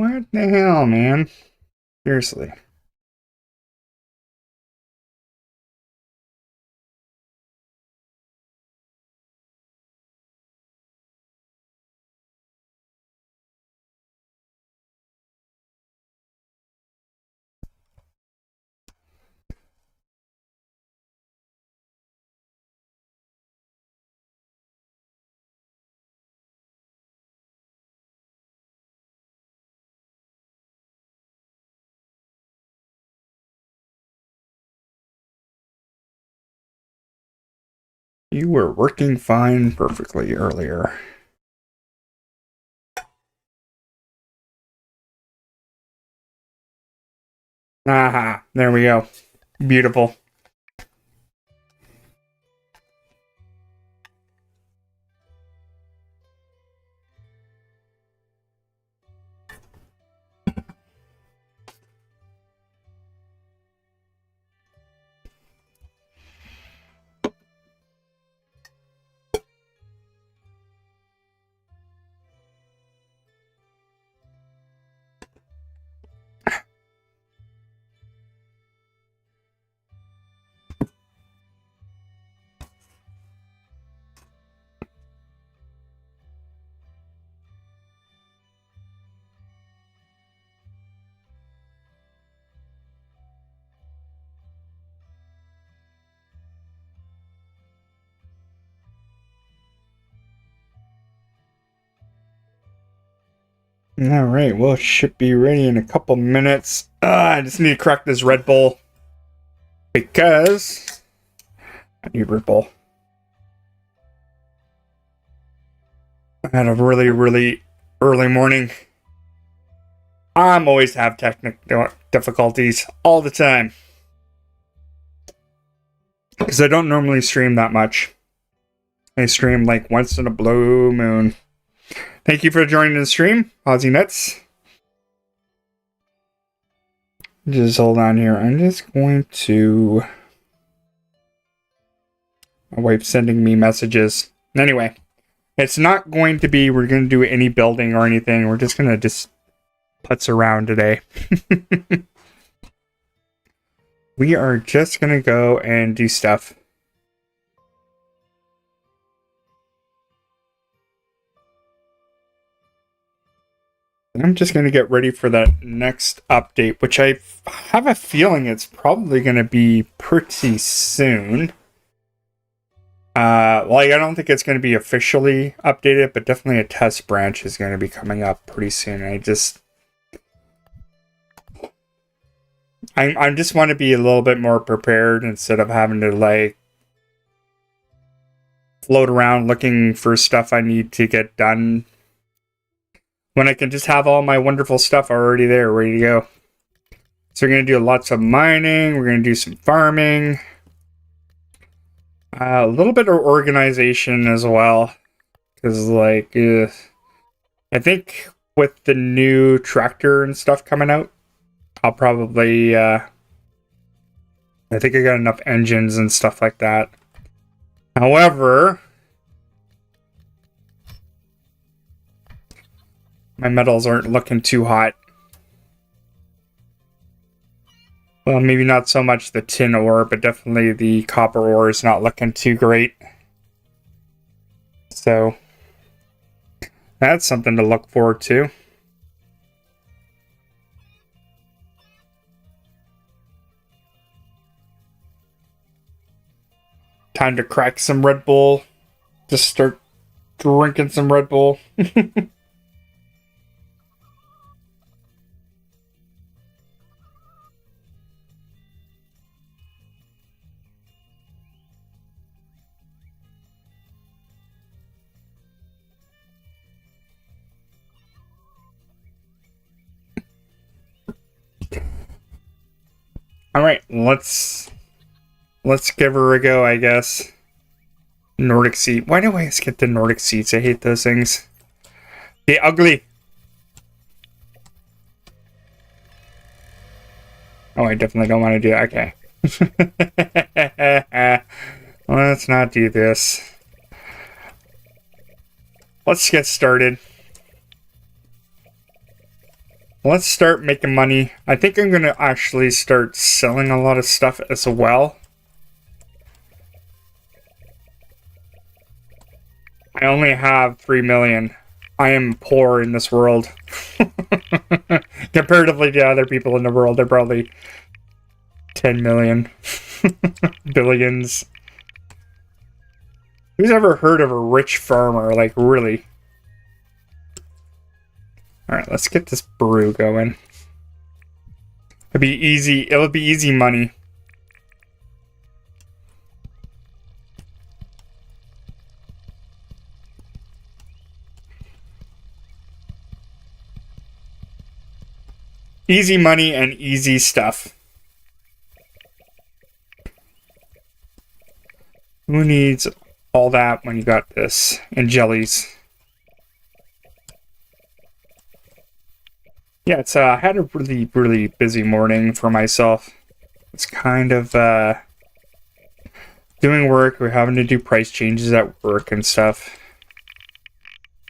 What the hell, man? Seriously. You were working fine perfectly earlier. Aha, there we go. Beautiful. Alright, well, it should be ready in a couple minutes. I just need to crack this Red Bull. Because I need Red Bull. I had a really, really early morning. I'm always have technical difficulties all the time. Because I don't normally stream that much. I stream like once in a blue moon. Thank you for joining the stream, Aussie Nuts. Just hold on here. I'm just going to... My wife's sending me messages. Anyway, it's not going to be we're going to do any building or anything. We're just going to just putz around today. We are just going to go and do stuff. I'm just going to get ready for that next update, which I have a feeling it's probably going to be pretty soon. Like, I don't think it's going to be officially updated, but definitely a test branch is going to be coming up pretty soon. I just want to be a little bit more prepared instead of having to, like, float around looking for stuff I need to get done when I can just have all my wonderful stuff already there, ready to go. So we're going to do lots of mining. We're going to do some farming. A little bit of organization as well. Because, like, I think with the new tractor and stuff coming out, I'll probably, I think I got enough engines and stuff like that. However, my metals aren't looking too hot. Well, maybe not so much the tin ore, but definitely the copper ore is not looking too great. So, that's something to look forward to. Time to crack some Red Bull. Just start drinking some Red Bull. Alright, let's give her a go, I guess. Nordic seat. Why do I always get the Nordic seats? I hate those things. They ugly. Oh, I definitely don't want to do that. Okay. Let's not do this. Let's get started. let's start making money. I think I'm gonna actually start selling a lot of stuff as well. I only have 3 million. I am poor in this world. Comparatively to other people in the world, they're probably 10 million. Billions. Who's ever heard of a rich farmer? Like, really? Alright, let's get this brew going. It'll be easy money. Easy money and easy stuff. Who needs all that when you got this? And jellies. Yeah, it's I had a really busy morning for myself. It's kind of doing work. We're having to do price changes at work and stuff.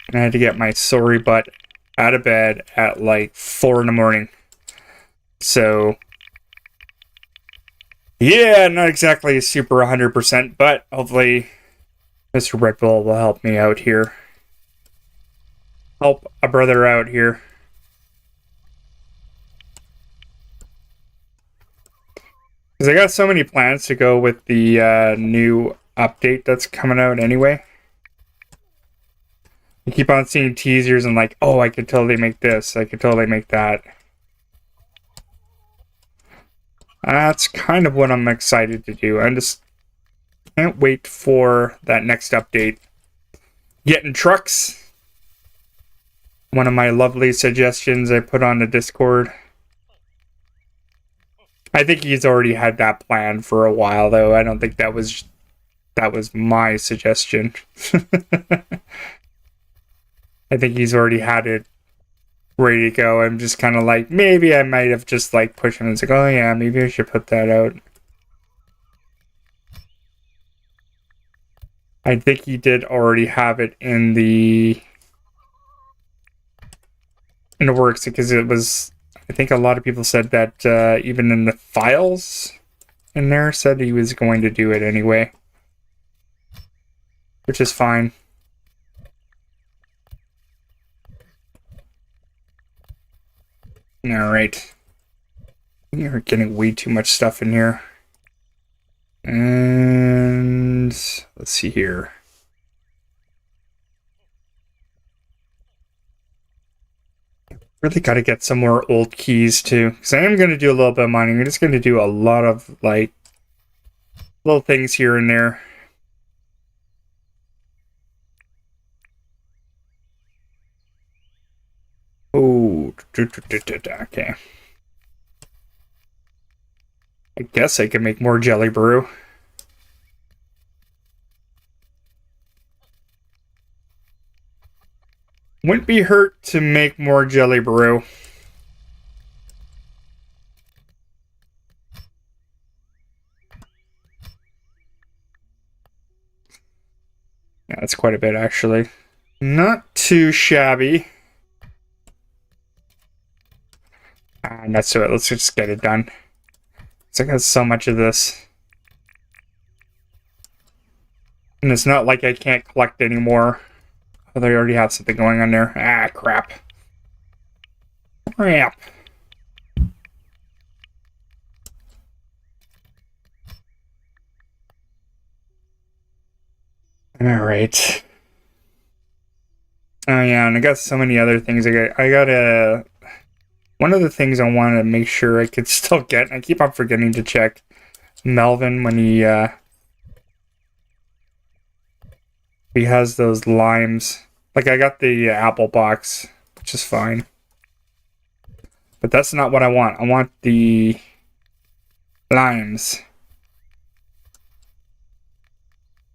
And I had to get my sorry butt out of bed at like 4 in the morning. So, yeah, not exactly super 100%, but hopefully Mr. Red Bull will help me out here. Help a brother out here. Because I got so many plans to go with the new update that's coming out anyway. I keep on seeing teasers and like, oh, I could totally make this. I could totally make that. That's kind of what I'm excited to do. I just can't wait for that next update. Getting trucks. One of my lovely suggestions I put on the Discord. I think he's already had that plan for a while, though. I don't think that was my suggestion. I think he's already had it ready to go. I'm just kind of like, maybe I might have just like pushed him and said, oh yeah, maybe I should put that out. I think he did already have it in the works, because it was, I think a lot of people said that even in the files in there said he was going to do it anyway, which is fine. Alright. You're getting way too much stuff in here. And let's see here. Really got to get some more old keys too, because I am going to do a little bit of mining. I'm just going to do a lot of like little things here and there. Oh, okay. I guess I can make more jelly brew. Wouldn't be hurt to make more jelly brew. Yeah, that's quite a bit actually. Not too shabby. That's it. Let's just get it done. I got so much of this. And it's not like I can't collect anymore. Although I already have something going on there. Ah, crap. Crap. Alright. Oh yeah, and I got so many other things. I got a... One of the things I wanted to make sure I could still get, and I keep on forgetting to check Melvin when he has those limes. Like, I got the apple box, which is fine. But that's not what I want. I want the limes.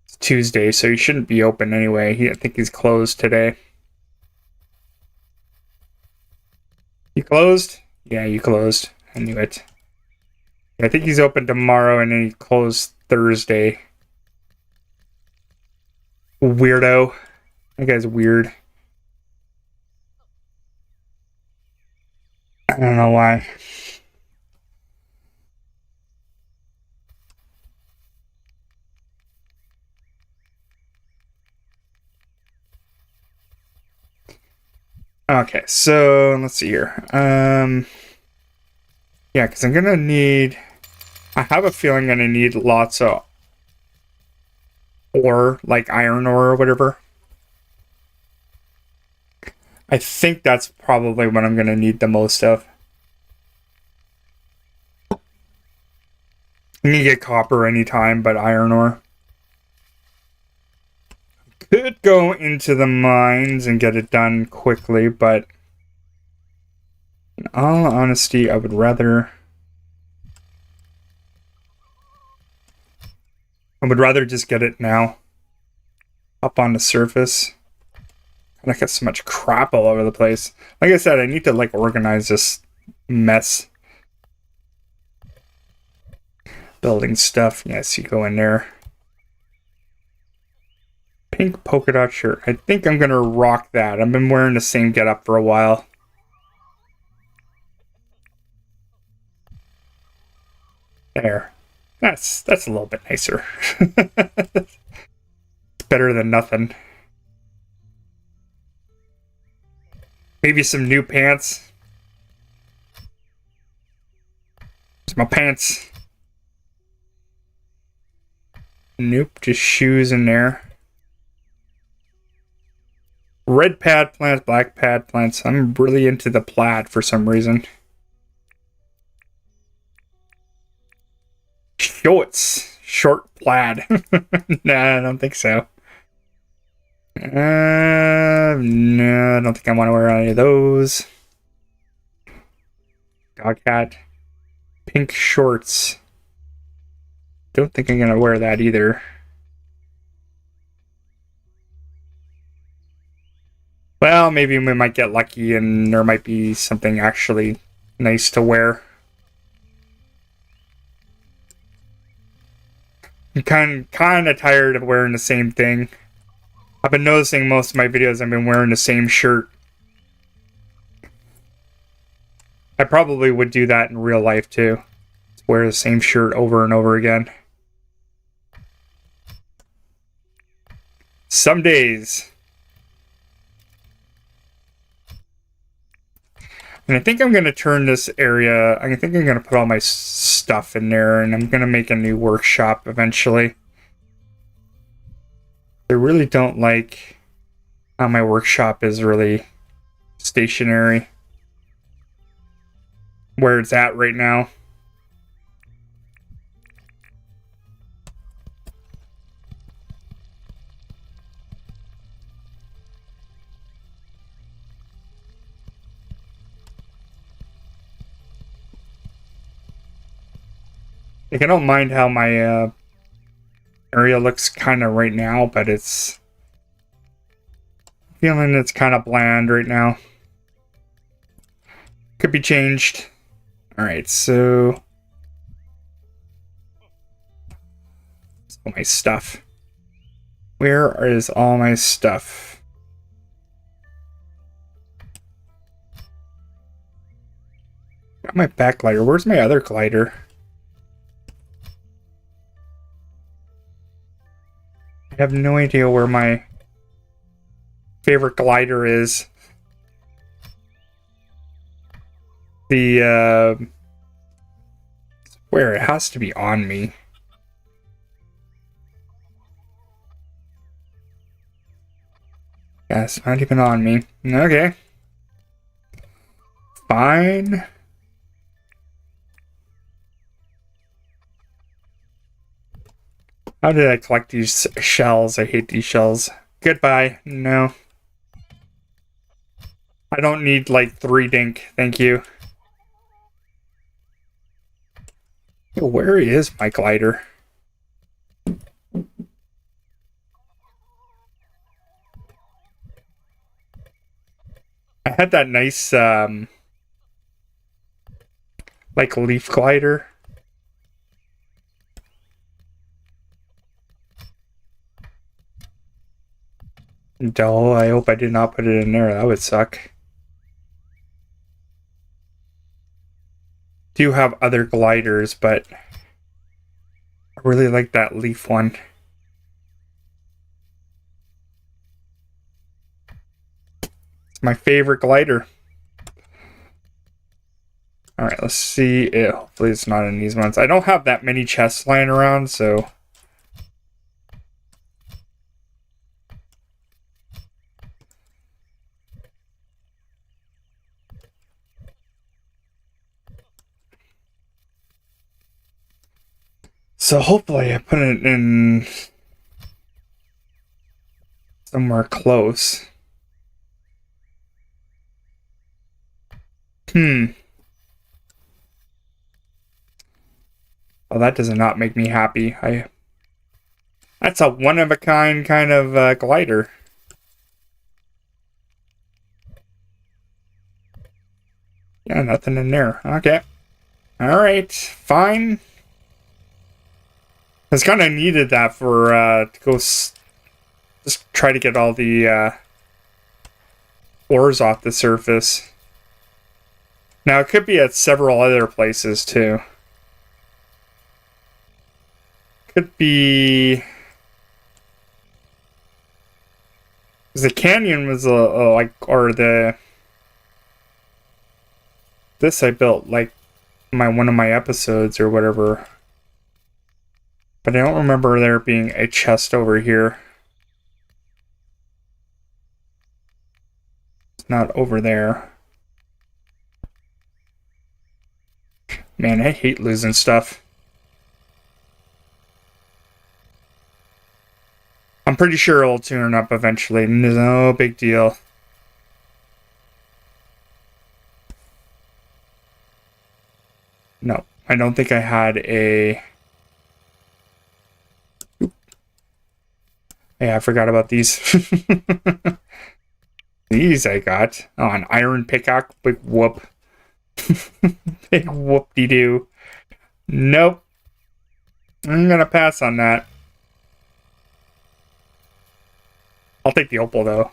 It's Tuesday, so he shouldn't be open anyway. I think he's closed today. You closed? Yeah, you closed. I knew it. I think he's open tomorrow and then he closed Thursday. Weirdo. That guy's weird. don't know why. Okay, so let's see here. Yeah, because I'm gonna need. I have a feeling I'm gonna need lots of ore, like iron ore or whatever. I think that's probably what I'm gonna need the most of. You can get copper anytime, but iron ore. Could go into the mines and get it done quickly, but in all honesty, I would rather just get it now. Up on the surface. And I got so much crap all over the place. Like I said, I need to like organize this mess. Building stuff. Yes, you go in there. Pink polka dot shirt. I think I'm gonna rock that. I've been wearing the same getup for a while. There. That's a little bit nicer. It's better than nothing. Maybe some new pants. It's my pants. Nope, just shoes in there. Red pad plants, black pad plants. I'm really into the plaid for some reason. Shorts. Short plaid. Nah, I don't think so. No, I don't think I want to wear any of those. Dog hat. Pink shorts. Don't think I'm going to wear that either. Well, maybe we might get lucky and there might be something actually nice to wear. I'm kind of tired of wearing the same thing. I've been noticing most of my videos I've been wearing the same shirt. I probably would do that in real life too. Wear the same shirt over and over again. Some days. And I think I'm going to turn this area, I think I'm going to put all my stuff in there and I'm going to make a new workshop eventually. I really don't like how my workshop is really stationary. Where it's at right now. Like, I don't mind how my area looks kind of right now, but it's feeling it's kind of bland right now. Could be changed. Alright, so all my stuff. Where is all my stuff? Got my back glider. Where's my other glider? I have no idea where my favorite glider is. Where it has to be on me. Yeah, it's not even on me. Okay. Fine. How did I collect these shells? I hate these shells. Goodbye. No. I don't need like 3 dink. Thank you. Where is my glider? I had that nice like leaf glider. Dull. I hope I did not put it in there. That would suck. do have other gliders, but I really like that leaf one. It's my favorite glider. Alright, let's see. Hopefully it's not in these ones. I don't have that many chests lying around, so... So hopefully I put it in somewhere close. Well, that does not make me happy. That's a one-of-a-kind kind of glider. Yeah, nothing in there. Okay. Alright, fine. I was kind of needed that for, to go just try to get all the, ores off the surface. Now, it could be at several other places, too. Could be... The canyon was, like, or the... This I built, like, one of my episodes or whatever. But I don't remember there being a chest over here. It's not over there. Man, I hate losing stuff. I'm pretty sure it'll tune up eventually. No big deal. No, I don't think I had a... Yeah, I forgot about these. These I got. Oh, an iron pickaxe. Big whoop. Big whoop-de-doo. Nope. I'm gonna pass on that. I'll take the opal, though.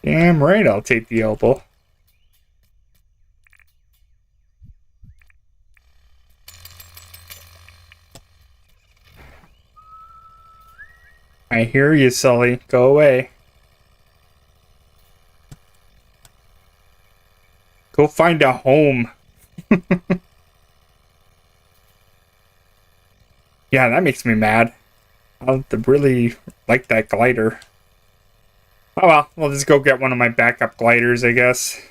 Damn right I'll take the opal. I hear you, Sully. Go away. Go find a home. Yeah, that makes me mad. I really like that glider. Oh well, we'll just go get one of my backup gliders, I guess.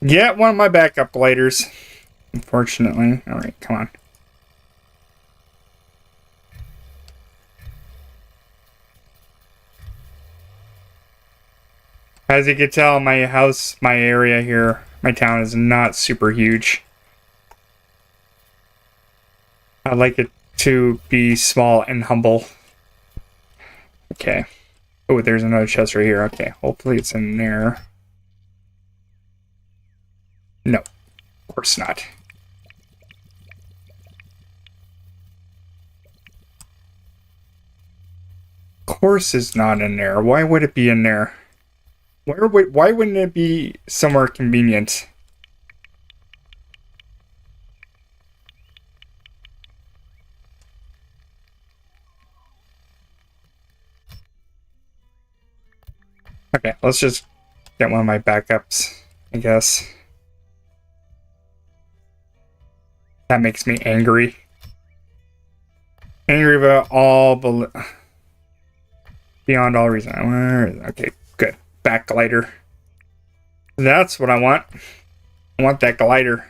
Get one of my backup gliders. Unfortunately. Alright, come on. As you can tell, my area here, my town is not super huge. I like it to be small and humble. Okay. Oh, there's another chest right here. Okay, hopefully it's in there. No, of course not. Of course it's not in there. Why would it be in there? Why wouldn't it be somewhere convenient? Okay, let's just get one of my backups, I guess. That makes me angry. Angry about beyond all reason. Okay, good. Back glider. That's what I want. I want that glider.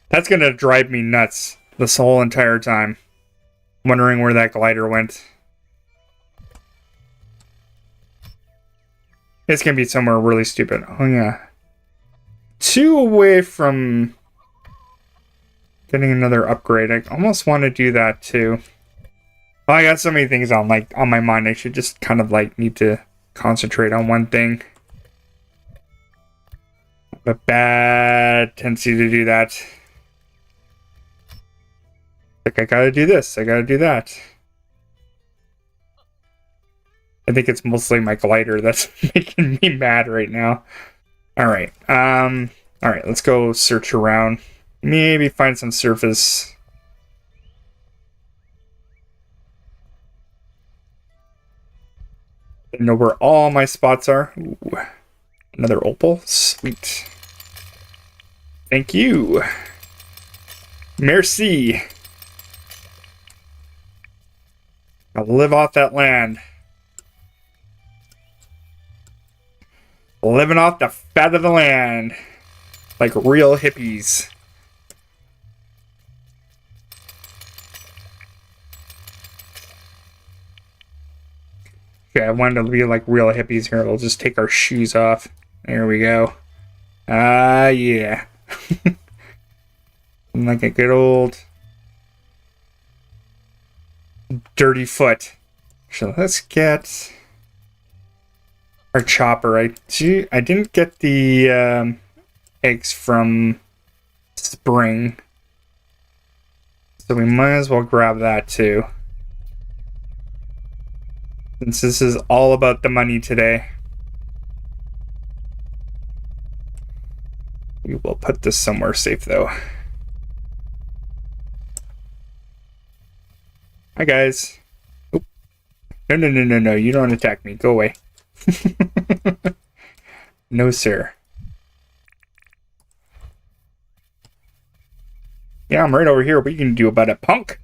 That's gonna drive me nuts this whole entire time. Wondering where that glider went. It's gonna be somewhere really stupid. Oh yeah. 2 away from getting another upgrade. I almost want to do that too. Oh, I got so many things on my mind. I should just kind of need to concentrate on one thing. I have a bad tendency to do that. Like, I gotta do this, I gotta do that. I think it's mostly my glider that's making me mad right now. Alright, alright, let's go search around. Maybe find some surface. I know where all my spots are. Ooh, another opal. Sweet. Thank you. Merci. I'll live off that land. Living off the fat of the land. Like real hippies. Okay, I wanted to be like real hippies here. We'll just take our shoes off. There we go. Yeah. Like a good old dirty foot. So let's get our chopper. I didn't get the eggs from spring, so we might as well grab that too. Since this is all about the money today. We will put this somewhere safe though. Hi guys. Oop. No, you don't attack me. Go away. No sir. Yeah, I'm right over here. What are you gonna do about it, punk?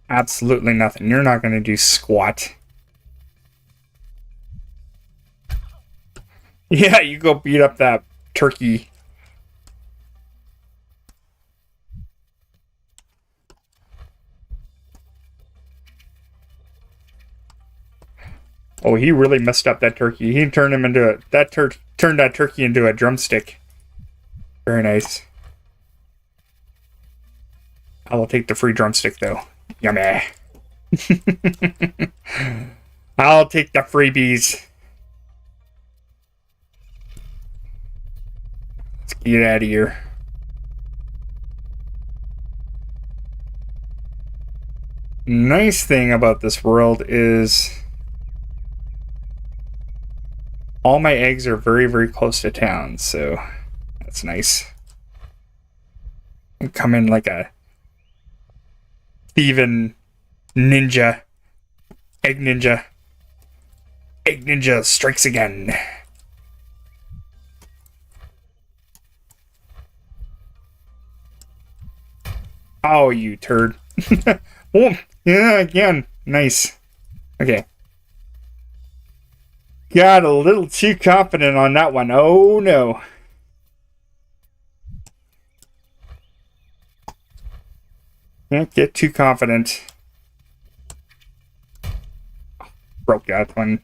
Absolutely nothing. You're not gonna do squat. Yeah, you go beat up that turkey. Oh, he really messed up that turkey. He turned him into turned that turkey into a drumstick. Very nice. I will take the free drumstick though. Yummy. I'll take the freebies. Let's get out of here. Nice thing about this world is all my eggs are very, very close to town, so that's nice. I come in like a thieving ninja. Egg ninja. Egg ninja strikes again. Oh, you turd. Oh, yeah, again. Nice. Okay. Got a little too confident on that one. Oh, no. Can't get too confident. Broke that one.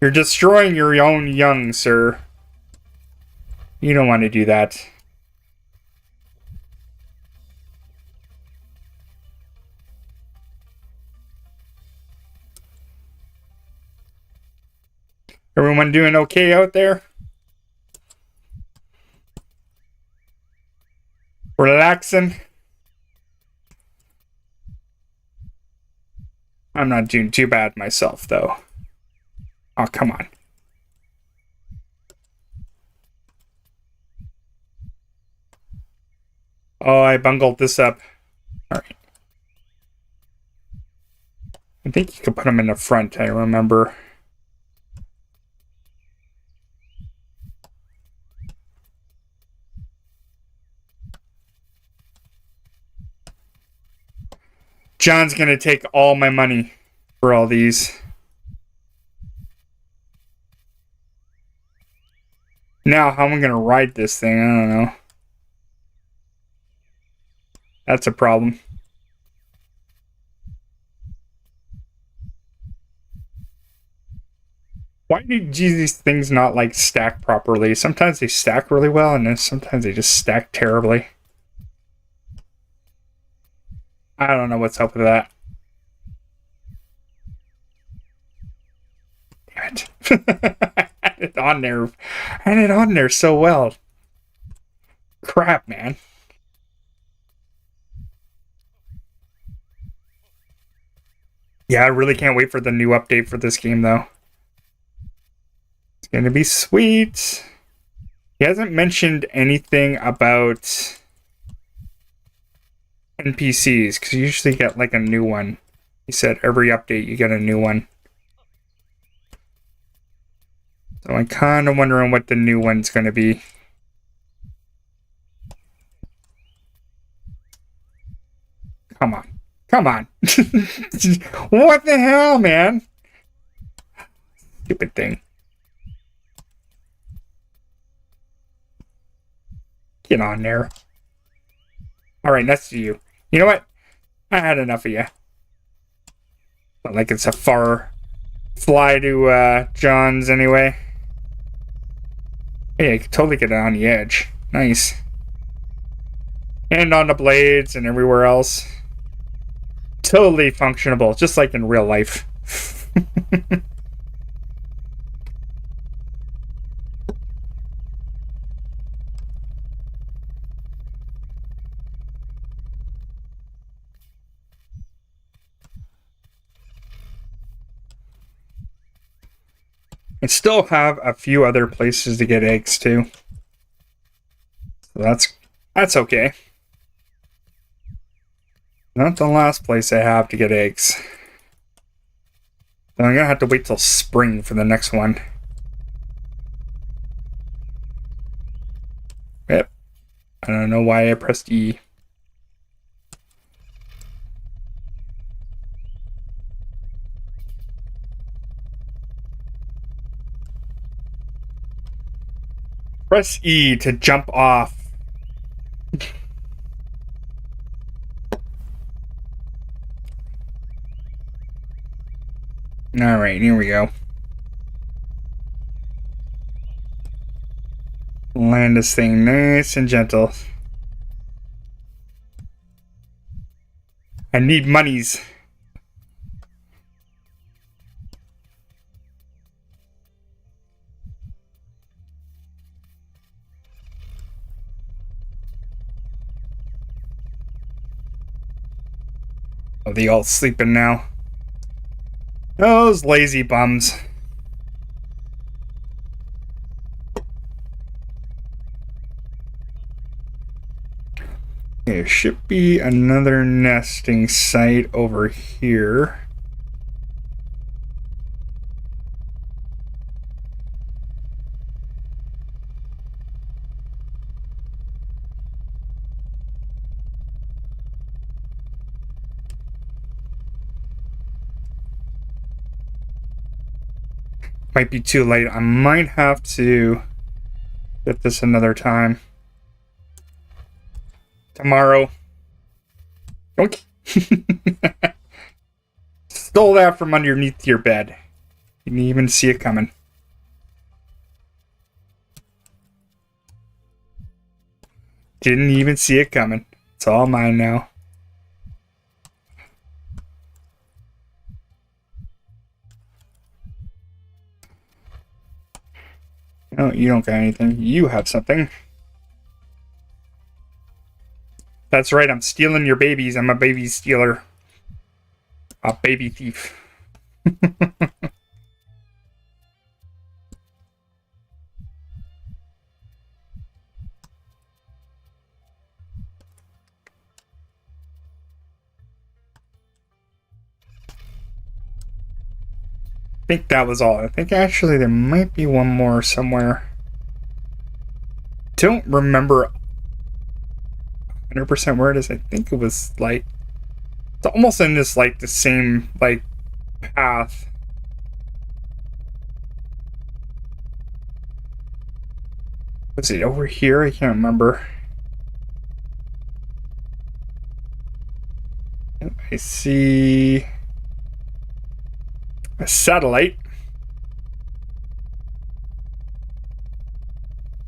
You're destroying your own young, sir. You don't want to do that. Everyone doing okay out there? Relaxing? I'm not doing too bad myself, though. Oh, come on. Oh, I bungled this up. Alright. I think you could put them in the front, I remember. John's gonna take all my money for all these. Now, how am I gonna ride this thing? I don't know. That's a problem. Why do these things not like stack properly? Sometimes they stack really well, and then sometimes they just stack terribly. I don't know what's up with that. Damn it. it on there. I had it on there so well. Crap, man. Yeah, I really can't wait for the new update for this game, though. It's gonna be sweet. He hasn't mentioned anything about NPCs, because you usually get like a new one. He said every update you get a new one. So I'm kind of wondering what the new one's gonna be. Come on. Come on. What the hell, man? Stupid thing. Get on there. Alright, next to you. You know what? I had enough of you. Not like it's a far fly to John's anyway. Hey, I could totally get it on the edge. Nice. And on the blades and everywhere else. Totally functionable, just like in real life. I still have a few other places to get eggs too. So that's okay. Not the last place I have to get eggs. So I'm gonna have to wait till spring for the next one. Yep. I don't know why I pressed E. Press E to jump off. Alright, here we go. Land this thing nice and gentle. I need monies. Oh, they all sleeping now. Those lazy bums. There should be another nesting site over here. Might be too late. I might have to get this another time. Tomorrow. Okay. Stole that from underneath your bed. You didn't even see it coming. Didn't even see it coming. It's all mine now. Oh, you don't got anything. You have something. That's right, I'm stealing your babies. I'm a baby stealer. A baby thief. I think that was all. I think actually there might be one more somewhere. Don't remember 100% where it is. I think it was like it's almost in this like the same like path. Was it over here? I can't remember. I see a satellite.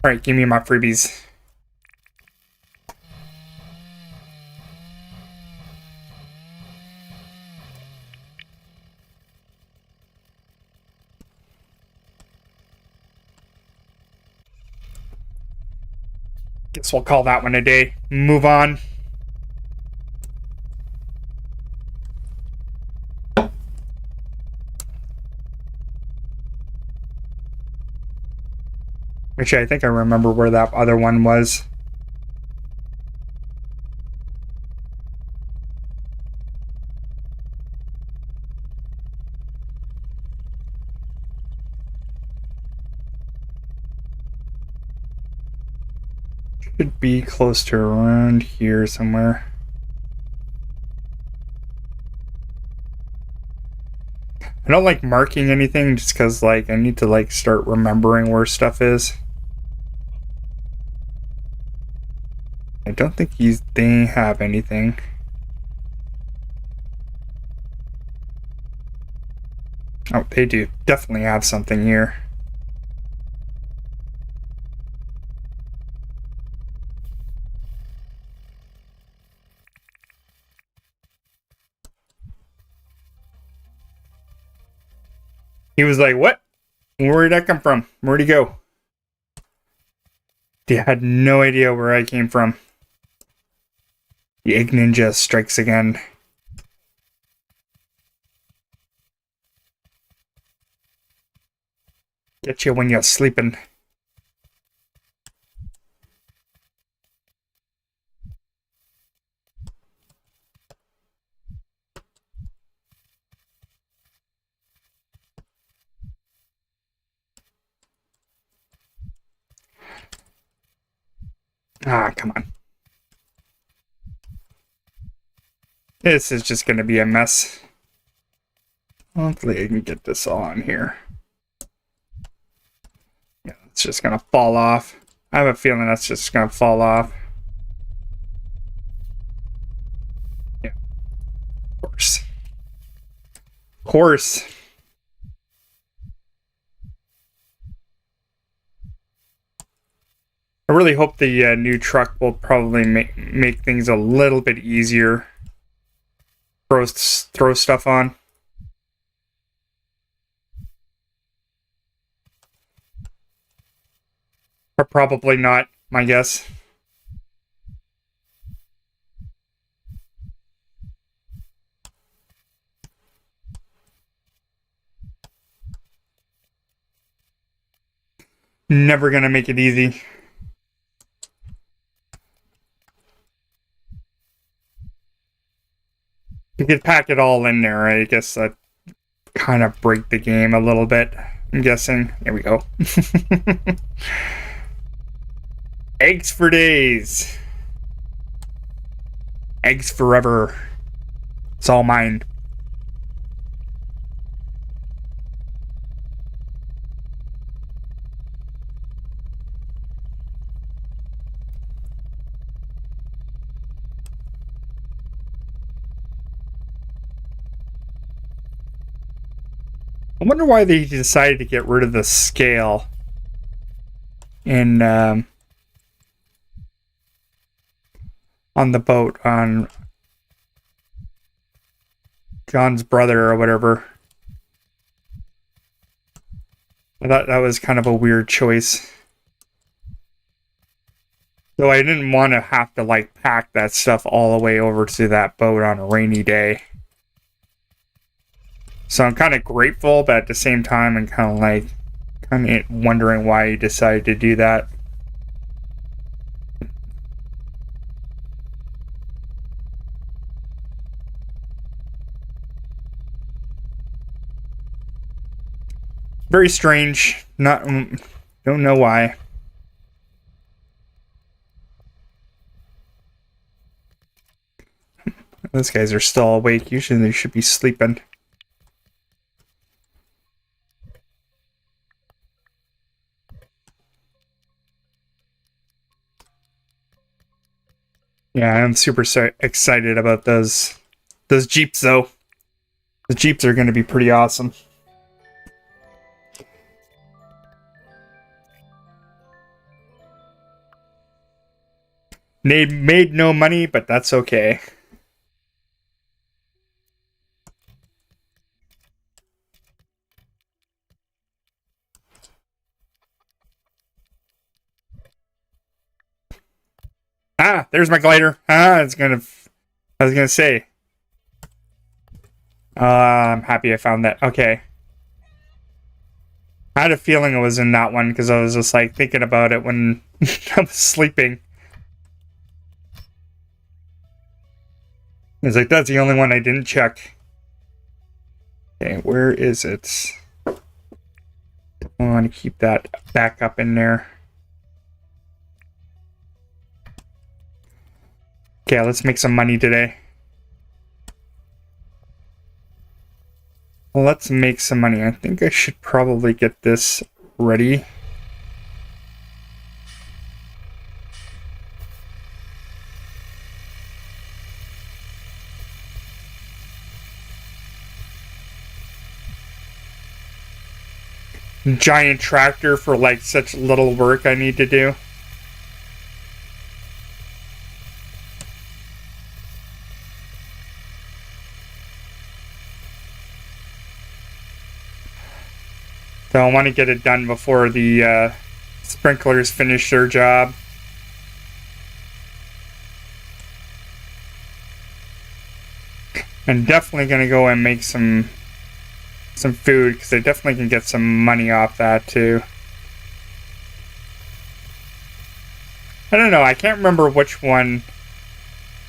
Alright, give me my freebies. Guess we'll call that one a day. Move on. Actually, I think I remember where that other one was. Should be close to around here somewhere. I don't like marking anything just because, like, I need to, like, start remembering where stuff is. I don't think they have anything. Oh, they do definitely have something here. He was like, what? Where did that come from? Where'd he go? He had no idea where I came from. The egg ninja strikes again. Get you when you're sleeping. Ah, come on. This is just going to be a mess. Hopefully I can get this all on here. Yeah, it's just going to fall off. I have a feeling that's just going to fall off. Yeah. Of course. Of course. I really hope the new truck will probably make things a little bit easier. Throw stuff on. Or probably not, my guess. Never gonna make it easy. You could pack it all in there. I guess that kind of break the game a little bit. I'm guessing. There we go. Eggs for days. Eggs forever. It's all mine. I wonder why they decided to get rid of the scale in on the boat on John's brother or whatever. I thought that was kind of a weird choice. Though I didn't want to have to like pack that stuff all the way over to that boat on a rainy day. So I'm kind of grateful, but at the same time I'm kind of wondering why he decided to do that. Very strange. Don't know why. Those guys are still awake. Usually they should be sleeping. Yeah, I'm super excited about those Jeeps though. The Jeeps are going to be pretty awesome. They made no money, but that's okay. Ah, there's my glider. I was gonna say. I'm happy I found that. Okay. I had a feeling it was in that one because I was just like thinking about it when I was sleeping. It's like, that's the only one I didn't check. Okay, where is it? I want to keep that back up in there. Okay, let's make some money today. Let's make some money. I think I should probably get this ready. Giant tractor for like such little work I need to do. So I want to get it done before the sprinklers finish their job. And definitely going to go and make some food because I definitely can get some money off that too. I don't know. I can't remember which one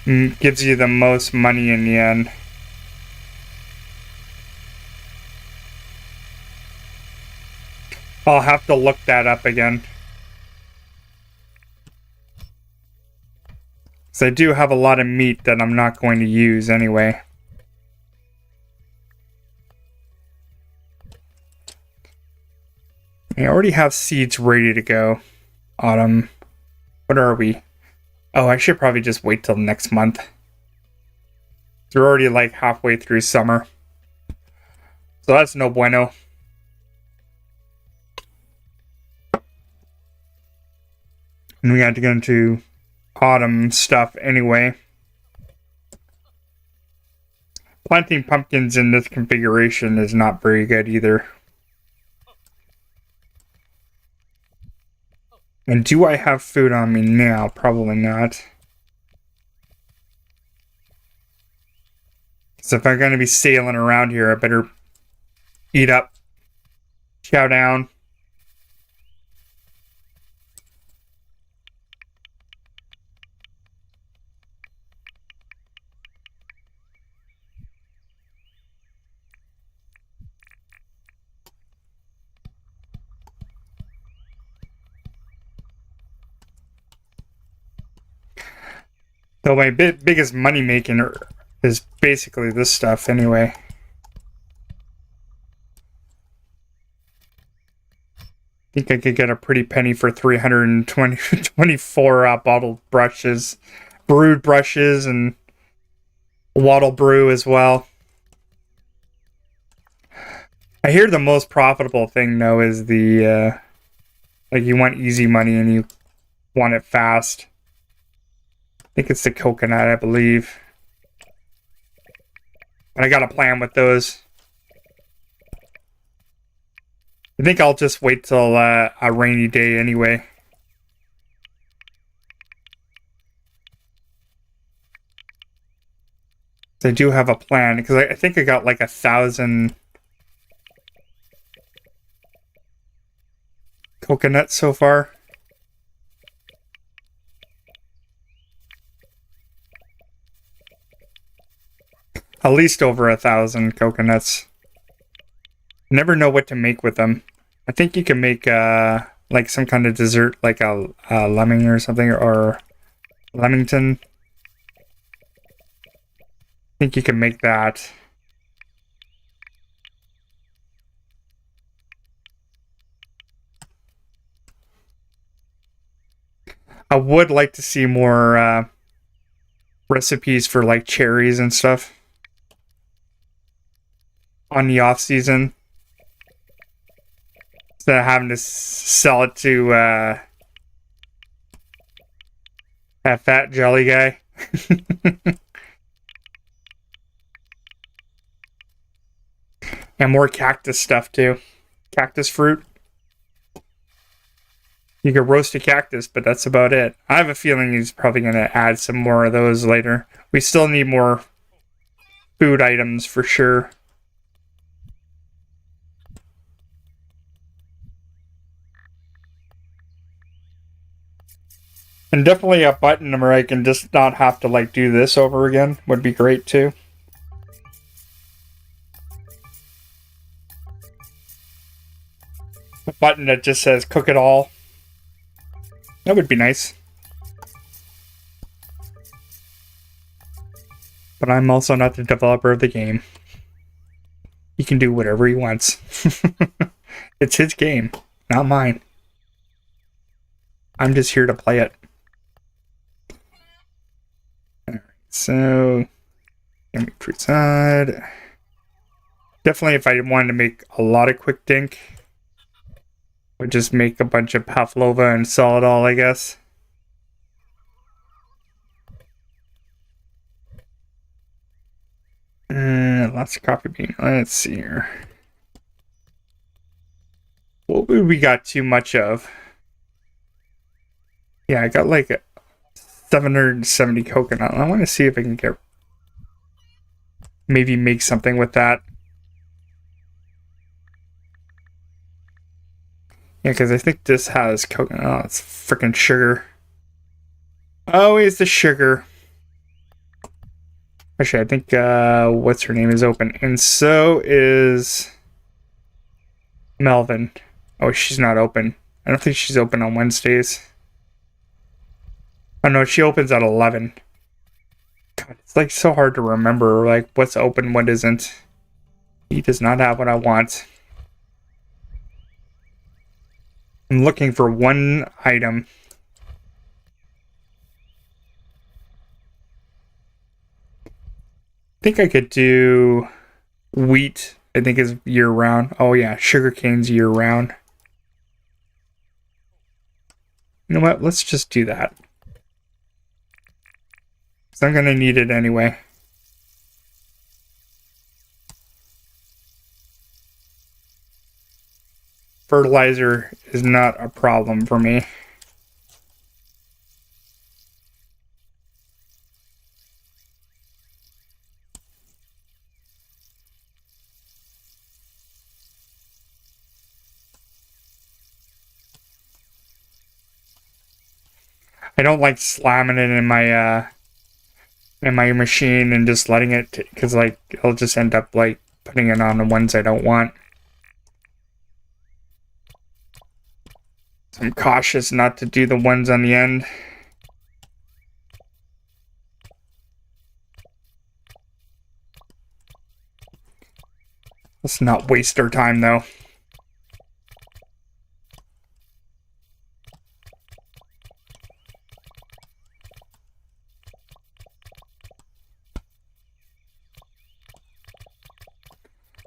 gives you the most money in the end. I'll have to look that up again. So I do have a lot of meat that I'm not going to use anyway. I already have seeds ready to go. Autumn. What are we? Oh, I should probably just wait till next month. We're already like halfway through summer. So that's no bueno. And we got to get into autumn stuff anyway. Planting pumpkins in this configuration is not very good either. And do I have food on me now? Probably not. So if I'm going to be sailing around here, I better eat up, chow down. Though my biggest money making is basically this stuff anyway. I think I could get a pretty penny for 324 bottled brushes, brewed brushes, and wattle brew as well. I hear the most profitable thing though is the like you want easy money and you want it fast. I think it's the coconut, I believe. But I got a plan with those. I think I'll just wait till a rainy day anyway. I do have a plan because I think I got like 1,000 coconuts so far. At least over 1,000 coconuts. Never know what to make with them. I think you can make like some kind of dessert, like a lemming or something, or Lemington. I think you can make that. I would like to see more recipes for like cherries and stuff on the off season. Instead of having to sell it to that fat jelly guy. And more cactus stuff too. Cactus fruit. You could roast a cactus, but that's about it. I have a feeling he's probably going to add some more of those later. We still need more food items for sure. And definitely a button where I can just not have to like do this over again would be great too. A button that just says cook it all. That would be nice. But I'm also not the developer of the game. He can do whatever he wants. It's his game, not mine. I'm just here to play it. Alright, so fruit salad. Definitely if I wanted to make a lot of quick dink, I would just make a bunch of pavlova and sell it all, I guess. Lots of coffee bean. Let's see here. What would we got too much of? Yeah, I got like 770 coconut. I want to see if I can get maybe make something with that. Yeah, because I think this has coconut. Oh, it's freaking sugar. Always the sugar. Actually, I think what's her name is open, and so is Melvin. Oh, she's not open. I don't think she's open on Wednesdays. Oh no, she opens at 11. God, it's like so hard to remember like what's open, what isn't. He does not have what I want. I'm looking for one item. I think I could do wheat. I think is year round. Oh yeah, sugarcane's year round. You know what? Let's just do that. Because I'm gonna need it anyway. Fertilizer is not a problem for me. I don't like slamming it in my machine and just letting it, because like I'll just end up like putting it on the ones I don't want. So I'm cautious not to do the ones on the end. Let's not waste our time though.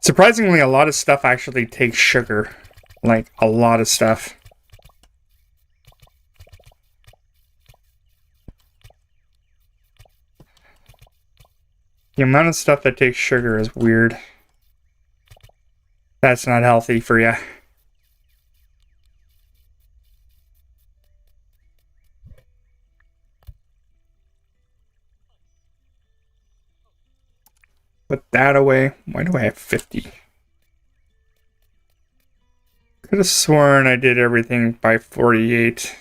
Surprisingly, a lot of stuff actually takes sugar. Like, a lot of stuff. The amount of stuff that takes sugar is weird. That's not healthy for you. Put that away. Why do I have 50? Could have sworn I did everything by 48.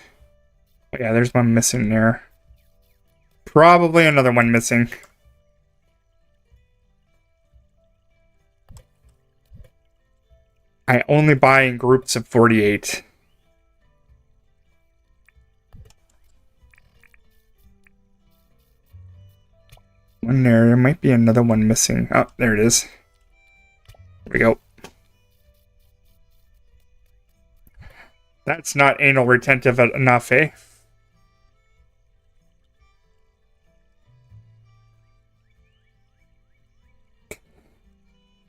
Oh, yeah, there's one missing there. Probably another one missing. I only buy in groups of 48. One there. There might be another one missing. Oh, there it is. There we go. That's not anal retentive enough, eh?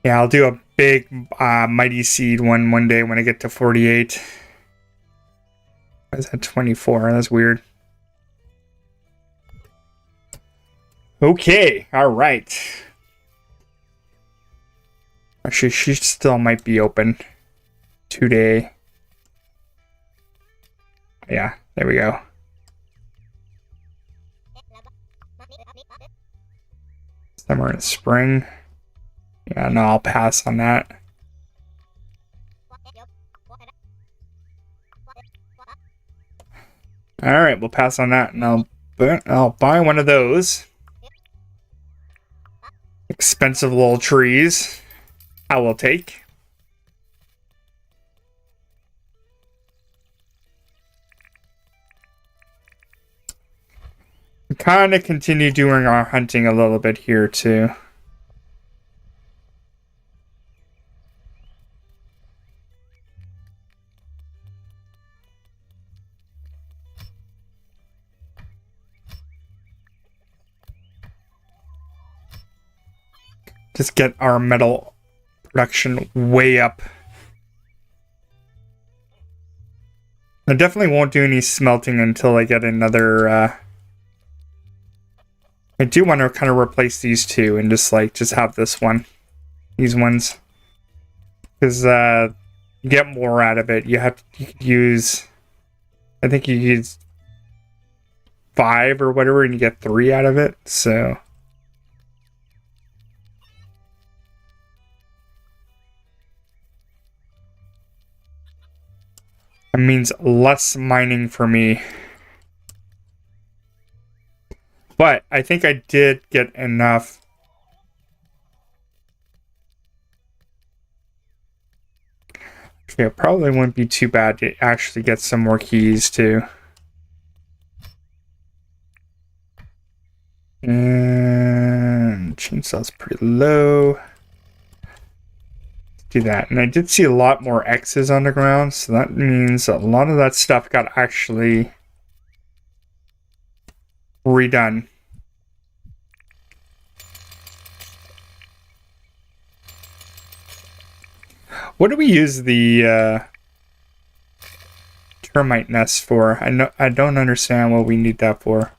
Yeah, I'll do a big mighty seed one day when I get to 48. I was at 24. That's weird. Okay, all right. Actually, she still might be open today. Yeah, there we go. Summer and spring. Yeah, no, I'll pass on that. Alright, we'll pass on that, and I'll buy one of those. Expensive little trees. I will take. Kind of continue doing our hunting a little bit here too. Just get our metal production way up. I definitely won't do any smelting until I get another I do want to kind of replace these two and just have this one. These ones. Because you get more out of it. You could use, I think you use 5 or whatever and you get 3 out of it. So that means less mining for me. But I think I did get enough. Okay, it probably wouldn't be too bad to actually get some more keys too. And chainsaw's pretty low. Do that. And I did see a lot more X's on the ground, so that means a lot of that stuff got actually redone. What do we use the termite nest for? I don't understand what we need that for.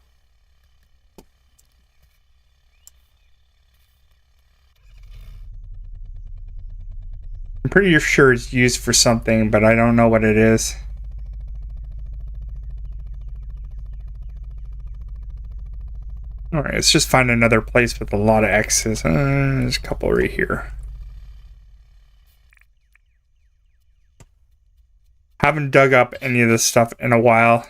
I'm pretty sure it's used for something, but I don't know what it is. Alright, let's just find another place with a lot of X's. There's a couple right here. Haven't dug up any of this stuff in a while.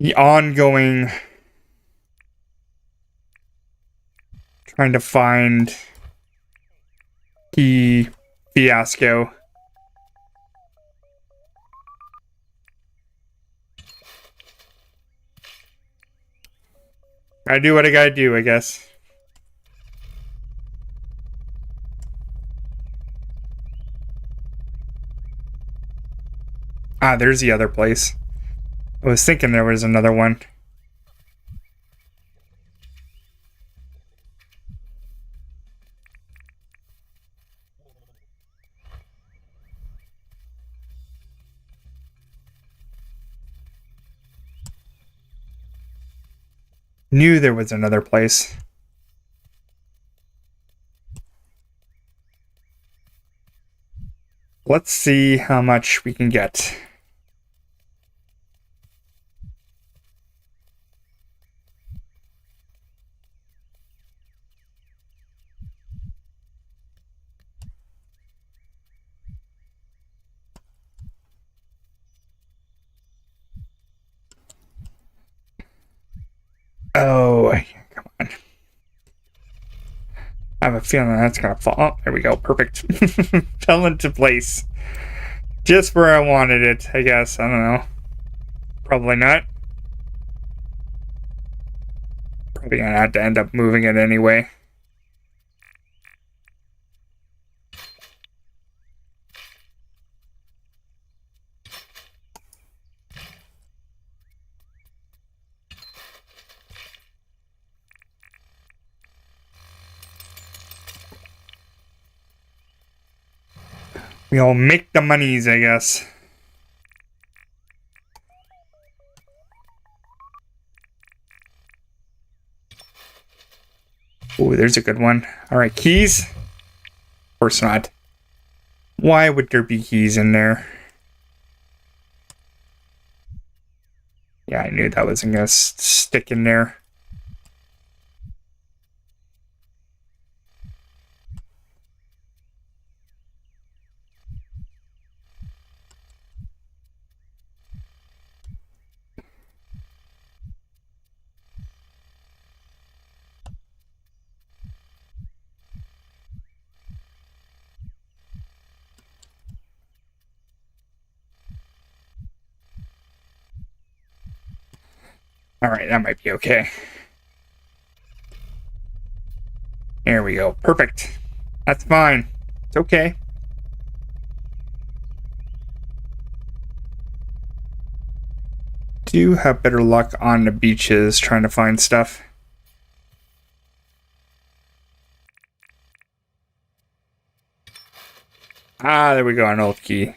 The ongoing trying to find key fiasco. I do what I gotta do, I guess. Ah, there's the other place. I was thinking there was another one. Knew there was another place. Let's see how much we can get. Oh, come on. I have a feeling that's gonna fall. Oh, there we go. Perfect. Fell into place. Just where I wanted it, I guess. I don't know. Probably not. Probably gonna have to end up moving it anyway. We'll make the monies, I guess. Ooh, there's a good one. All right, keys? Of course not. Why would there be keys in there? Yeah, I knew that wasn't gonna stick in there. All right, that might be okay. There we go. Perfect. That's fine. It's okay. Do have better luck on the beaches trying to find stuff. Ah, there we go, an old key.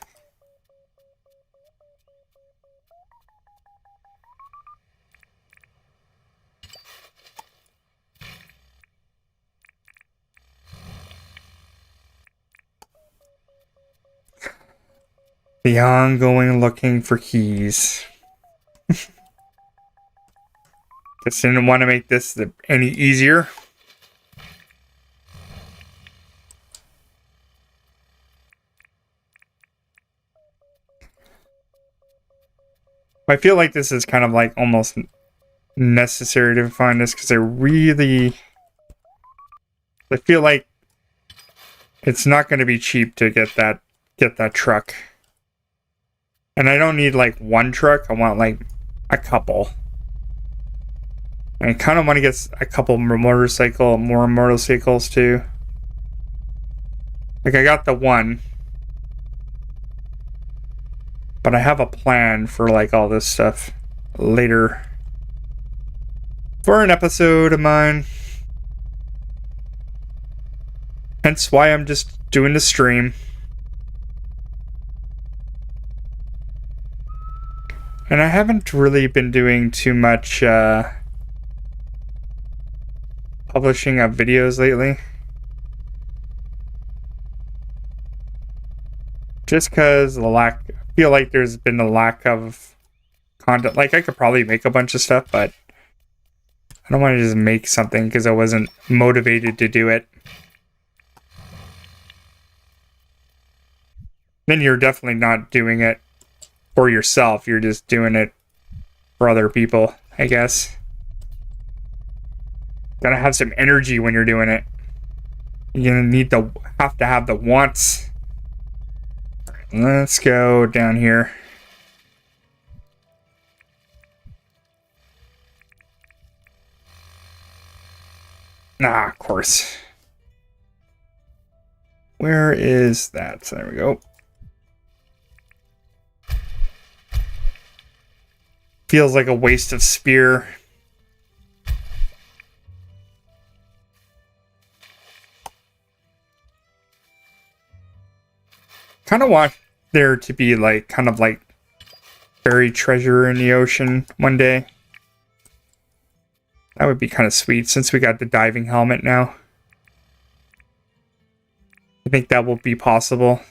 The ongoing looking for keys. Just didn't want to make this any easier. I feel like this is kind of like almost necessary to find this because I feel like it's not going to be cheap to get that truck. And I don't need like one truck, I want like a couple. And I kind of want to get a couple more motorcycles too. Like I got the one, but I have a plan for like all this stuff later for an episode of mine. Hence why I'm just doing the stream. And I haven't really been doing too much publishing of videos lately. Just because I feel like there's been a lack of content. Like I could probably make a bunch of stuff, but I don't want to just make something because I wasn't motivated to do it. Then you're definitely not doing it for yourself. You're just doing it for other people, I guess. Gotta have some energy when you're doing it. You're gonna have to have the wants. Let's go down here. Ah, of course. Where is that? There we go. Feels like a waste of spear. Kind of want there to be like kind of like buried treasure in the ocean one day. That would be kind of sweet since we got the diving helmet now. I think that will be possible.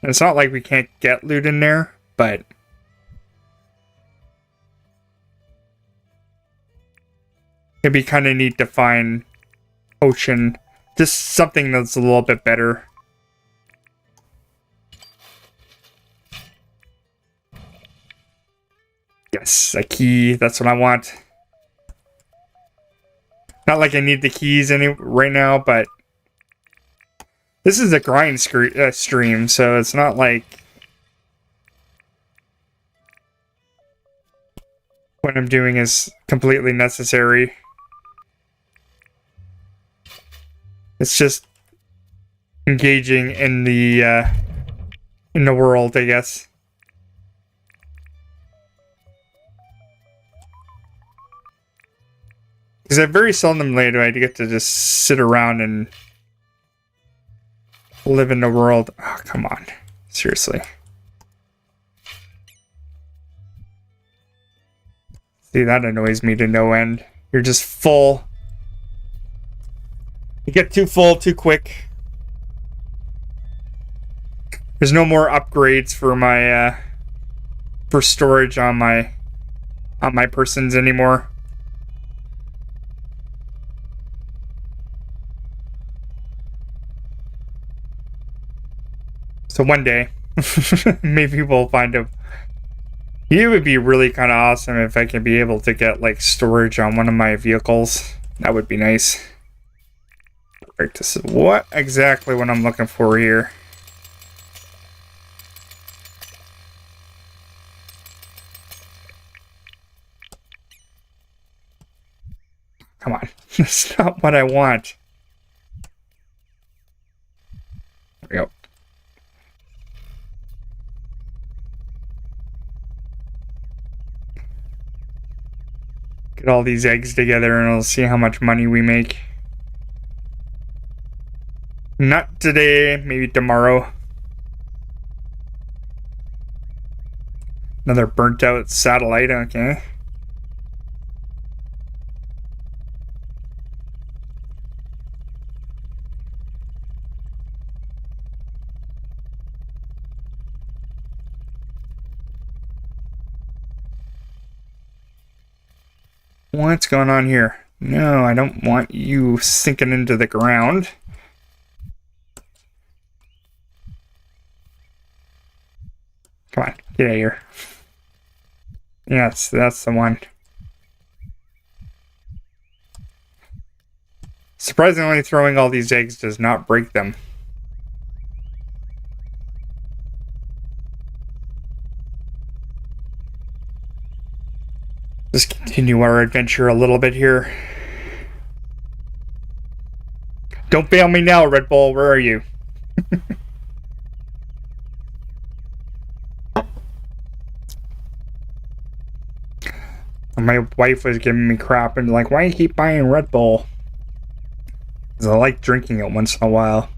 And it's not like we can't get loot in there, but it'd be kind of neat to find ocean. Just something that's a little bit better. Yes, a key. That's what I want. Not like I need the keys right now, but this is a grind stream, so it's not like what I'm doing is completely necessary. It's just engaging in the world, I guess. Because I very seldomly do I get to just sit around and live in the world. Oh, come on. Seriously. See, that annoys me to no end. You're just full. You get too full too quick. There's no more upgrades for my for storage on my persons anymore. So one day, maybe we'll find a. It would be really kind of awesome if I could be able to get like storage on one of my vehicles. That would be nice. Perfect. This is what exactly what I'm looking for here. Come on. That's not what I want. There we go. Get all these eggs together and we'll see how much money we make. Not today, maybe tomorrow. Another burnt out satellite, okay. What's going on here? No, I don't want you sinking into the ground. Come on, get out of here. Yes, that's the one. Surprisingly, throwing all these eggs does not break them. Let's continue our adventure a little bit here. Don't bail me now, Red Bull. Where are you? My wife was giving me crap and like, why do you keep buying Red Bull? Because I like drinking it once in a while.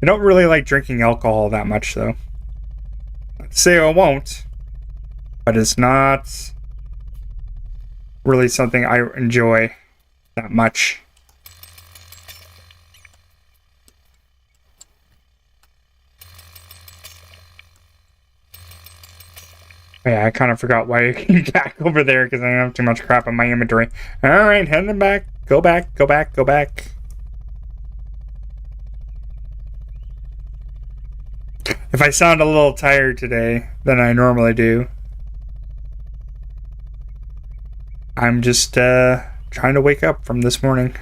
I don't really like drinking alcohol that much, though. I'd say I won't, but it's not really something I enjoy that much. Yeah, I kind of forgot why I came back over there because I have too much crap in my inventory. Alright, heading back. Go back, go back, go back. If I sound a little tired today than I normally do, I'm just trying to wake up from this morning.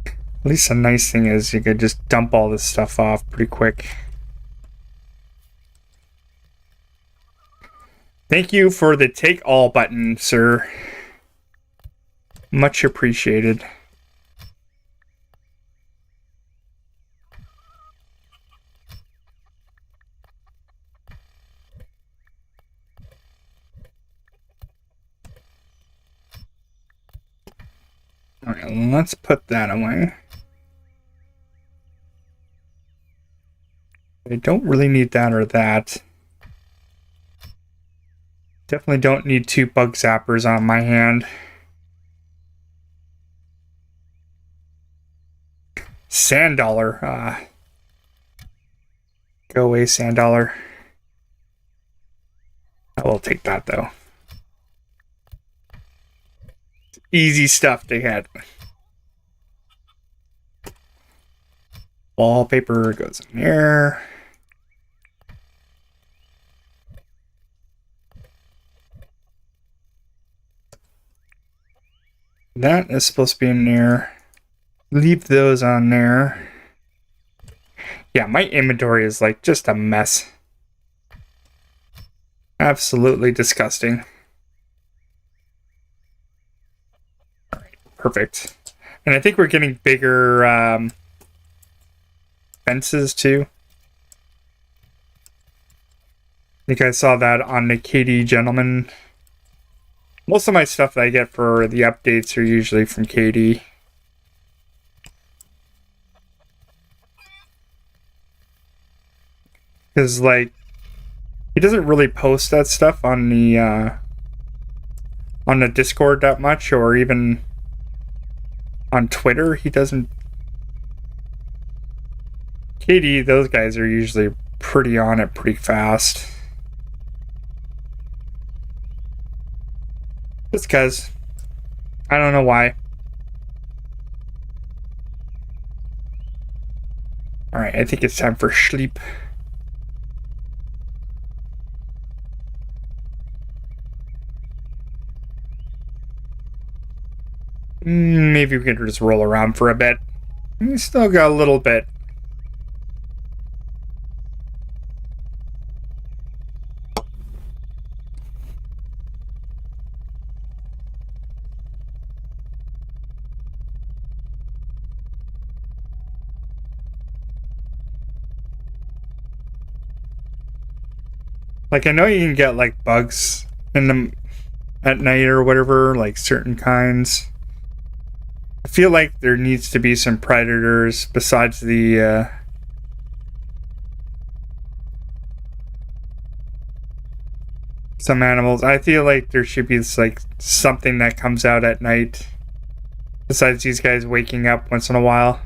At least the nice thing is you could just dump all this stuff off pretty quick. Thank you for the take all button, sir. Much appreciated. Alright, let's put that away. I don't really need that or that. Definitely don't need 2 bug zappers on my hand. Sand dollar. Go away, sand dollar. I will take that though. Easy stuff to get. Wallpaper goes in there. That is supposed to be in there. Leave those on there. Yeah, my inventory is like just a mess. Absolutely disgusting. Alright, perfect. And I think we're getting bigger fences too. I think I saw that on the Katie Gentleman. Most of my stuff that I get for the updates are usually from Katie. Because, like, he doesn't really post that stuff on the Discord that much, or even on Twitter. He doesn't. KD, those guys are usually pretty on it pretty fast. Just because. I don't know why. Alright, I think it's time for sleep. Maybe we can just roll around for a bit. We still got a little bit. Like, I know you can get, like, bugs in them at night or whatever, like certain kinds. I feel like there needs to be some predators besides the, some animals. I feel like there should be, like, something that comes out at night besides these guys waking up once in a while.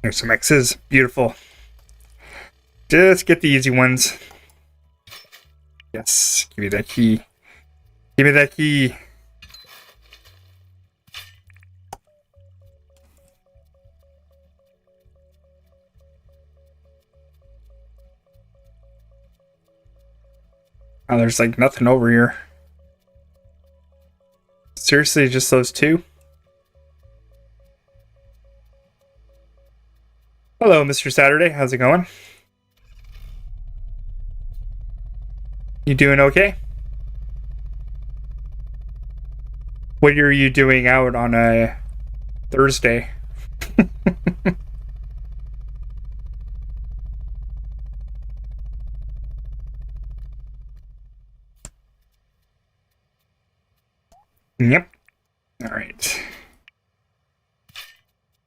There's some X's. Beautiful. Just get the easy ones. Yes. Give me that key. Give me that key. Oh, there's like nothing over here. Seriously, just those two? Hello, Mr. Saturday. How's it going? You doing okay? What are you doing out on a Thursday? Yep. All right.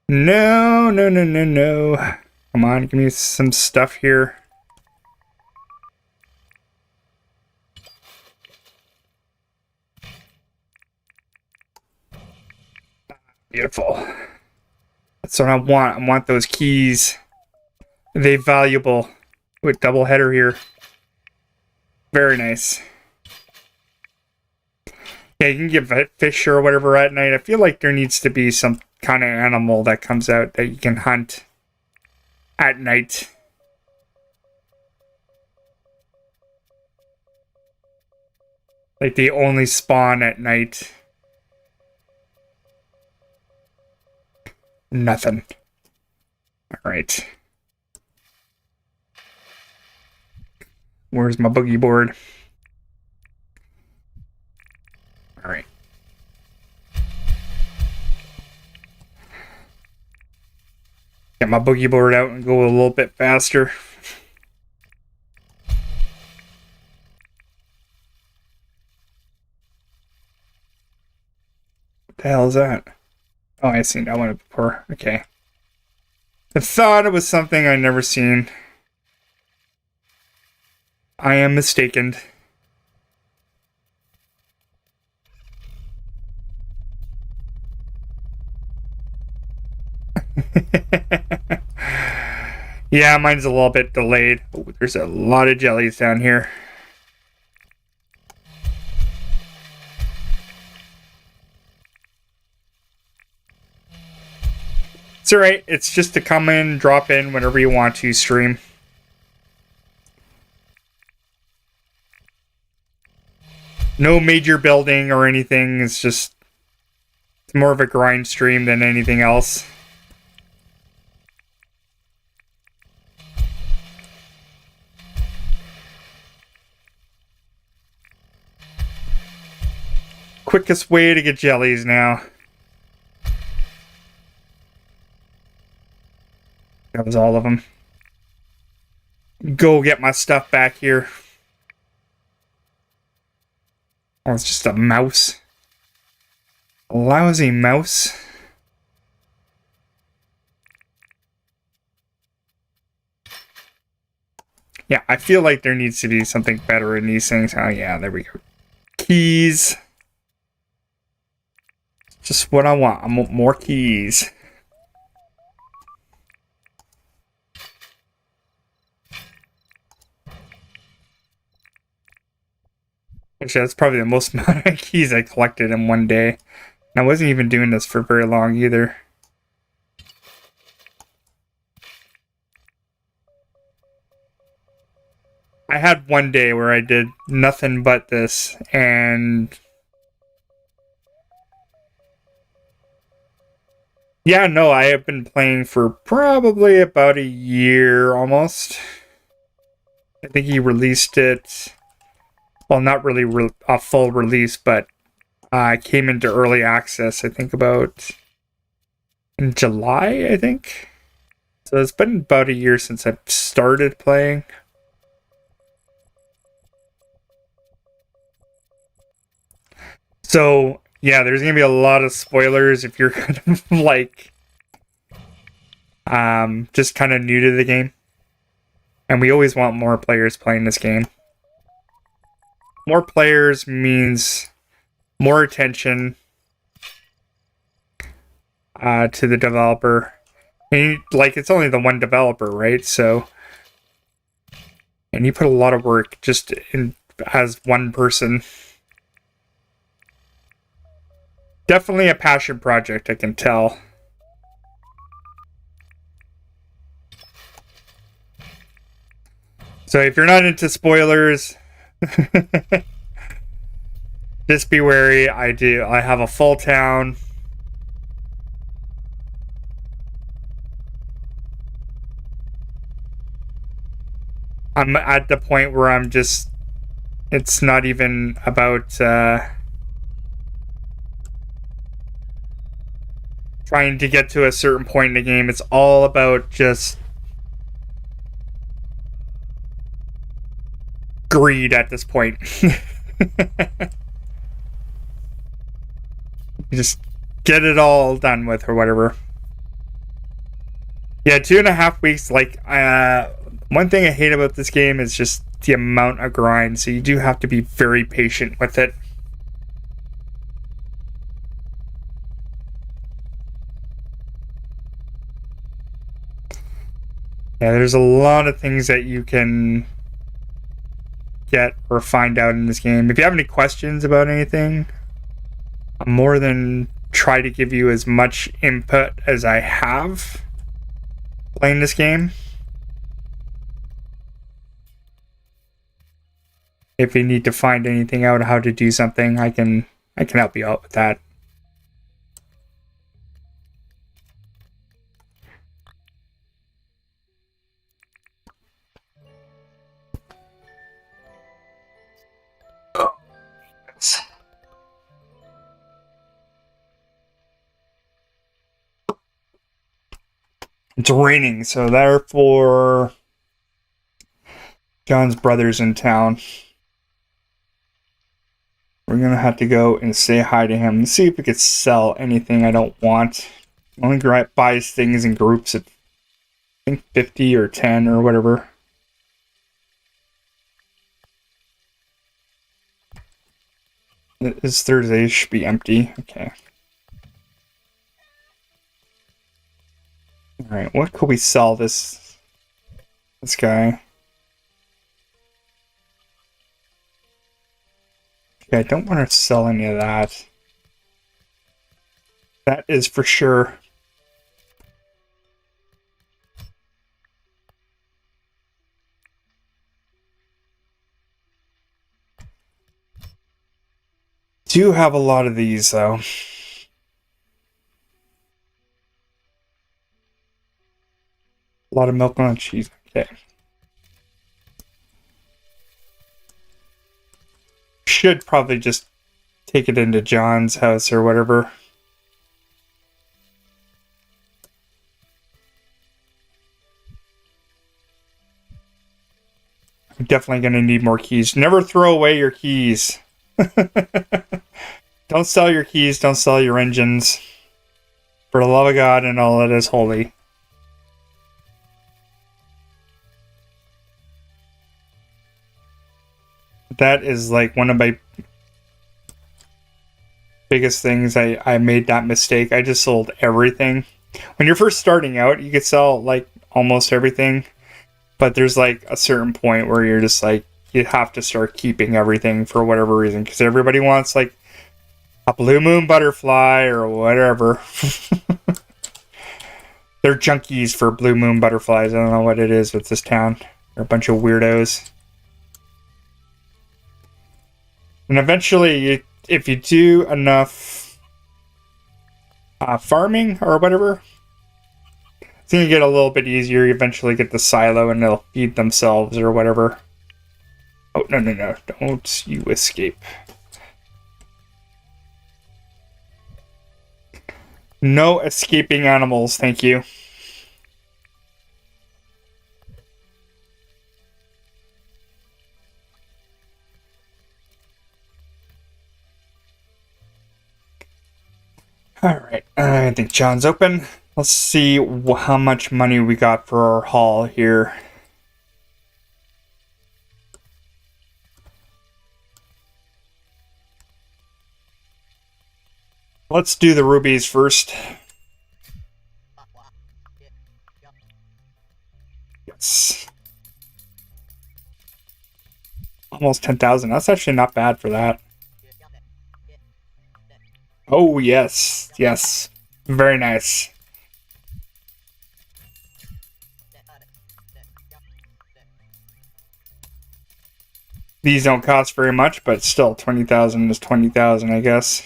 No, no, no, no, no. Come on, give me some stuff here. Beautiful. That's what I want. I want those keys. They valuable. With double header here. Very nice. Yeah, you can get fish or whatever at night. I feel like there needs to be some kind of animal that comes out that you can hunt at night. Like they only spawn at night. Nothing. Alright. Where's my boogie board? Alright. Get my boogie board out and go a little bit faster. What the hell is that? Oh, I seen that one before. Okay. I thought it was something I'd never seen. I am mistaken. Yeah, mine's a little bit delayed. Oh, there's a lot of jellies down here. It's alright. It's just to come in, drop in whenever you want to stream. No major building or anything. It's just it's more of a grind stream than anything else. Quickest way to get jellies now. That was all of them. Go get my stuff back here. Oh, it's just a mouse. A lousy mouse. Yeah, I feel like there needs to be something better in these things. Oh yeah, there we go. Keys. Just what I want. I want more keys. Actually, that's probably the most amount of keys I collected in one day. And I wasn't even doing this for very long either. I had one day where I did nothing but this, and yeah, no, I have been playing for probably about a year almost. I think he released it, well, not really a full release, but came into early access, I think about in July, I think. So it's been about a year since I've started playing. So, yeah, there's going to be a lot of spoilers if you're kind of like just kind of new to the game. And we always want more players playing this game. More players means more attention to the developer. And like, it's only the one developer, right? So, and you put a lot of work just in as one person. Definitely a passion project, I can tell. So if you're not into spoilers, just be wary. I have a full town. I'm at the point where I'm just, it's not even about trying to get to a certain point in the game. It's all about just greed at this point. Just get it all done with or whatever. Yeah, 2.5 weeks. Like, one thing I hate about this game is just the amount of grind. So you do have to be very patient with it. Yeah, there's a lot of things that you can get or find out in this game. If you have any questions about anything, I'm more than try to give you as much input as I have playing this game. If you need to find anything out how to do something, I can help you out with that. It's raining, so therefore John's brother's in town. We're gonna have to go and say hi to him and see if we could sell anything I don't want. Only buys things in groups of, I think, 50 or 10 or whatever. This Thursday should be empty. Okay. Alright, what could we sell this guy? Okay, I don't want to sell any of that. That is for sure. Do have a lot of these though. A lot of milk on cheese. Okay. Should probably just take it into John's house or whatever. I'm definitely going to need more keys. Never throw away your keys. Don't sell your keys. Don't sell your engines. For the love of God and all that is holy. That is like one of my biggest things. I made that mistake. I just sold everything. When you're first starting out, you could sell like almost everything, but there's like a certain point where you're just like, you have to start keeping everything for whatever reason, because everybody wants like a blue moon butterfly or whatever. They're junkies for blue moon butterflies. I don't know what it is with this town. They're a bunch of weirdos. And eventually, if you do enough farming or whatever, it's going to get a little bit easier. You eventually get the silo and they'll feed themselves or whatever. Oh, no, no, no. Don't you escape. No escaping animals, thank you. Alright, I think John's open. Let's see how much money we got for our haul here. Let's do the rubies first. Yes. Almost 10,000. That's actually not bad for that. Oh, yes. Yes. Very nice. These don't cost very much, but still 20,000 is 20,000, I guess.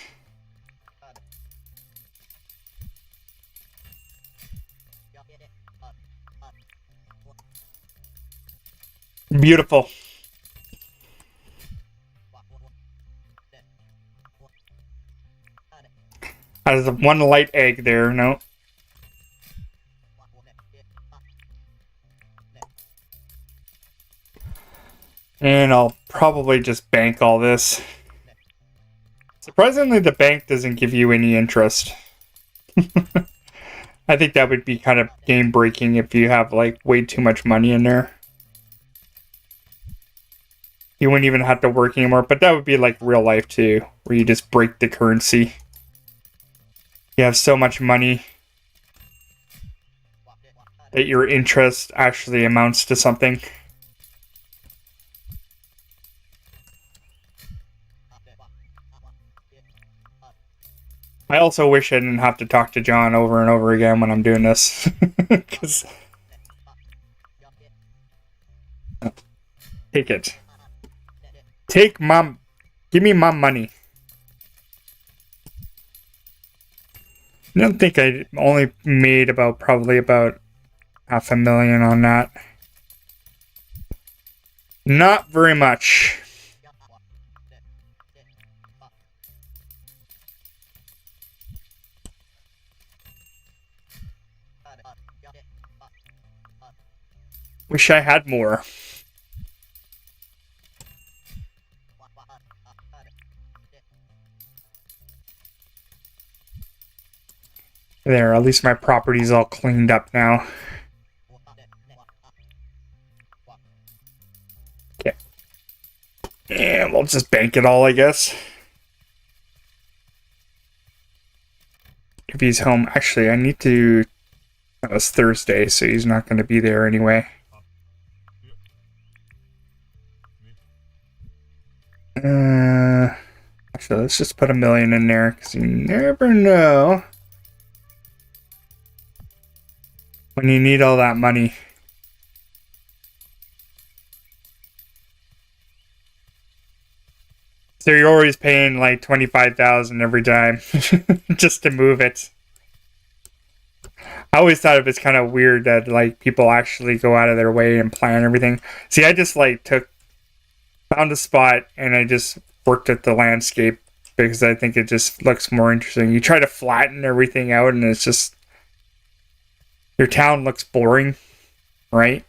Beautiful. There's one light egg there, no. And I'll probably just bank all this. Surprisingly, the bank doesn't give you any interest. I think that would be kind of game breaking if you have like way too much money in there. You wouldn't even have to work anymore, but that would be like real life too, where you just break the currency. You have so much money that your interest actually amounts to something. I also wish I didn't have to talk to John over and over again when I'm doing this. Because take it. Take mom. Give me my money. I don't think I only made probably about $500,000 on that. Not very much. Wish I had more. There, at least my property's all cleaned up now. Okay. And we'll just bank it all, I guess. If he's home. Actually, I need to... That was Thursday, so he's not going to be there anyway. Actually, let's just put $1 million in there, because you never know when you need all that money. So you're always paying like $25,000 every time just to move it. I always thought it was kind of weird that like people actually go out of their way and plan everything. See, I just like found a spot and I just worked at the landscape because I think it just looks more interesting. You try to flatten everything out and it's just, your town looks boring, right?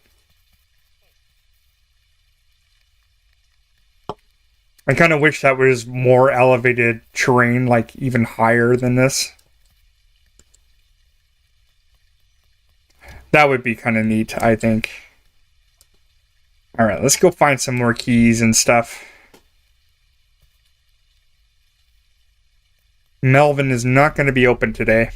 I kind of wish that was more elevated terrain, like even higher than this. That would be kind of neat, I think. Alright, let's go find some more keys and stuff. Melvin is not going to be open today.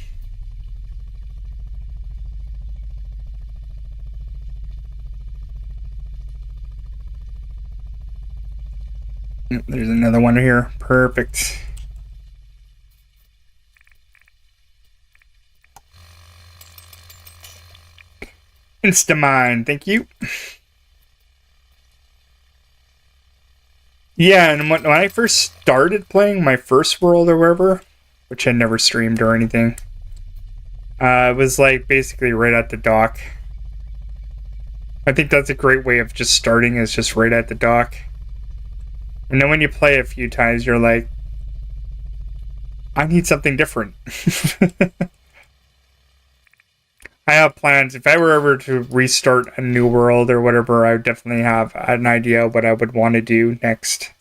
There's another one here. Perfect. Instamine, thank you. Yeah, and when I first started playing my first world or wherever, which I never streamed or anything, it was like basically right at the dock. I think that's a great way of just starting, is just right at the dock. And then when you play a few times, you're like, I need something different. I have plans. If I were ever to restart a new world or whatever, I would definitely have an idea of what I would want to do next.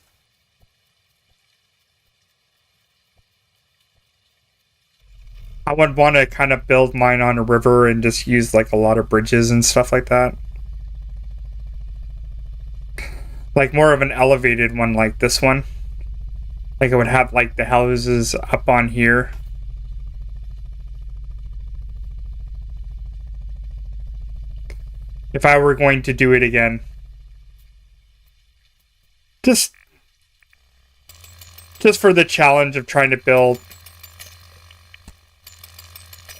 I would want to kind of build mine on a river and just use like a lot of bridges and stuff like that. Like more of an elevated one like this one. Like it would have like the houses up on here. If I were going to do it again. Just for the challenge of trying to build.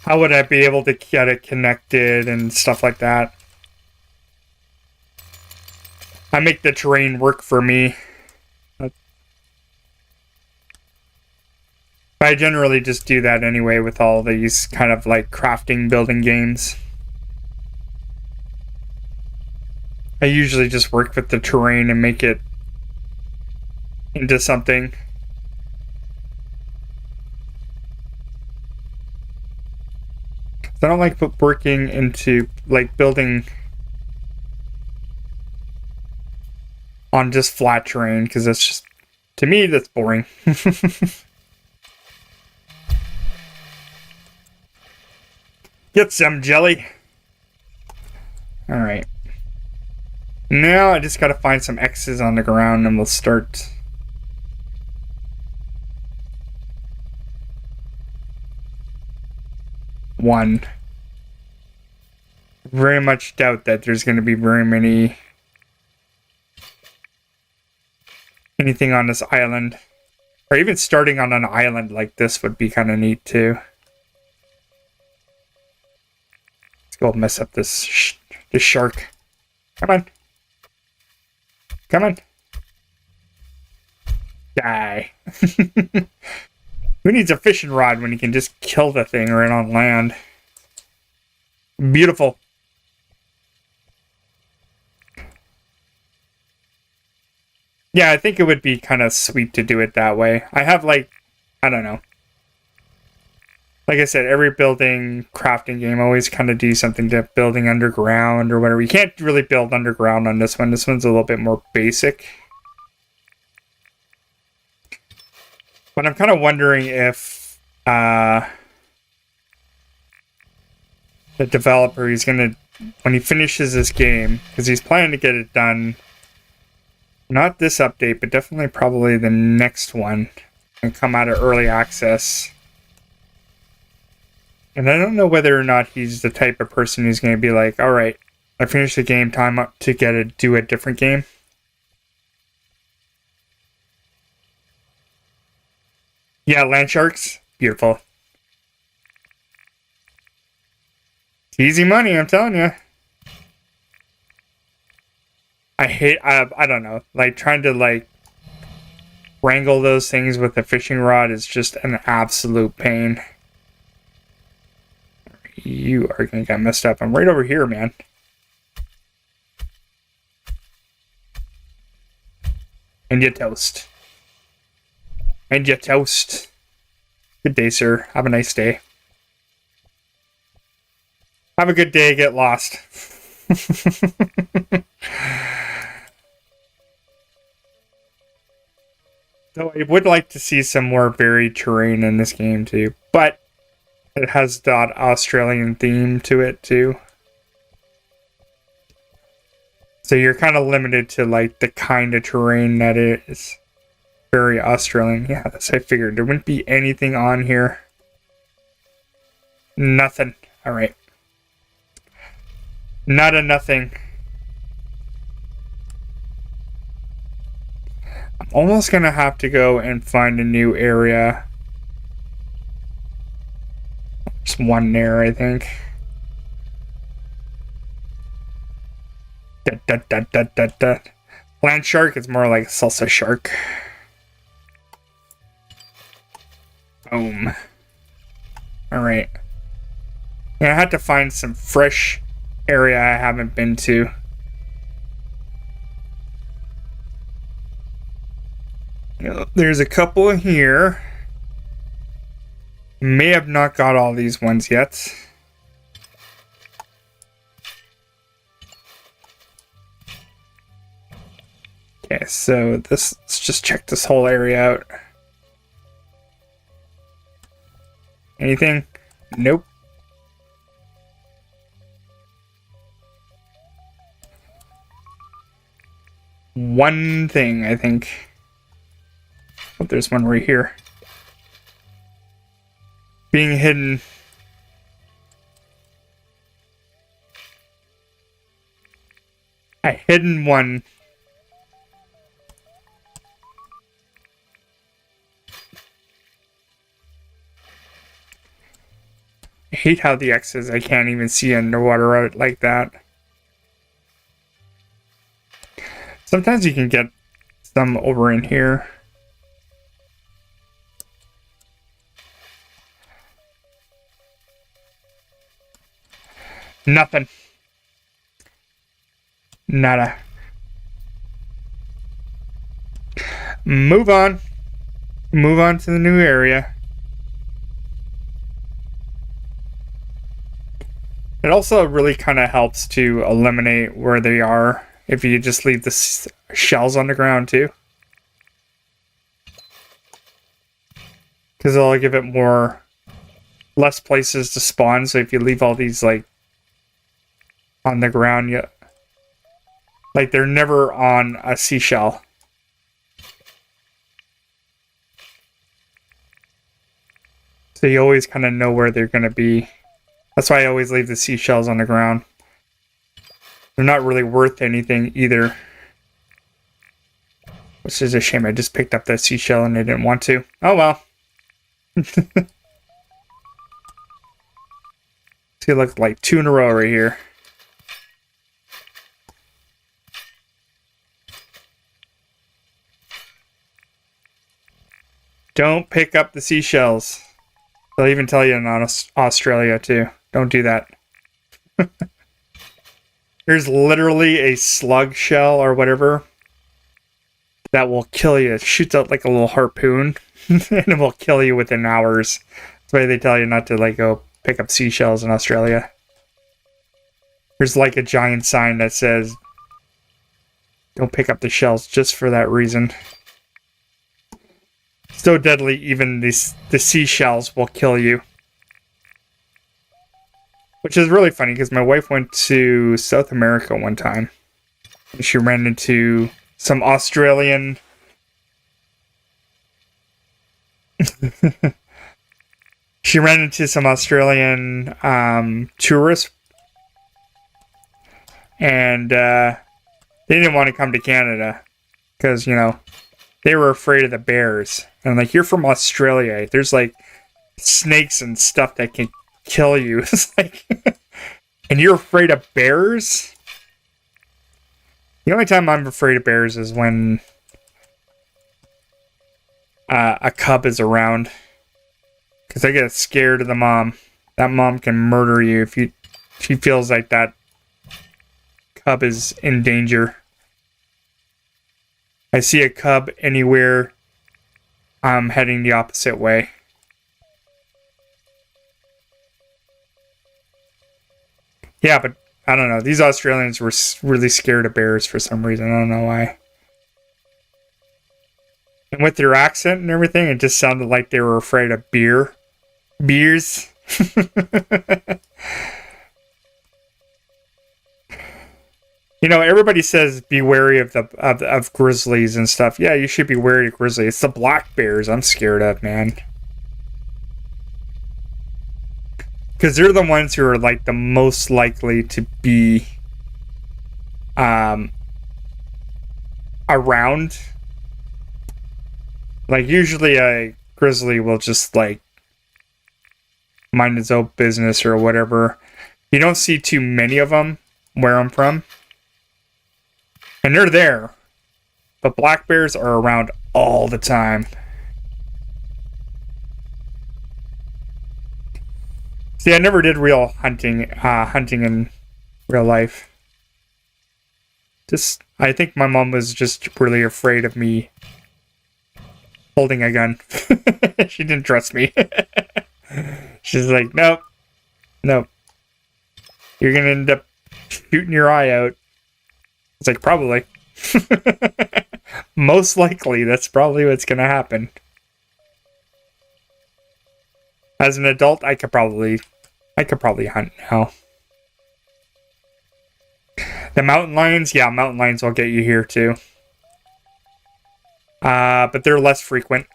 How would I be able to get it connected and stuff like that? I make the terrain work for me. I generally just do that anyway with all these kind of like crafting building games. I usually just work with the terrain and make it into something. I don't like working into like building on just flat terrain because that's just, to me, that's boring. Get some jelly. All right. Now I just gotta find some X's on the ground and we'll start. One. Very much doubt that there's gonna be very many anything on this island. Or even starting on an island like this would be kind of neat too. Let's go mess up this shark. Come on. Come on. Die. Who needs a fishing rod when you can just kill the thing right on land? Beautiful. Yeah, I think it would be kind of sweet to do it that way. I have like, I don't know. Like I said, every building crafting game always kind of do something to building underground or whatever. You can't really build underground on this one. This one's a little bit more basic. But I'm kind of wondering if the developer is going to, when he finishes this game, because he's planning to get it done, not this update, but definitely probably the next one, and come out of early access. And I don't know whether or not he's the type of person who's going to be like, all right, I finished the game, time up to do a different game. Yeah, land sharks, beautiful. It's easy money, I'm telling you. I hate, I don't know, like trying to like wrangle those things with a fishing rod is just an absolute pain. You are going to get messed up. I'm right over here, man. And you toast. And you toast. Good day, sir. Have a nice day. Have a good day. Get lost. So I would like to see some more varied terrain in this game too. But it has that Australian theme to it too. So you're kind of limited to like the kind of terrain that it is. Very Australian. Yeah, that's what I figured. There wouldn't be anything on here. Nothing. Alright. Not a nothing. I'm almost gonna have to go and find a new area. There's one there, I think. Land shark is more like salsa shark. Boom. Alright. Yeah, I had to find some fresh area I haven't been to. There's a couple here. May have not got all these ones yet. Okay, so let's just check this whole area out. Anything? Nope. One thing, I think. Oh, there's one right here. Being hidden. A hidden one. I hate how the X's I can't even see underwater out like that. Sometimes you can get some over in here. Nothing. Nada. Move on. Move on to the new area. It also really kind of helps to eliminate where they are if you just leave the shells on the ground too. Because it'll give it less places to spawn. So if you leave all these like on the ground, like they're never on a seashell. So you always kind of know where they're going to be. That's why I always leave the seashells on the ground. They're not really worth anything either. Which is a shame. I just picked up that seashell and I didn't want to. Oh well. See, look, like 2 in a row right here. Don't pick up the seashells. They'll even tell you in Australia too. Don't do that. There's literally a slug shell or whatever that will kill you. It shoots out like a little harpoon and it will kill you within hours. That's why they tell you not to like go pick up seashells in Australia. There's like a giant sign that says don't pick up the shells just for that reason. So deadly, even the seashells will kill you. Which is really funny because my wife went to South America one time. And she ran into some Australian... she ran into some Australian tourists. And they didn't want to come to Canada. Because, you know, they were afraid of the bears. And like, you're from Australia. There's like snakes and stuff that can kill you. It's like, and you're afraid of bears? The only time I'm afraid of bears is when a cub is around. Because I get scared of the mom. That mom can murder you if she feels like that cub is in danger. I see a cub anywhere, I'm heading the opposite way. Yeah, but I don't know. These Australians were really scared of bears for some reason. I don't know why. And with their accent and everything, it just sounded like they were afraid of beers. You know, everybody says be wary of of grizzlies and stuff. Yeah, you should be wary of grizzlies. It's the black bears I'm scared of, man. Because they're the ones who are like the most likely to be around. Like usually a grizzly will just like mind its own business or whatever. You don't see too many of them where I'm from. And they're there. But black bears are around all the time. See, I never did real hunting in real life. I think my mom was just really afraid of me holding a gun. She didn't trust me. She's like, nope. Nope. You're gonna end up shooting your eye out. It's like, probably. Most likely, that's probably what's gonna happen. As an adult, I could probably hunt now. The mountain lions, yeah, mountain lions will get you here too. But they're less frequent.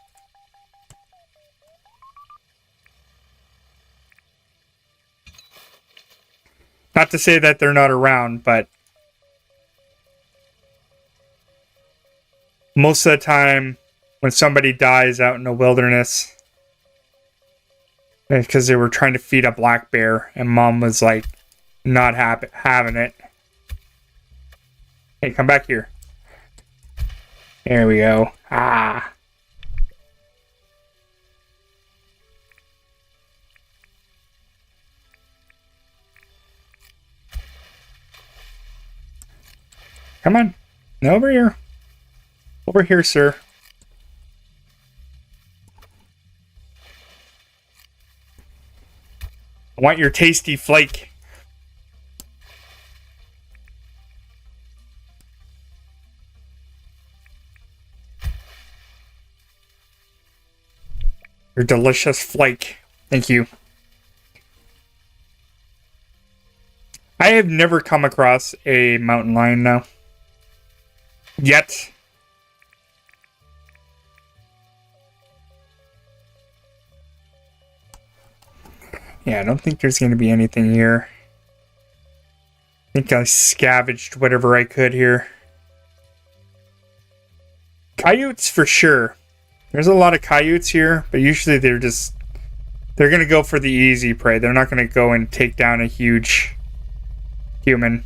Not to say that they're not around, but most of the time when somebody dies out in the wilderness, because they were trying to feed a black bear and mom was like not having it. Hey, come back here. There we go. Ah. Come on. Over here. Over here, sir. I want your tasty flake. Your delicious flake. Thank you. I have never come across a mountain lion now. Yet. Yeah, I don't think there's going to be anything here. I think I scavenged whatever I could here. Coyotes for sure. There's a lot of coyotes here, but usually they're going to go for the easy prey. They're not going to go and take down a huge human.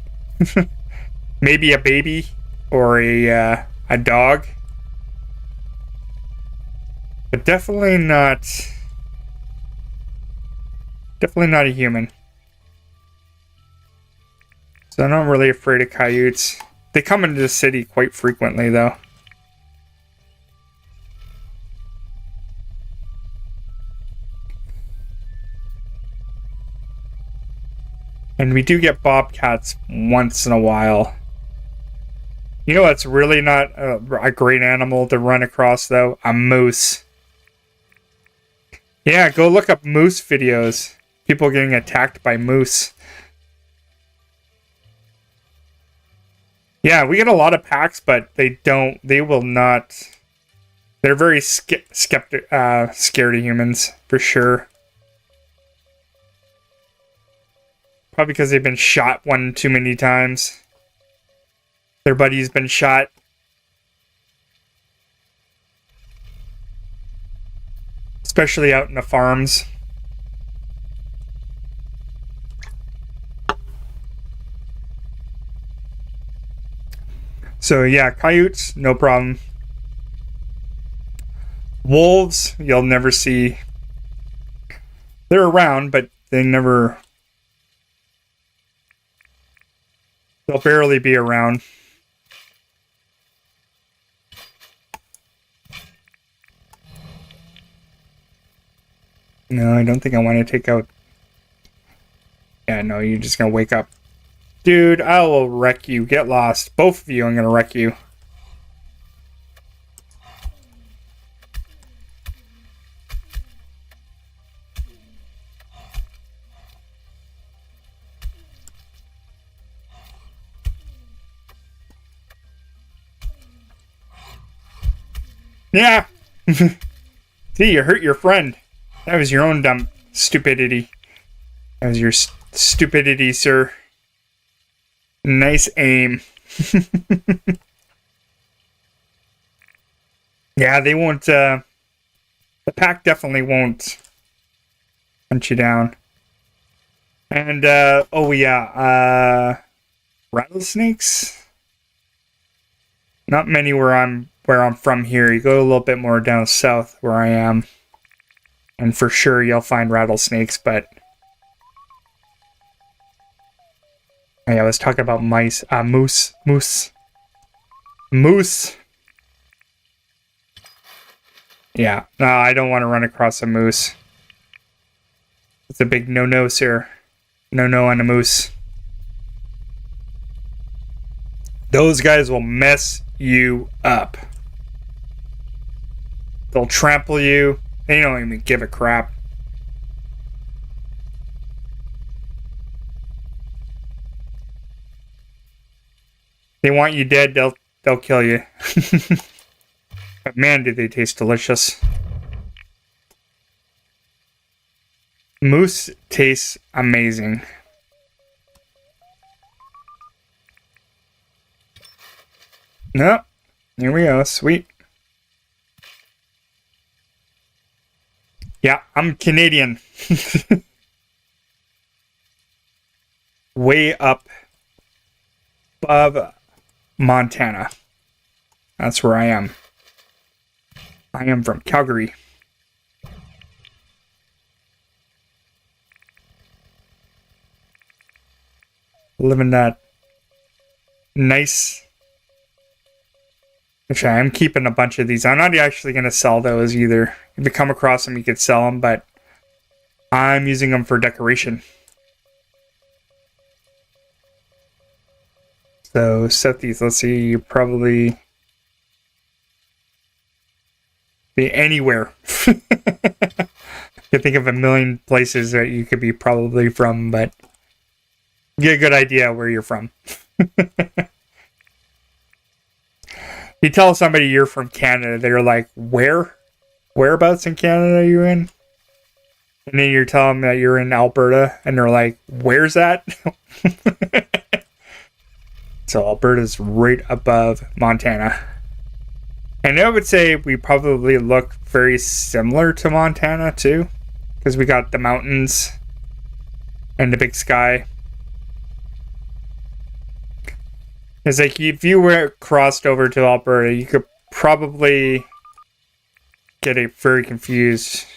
Maybe a baby or a dog. But definitely not a human. So I'm not really afraid of coyotes. They come into the city quite frequently though. And we do get bobcats once in a while. You know what's really not a great animal to run across, though? A moose. Yeah, go look up moose videos. People getting attacked by moose. Yeah, we get a lot of packs, but they will not... They're very scared of humans, for sure. Probably because they've been shot one too many times. Their buddy's been shot. Especially out in the farms. So yeah, coyotes, no problem. Wolves, you'll never see. They're around, but they never... They'll barely be around. No, I don't think I want to take out... Yeah, no, you're just gonna wake up. Dude, I will wreck you. Get lost. Both of you, I'm gonna wreck you. Yeah. See, you hurt your friend. That was your own dumb stupidity. That was your stupidity, sir. Nice aim. Yeah, they won't, the pack definitely won't hunt you down. And, oh yeah, rattlesnakes? Not many where I'm from here. You go a little bit more down south where I am, and for sure you'll find rattlesnakes, but oh, yeah, I was talking about mice. Moose. Yeah, no, I don't want to run across a moose. It's a big no-no, sir. No-no on a moose. Those guys will mess you up. They'll trample you. They don't even give a crap. They want you dead, they'll kill you. But man, do they taste delicious. Moose tastes amazing. Nope. Here we go. Sweet. Yeah, I'm Canadian. Way up above Montana. That's where I am. I am from Calgary. Living that nice. Actually, I'm keeping a bunch of these. I'm not actually going to sell those either. If you come across them, you could sell them, but I'm using them for decoration. So set these. Let's see. You probably be anywhere. You can think of a million places that you could be probably from, but get a good idea where you're from. You tell somebody you're from Canada, they're like, where? Whereabouts in Canada are you in? And then you're telling them that you're in Alberta, and they're like, where's that? So Alberta's right above Montana. And I would say we probably look very similar to Montana too, because we got the mountains and the big sky. It's like if you were crossed over to Alberta, you could probably get it very confused.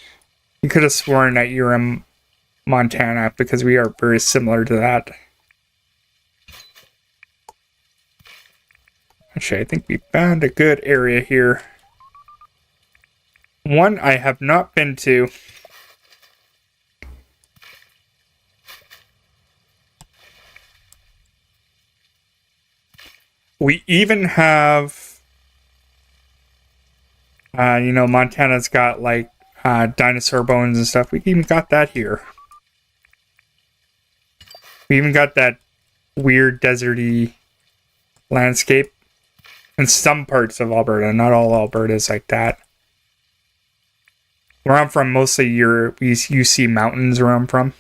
You could have sworn that you're in Montana because we are very similar to that. Actually, I think we found a good area here. One I have not been to. We even have, Montana's got like dinosaur bones and stuff. We even got that here. We even got that weird deserty landscape in some parts of Alberta. Not all Alberta is like that. Where I'm from, mostly you see mountains where I'm from.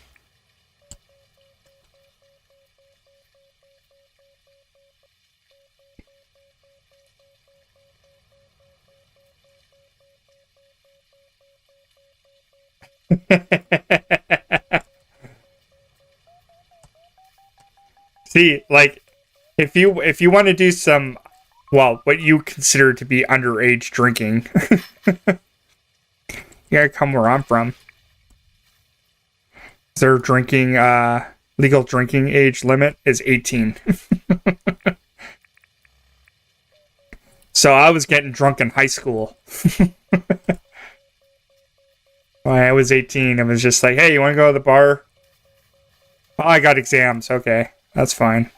See, like, if you want to do some, well, what you consider to be underage drinking, you gotta come where I'm from. Their drinking, legal drinking age limit is 18. So I was getting drunk in high school. When I was 18, it was just like, hey, you want to go to the bar? Oh, I got exams. Okay, that's fine.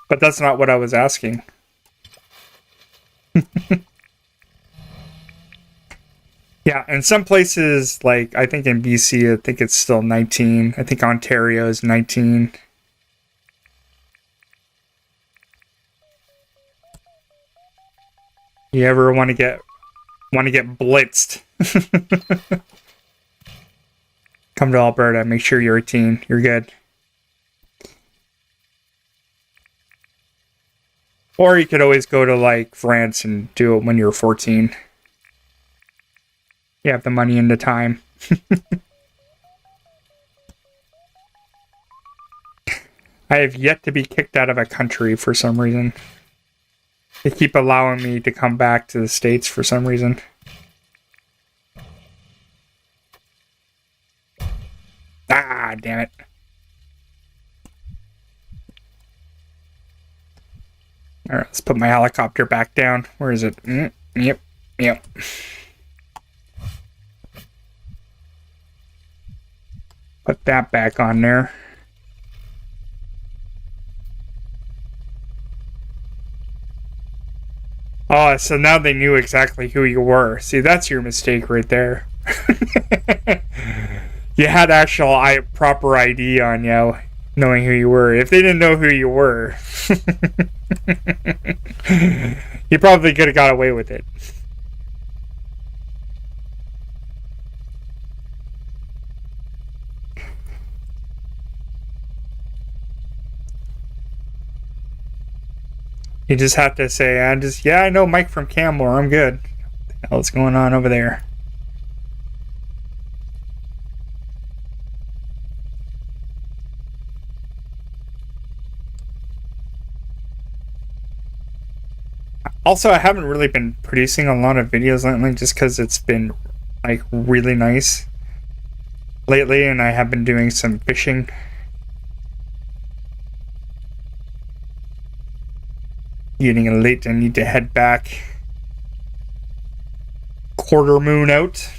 But that's not what I was asking. Yeah, in some places, like, I think in BC, I think it's still 19. I think Ontario is 19. You ever want to get blitzed? Come to Alberta. Make sure you're 18. You're good. Or you could always go to like France and do it when you're 14. You have the money and the time. I have yet to be kicked out of a country for some reason. They keep allowing me to come back to the States for some reason. Ah, damn it. Alright, let's put my helicopter back down. Where is it? Yep. Put that back on there. Oh, so now they knew exactly who you were. See, that's your mistake right there. You had actual proper ID on you, knowing who you were. If they didn't know who you were, you probably could have got away with it. You just have to say, I know Mike from Cammore, I'm good. What the hell's going on over there? Also, I haven't really been producing a lot of videos lately just because it's been like really nice lately, and I have been doing some fishing. Getting late, I need to head back. Quarter moon out.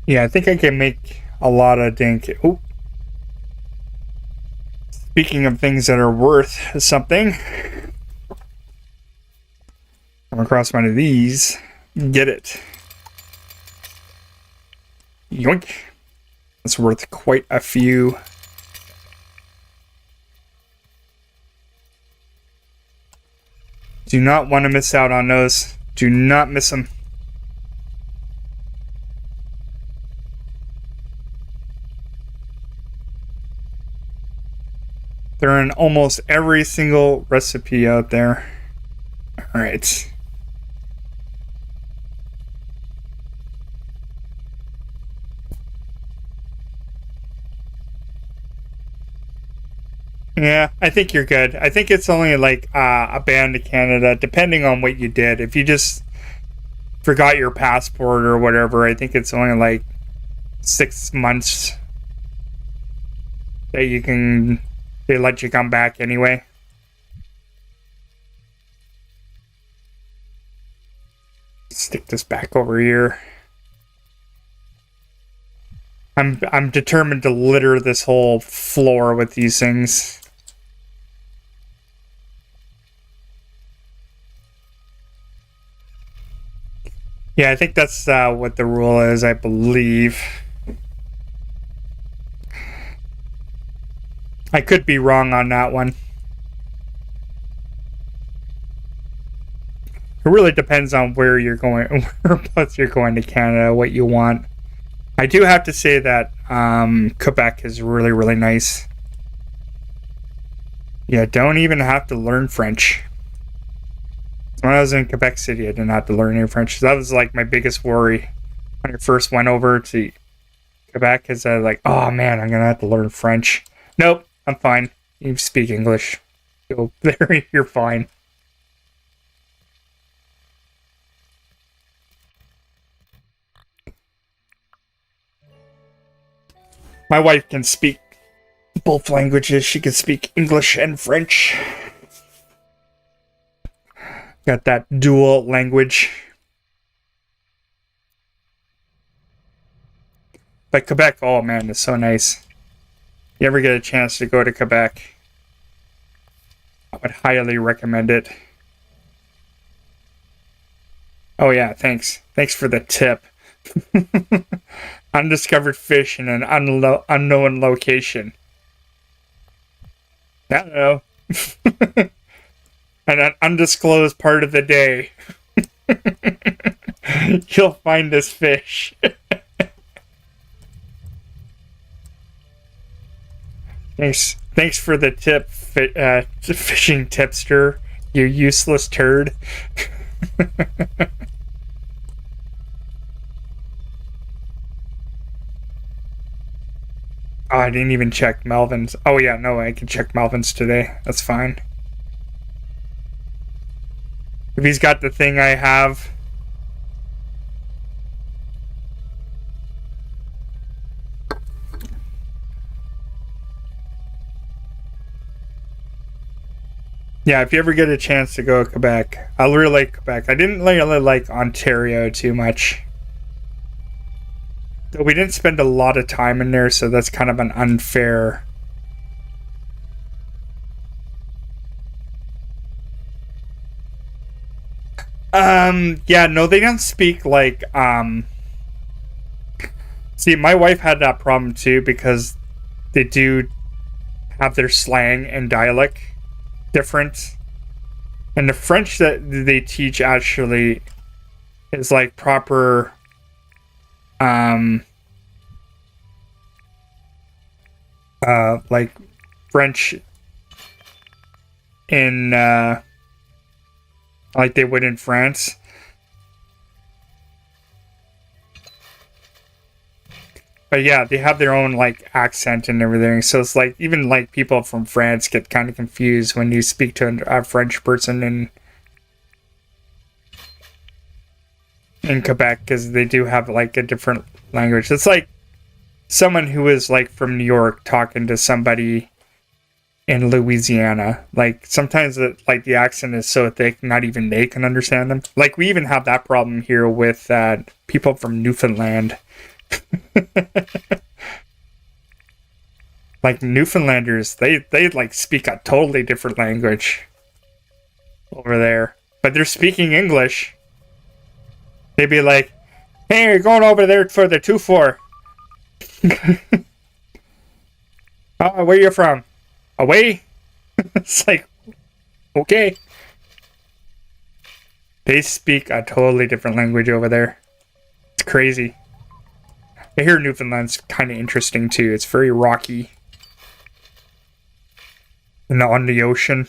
Yeah, I think I can make a lot of dink. Oh. Speaking of things that are worth something, come across one of these. Get it. Yoink. That's worth quite a few. Do not want to miss out on those. Do not miss them. They're in almost every single recipe out there. All right. Yeah, I think you're good. I think it's only like a ban to Canada, depending on what you did. If you just forgot your passport or whatever, I think it's only like 6 months that they let you come back anyway. Stick this back over here. I'm determined to litter this whole floor with these things. Yeah, I think that's what the rule is, I believe. I could be wrong on that one. It really depends on where you're going, whereabouts you're going to Canada, what you want. I do have to say that Quebec is really, really nice. Yeah, don't even have to learn French. When I was in Quebec City, I didn't have to learn any French. That was like my biggest worry when I first went over to Quebec, because I was like, oh man, I'm gonna have to learn French. Nope, I'm fine. You speak English. Go there, you're fine. My wife can speak both languages. She can speak English and French. Got that dual language. But Quebec, oh man, it's so nice. You ever get a chance to go to Quebec, I would highly recommend it. Oh yeah, thanks. Thanks for the tip. Undiscovered fish in an unknown location. I don't know. An undisclosed part of the day. You'll find this fish. Thanks for the tip, fishing tipster. You useless turd. Oh, I didn't even check Melvin's. Oh yeah, no, I can check Melvin's today. That's fine. If he's got the thing I have. Yeah, if you ever get a chance to go to Quebec, I really like Quebec. I didn't really like Ontario too much. Though we didn't spend a lot of time in there, so that's kind of an unfair. Yeah, no, they don't speak like, see, my wife had that problem too, because they do have their slang and dialect different. And the French that they teach actually is like proper, like French in, like they would in France. But yeah, they have their own like accent and everything. So it's like even like people from France get kind of confused when you speak to a French person in Quebec, because they do have like a different language. It's like someone who is like from New York talking to somebody in Louisiana. Like sometimes like the accent is so thick, not even they can understand them. Like we even have that problem here with people from Newfoundland. Like Newfoundlanders, they like speak a totally different language over there, but they're speaking English. They'd be like, "Hey, you're going over there for the 2-4." Oh, where you from? Away? It's like, okay. They speak a totally different language over there. It's crazy. I hear Newfoundland's kind of interesting too. It's very rocky. And on the ocean.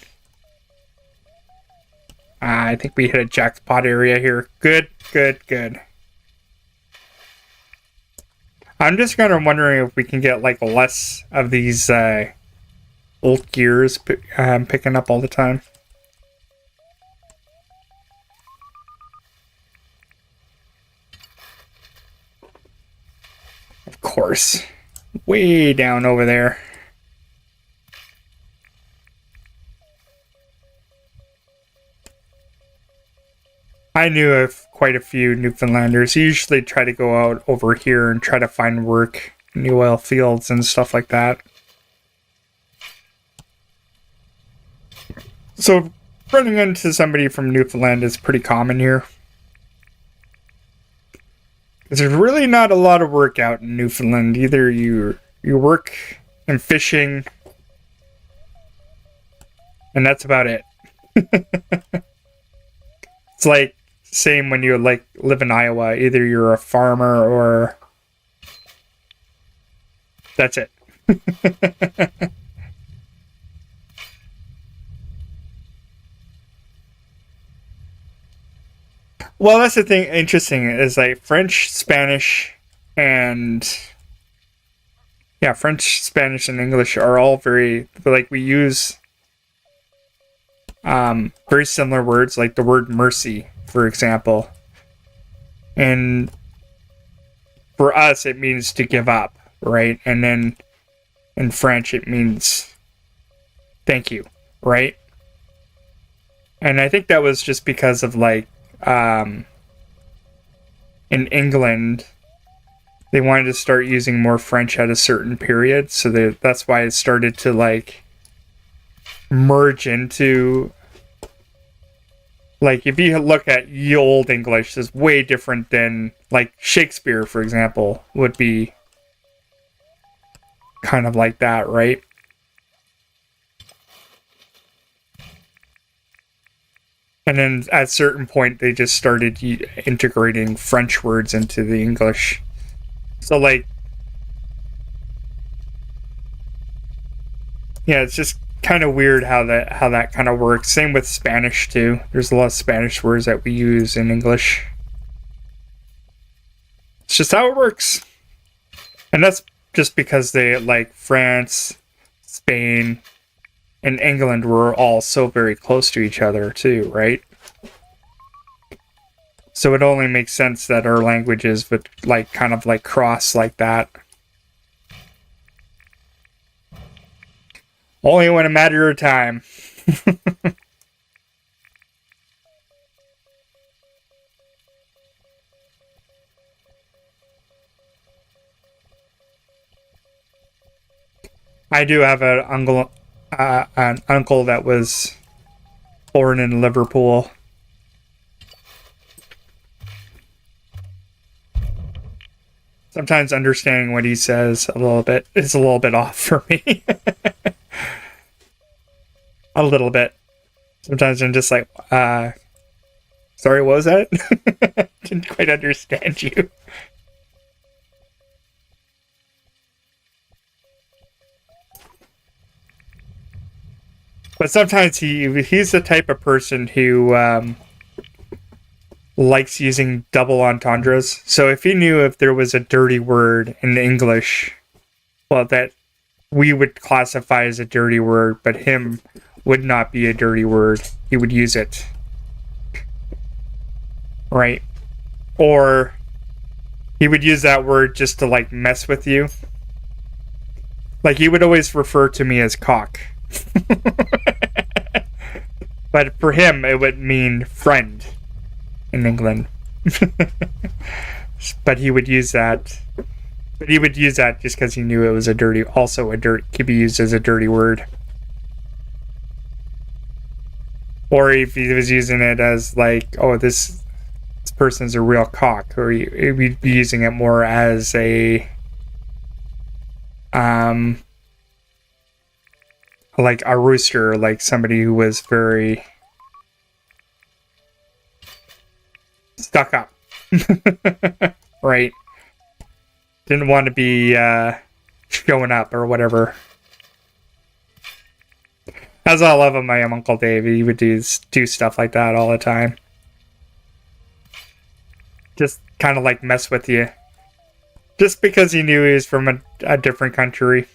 I think we hit a jackpot area here. Good, good, good. I'm just kind of wondering if we can get like less of these old gears picking up all the time. Of course. Way down over there. I knew of quite a few Newfoundlanders. They usually try to go out over here and try to find work in the oil fields and stuff like that. So running into somebody from Newfoundland is pretty common here. There's really not a lot of work out in Newfoundland. Either you work in fishing, and that's about it. It's like same when you like live in Iowa. Either you're a farmer or that's it. Well, that's the thing. Interesting is like French, Spanish, and yeah, French, Spanish, and English are all very like we use very similar words, like the word mercy, for example. And for us, it means to give up, right? And then in French, it means thank you, right? And I think that was just because of like in England, they wanted to start using more French at a certain period, so that's why it started to like merge into Like, if you look at ye old English, it's way different than, like, Shakespeare, for example, would be kind of like that, right? And then at a certain point, they just started integrating French words into the English. So, like, yeah, it's just kind of weird how that kind of works. Same with Spanish too. There's a lot of Spanish words that we use in English. It's just how it works. And that's just because they, like, France, Spain, and England were all so very close to each other too, right? So it only makes sense that our languages would, like, kind of like cross like that. Only when a matter of time. I do have an uncle that was born in Liverpool. Sometimes understanding what he says is a little bit off for me. A little bit. Sometimes I'm just like, sorry, what was that? Didn't quite understand you. But sometimes he's the type of person who likes using double entendres. So if he knew if there was a dirty word in English, well, that we would classify as a dirty word, but him would not be a dirty word. He would use it. Right? Or he would use that word just to, like, mess with you. Like, he would always refer to me as cock. But for him, it would mean friend in England. But he would use that. But he would use that just because he knew it was could be used as a dirty word. Or if he was using it as, like, oh, this person's a real cock, or he'd be using it more as a like a rooster, like somebody who was very stuck up. Right? Didn't want to be showing up or whatever. That's what I love of my Uncle Dave. He would do stuff like that all the time. Just kind of like mess with you. Just because he knew he was from a different country.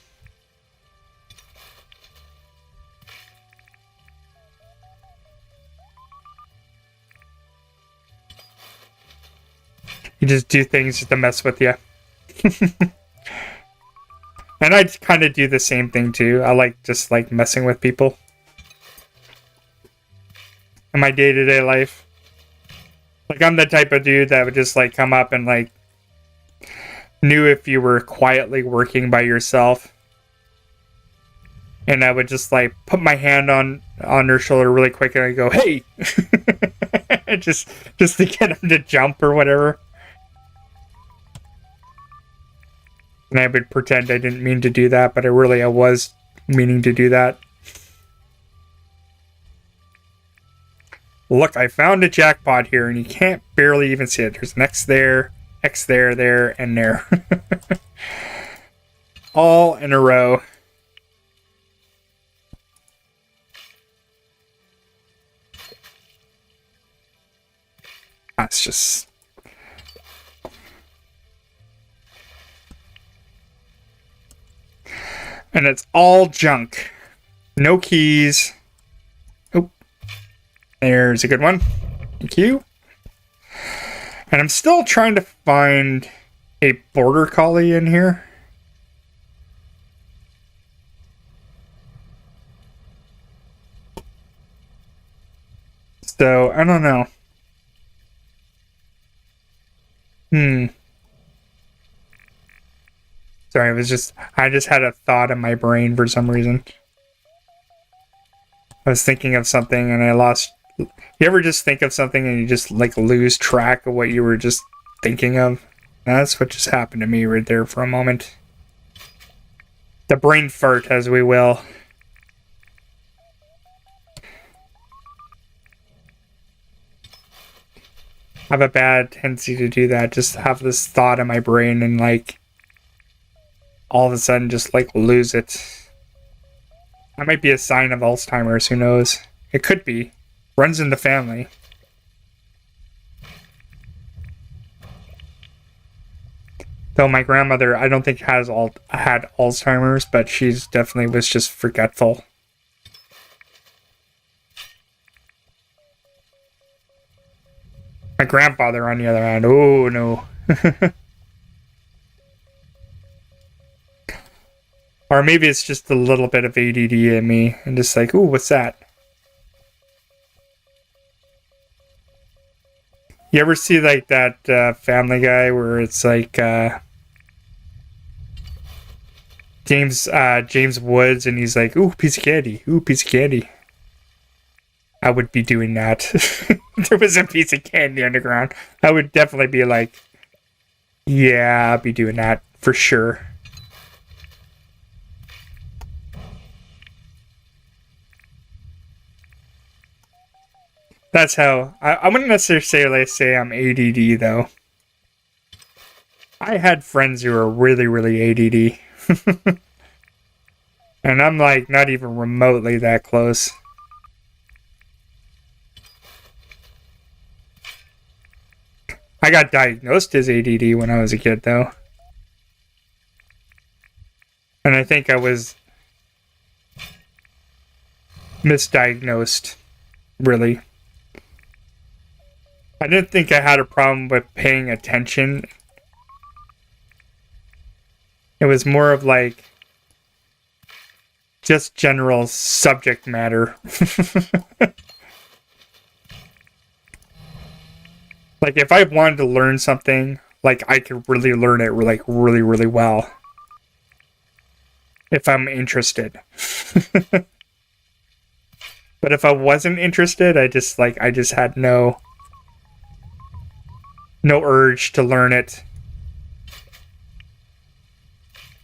You just do things just to mess with you. And I kind of do the same thing too. I like just like messing with people in my day-to-day life. Like, I'm the type of dude that would just like come up and like knew if you were quietly working by yourself, and I would just like put my hand on her shoulder really quick and I go, "Hey," just to get him to jump or whatever. And I would pretend I didn't mean to do that, but I was meaning to do that. Look, I found a jackpot here, and you can't barely even see it. There's an X there, and there. All in a row. That's just... And it's all junk. No keys. Oh, there's a good one. Thank you. And I'm still trying to find a border collie in here. So, I don't know. Sorry, I just had a thought in my brain for some reason. I was thinking of something and I lost You ever just think of something and you just like lose track of what you were just thinking of? That's what just happened to me right there for a moment. The brain fart, as we will. I have a bad tendency to do that. Just have this thought in my brain and like all of a sudden just like lose it. That might be a sign of Alzheimer's, who knows? It could be. Runs in the family. Though my grandmother, I don't think had Alzheimer's, but she's definitely was just forgetful. My grandfather, on the other hand, oh no. Or maybe it's just a little bit of ADD in me, and just like, ooh, what's that? You ever see like that Family Guy where it's like James Woods, and he's like, ooh, piece of candy, ooh, piece of candy. I would be doing that. If there was a piece of candy underground, I would definitely be like, yeah, I'll be doing that for sure. That's how I wouldn't necessarily say I'm ADD though. I had friends who were really, really ADD. And I'm like not even remotely that close. I got diagnosed as ADD when I was a kid though. And I think I was misdiagnosed, really. I didn't think I had a problem with paying attention. It was more of like just general subject matter. Like if I wanted to learn something, like I could really learn it like really, really well. If I'm interested. But if I wasn't interested, I just had no urge to learn it.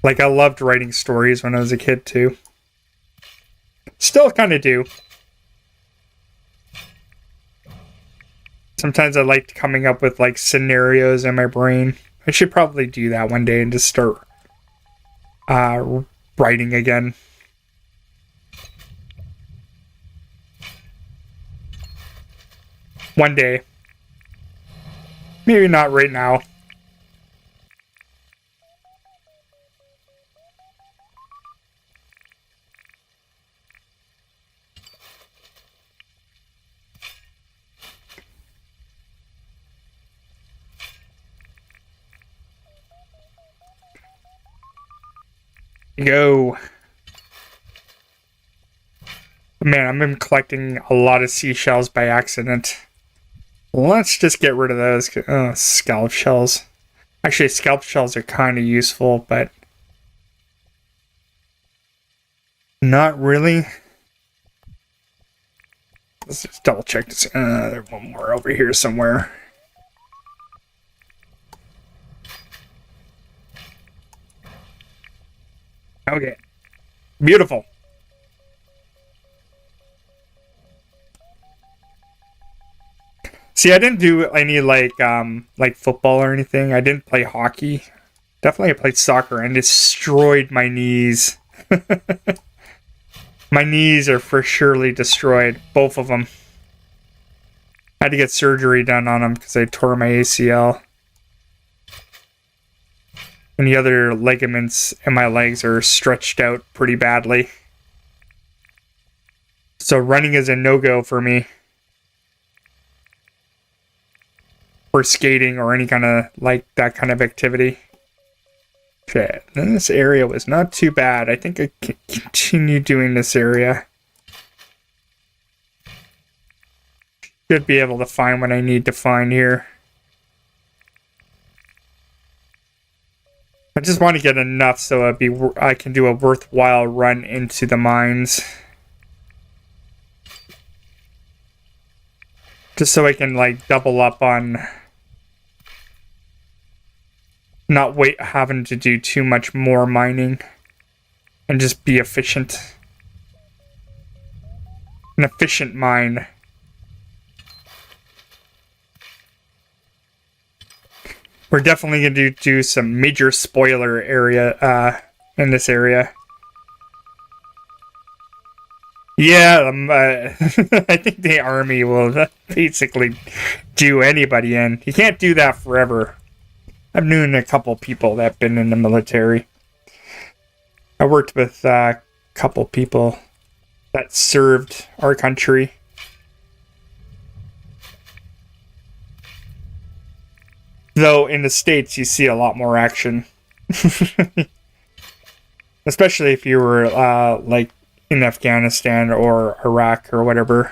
Like I loved writing stories when I was a kid too. Still kind of do. Sometimes I liked coming up with like scenarios in my brain. I should probably do that one day and just start writing again. One day. Maybe not right now. Go. Man, I've been collecting a lot of seashells by accident. Let's just get rid of those scallop shells. Actually, scallop shells are kind of useful, but not really. Let's just double check this. There's one more over here somewhere. Okay. Beautiful. See, I didn't do any like football or anything. I didn't play hockey. Definitely I played soccer and destroyed my knees. My knees are for surely destroyed. Both of them. I had to get surgery done on them because I tore my ACL. And the other ligaments in my legs are stretched out pretty badly. So running is a no-go for me. Or skating or any kind of like that kind of activity. Shit, this area was not too bad. I think I can continue doing this area. Should be able to find what I need to find here. I just want to get enough so I can do a worthwhile run into the mines. Just so I can like double up on not having to do too much more mining and just be efficient. An efficient mine. We're definitely going to do some major spoiler area in this area. Yeah, I think the army will basically do anybody in. You can't do that forever. I've known a couple people that have been in the military. I worked with a couple people that served our country. Though in the States, you see a lot more action. Especially if you were like in Afghanistan or Iraq or whatever.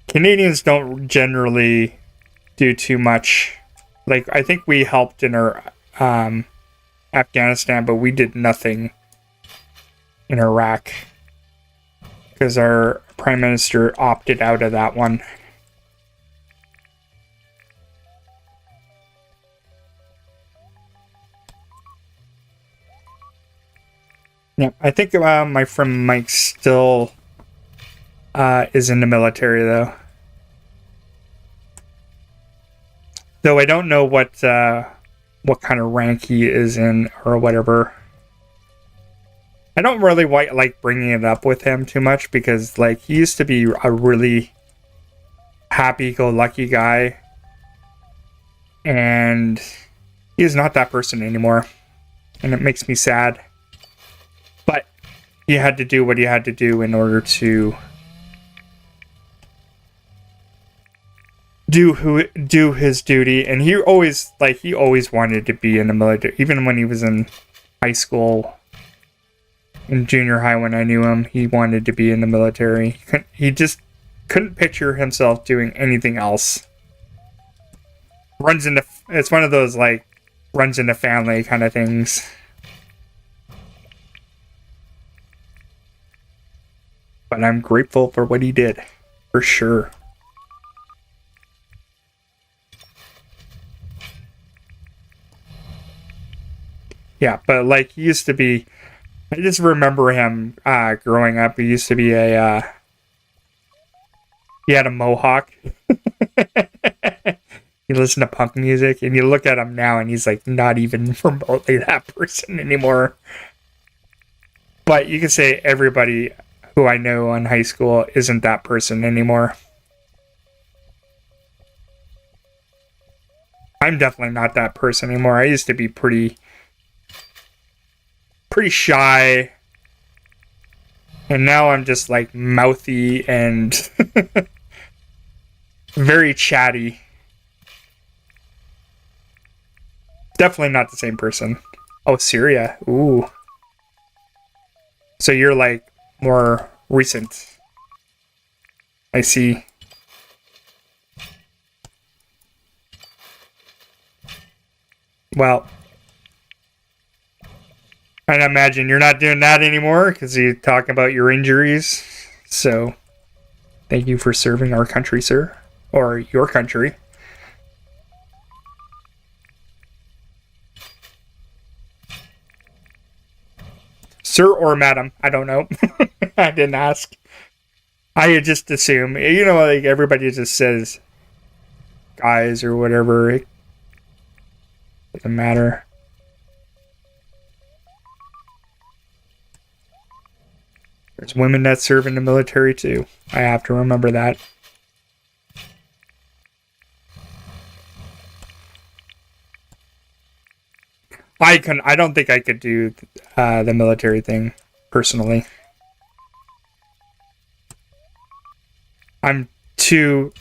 Canadians don't generally do too much. Like, I think we helped in our Afghanistan, but we did nothing in Iraq because our Prime Minister opted out of that one. Yeah, I think my friend Mike still is in the military, though. Though I don't know what kind of rank he is in or whatever. I don't really like bringing it up with him too much because like he used to be a really happy-go-lucky guy, and he is not that person anymore, and it makes me sad. But he had to do what he had to do in order to do his duty, and he always wanted to be in the military. Even when he was in high school, in junior high, when I knew him, he wanted to be in the military. He just couldn't picture himself doing anything else. It's one of those like runs in the family kind of things. But I'm grateful for what he did, for sure. Yeah, but like he used to be, I just remember him growing up. He used to be he had a mohawk. He listened to punk music, and you look at him now, and he's like not even remotely that person anymore. But you can say everybody who I know in high school isn't that person anymore. I'm definitely not that person anymore. I used to be pretty shy, and now I'm just like mouthy and very chatty. Definitely not the same person. Oh, Syria. Ooh. So you're like more recent. I see. Well, I imagine you're not doing that anymore because you're talking about your injuries. So, thank you for serving our country, sir. Or your country. Sir or madam, I don't know. I didn't ask. I just assume. Like everybody just says guys or whatever. It doesn't matter. There's women that serve in the military too. I have to remember that. I don't think I could do the military thing personally. I'm too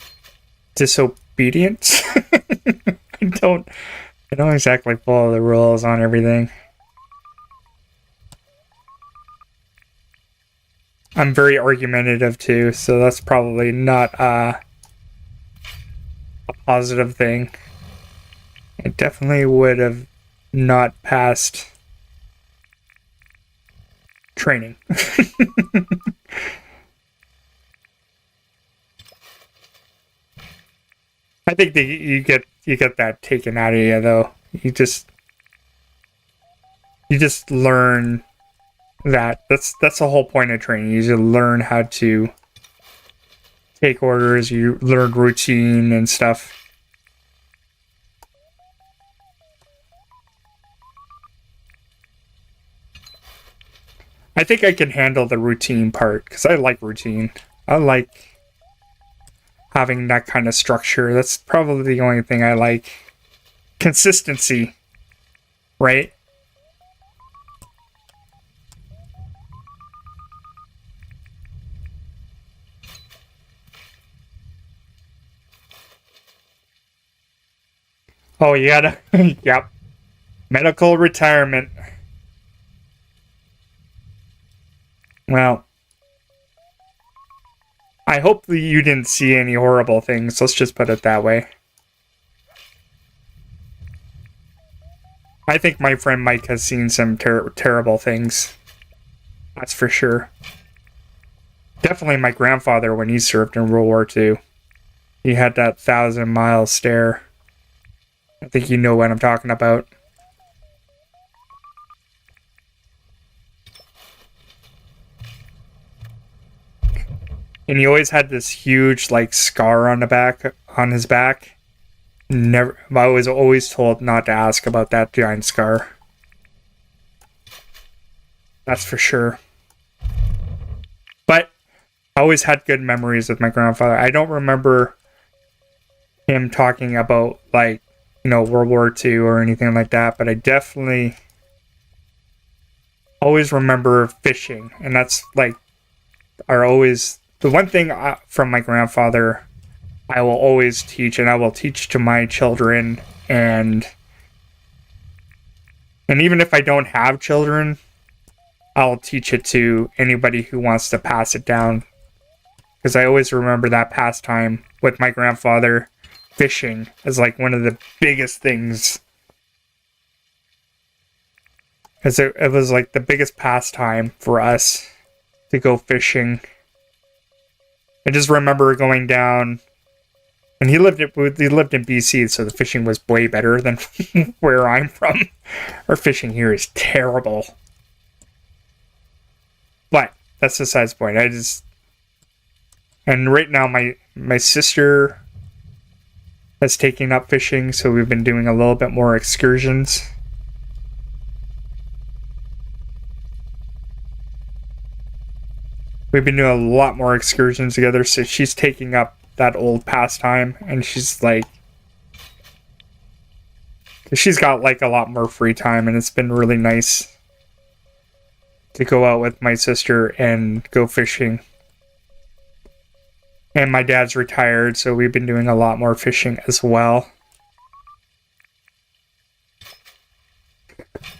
disobedient. I don't exactly follow the rules on everything. I'm very argumentative too, so that's probably not a positive thing. I definitely would have not passed training. I think that you get that taken out of you though. You just learn that. That's the whole point of training. You just learn how to take orders. You learn routine and stuff. I think I can handle the routine part because I like routine. I like having that kind of structure. That's probably the only thing I like. Consistency, right? Oh, you gotta, yep. Medical retirement. Well, I hope that you didn't see any horrible things. Let's just put it that way. I think my friend Mike has seen some terrible things. That's for sure. Definitely my grandfather when he served in World War II. He had that 1,000-mile stare. I think you know what I'm talking about. And he always had this huge like scar on his back. Never, I was always told not to ask about that giant scar. That's for sure. But I always had good memories with my grandfather. I don't remember him talking about like, you know, World War II or anything like that, but I definitely always remember fishing, and that's like the one thing from my grandfather I will always teach, and I will teach to my children, and even if I don't have children, I'll teach it to anybody who wants to pass it down, because I always remember that pastime with my grandfather. Fishing is like one of the biggest things, because it was like the biggest pastime for us to go fishing. I just remember going down, and he lived in BC, so the fishing was way better than where I'm from. Our fishing here is terrible, but that's besides the point. And right now my sister has taken up fishing, so we've been doing a little bit more excursions. We've been doing a lot more excursions together, so she's taking up that old pastime, and she's like, she's got like a lot more free time, and it's been really nice to go out with my sister and go fishing. And my dad's retired, so we've been doing a lot more fishing as well.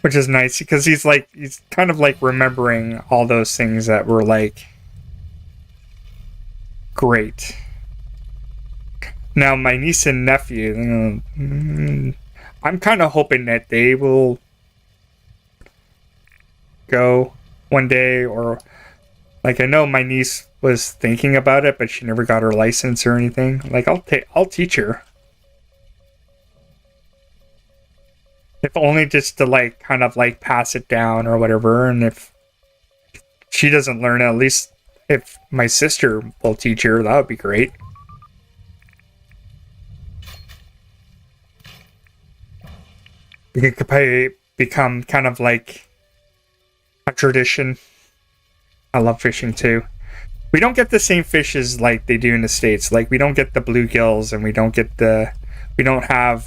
Which is nice, because he's kind of like remembering all those things that were like great. Now, my niece and nephew, I'm kind of hoping that they will go one day, or like I know my niece was thinking about it, but she never got her license or anything. Like I'll teach her, if only just to like kind of like pass it down or whatever. And if she doesn't learn it, at least if my sister will teach her, that would be great. It could probably become kind of like a tradition. I love fishing too. We don't get the same fishes like they do in the States. Like we don't get the bluegills, and we don't have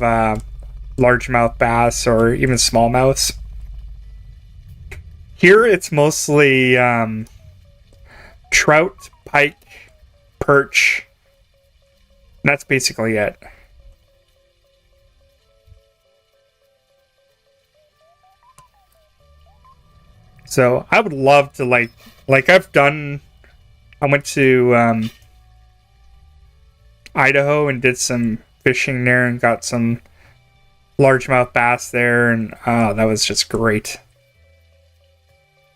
largemouth bass or even smallmouths. Here it's mostly trout, pike, perch. And that's basically it. So I would love to like I went to Idaho and did some fishing there and got some largemouth bass there, and that was just great.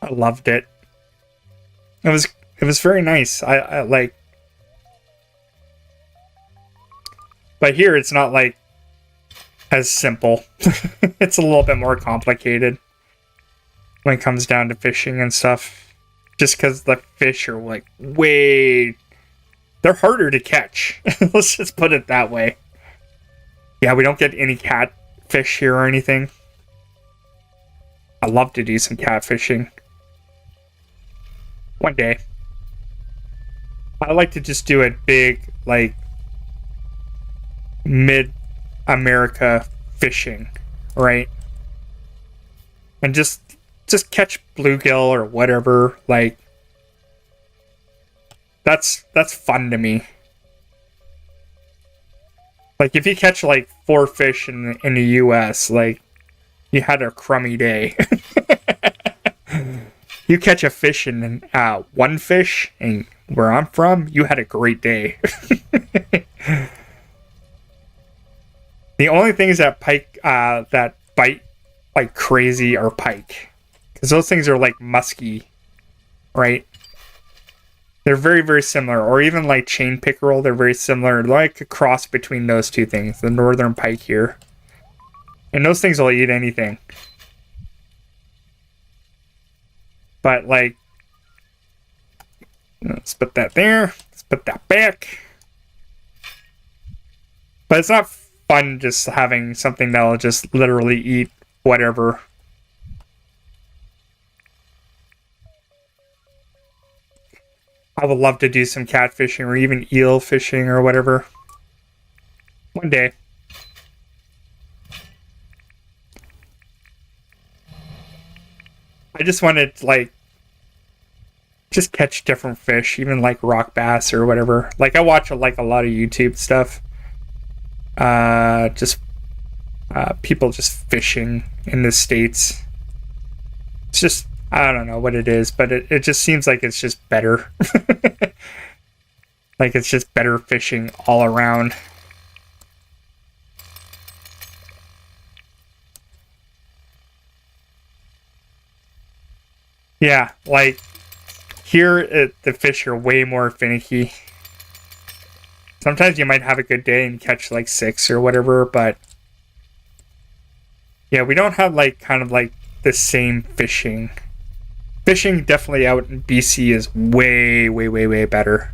I loved it. It was very nice. I like But here it's not like as simple. It's a little bit more complicated when it comes down to fishing and stuff. Just because the fish are like they're harder to catch. Let's just put it that way. Yeah, we don't get any catfish here or anything. I'd love to do some catfishing one day. I like to just do it big, like mid-America fishing, right? And just catch bluegill or whatever. Like that's fun to me. Like if you catch like 4 fish in the US, like you had a crummy day. You catch a fish and 1 fish, and where I'm from, you had a great day. The only things that that bite like crazy are pike, because those things are like musky, right? They're very, very similar. Or even like chain pickerel, they're very similar. Like a cross between those two things, the northern pike here. And those things will eat anything. But like, let's put that there. Let's put that back. But it's not fun just having something that'll just literally eat whatever. I would love to do some catfishing or even eel fishing or whatever. One day. I just wanted to, like, just catch different fish, even like rock bass or whatever. Like, I watch like a lot of YouTube stuff. People just fishing in the States. It's just, I don't know what it is, but it just seems like it's just better. Like it's just better fishing all around. Yeah, like here the fish are way more finicky. Sometimes you might have a good day and catch like 6 or whatever, but yeah, we don't have like kind of like the same fishing. Fishing definitely out in BC is way, way, way, way better.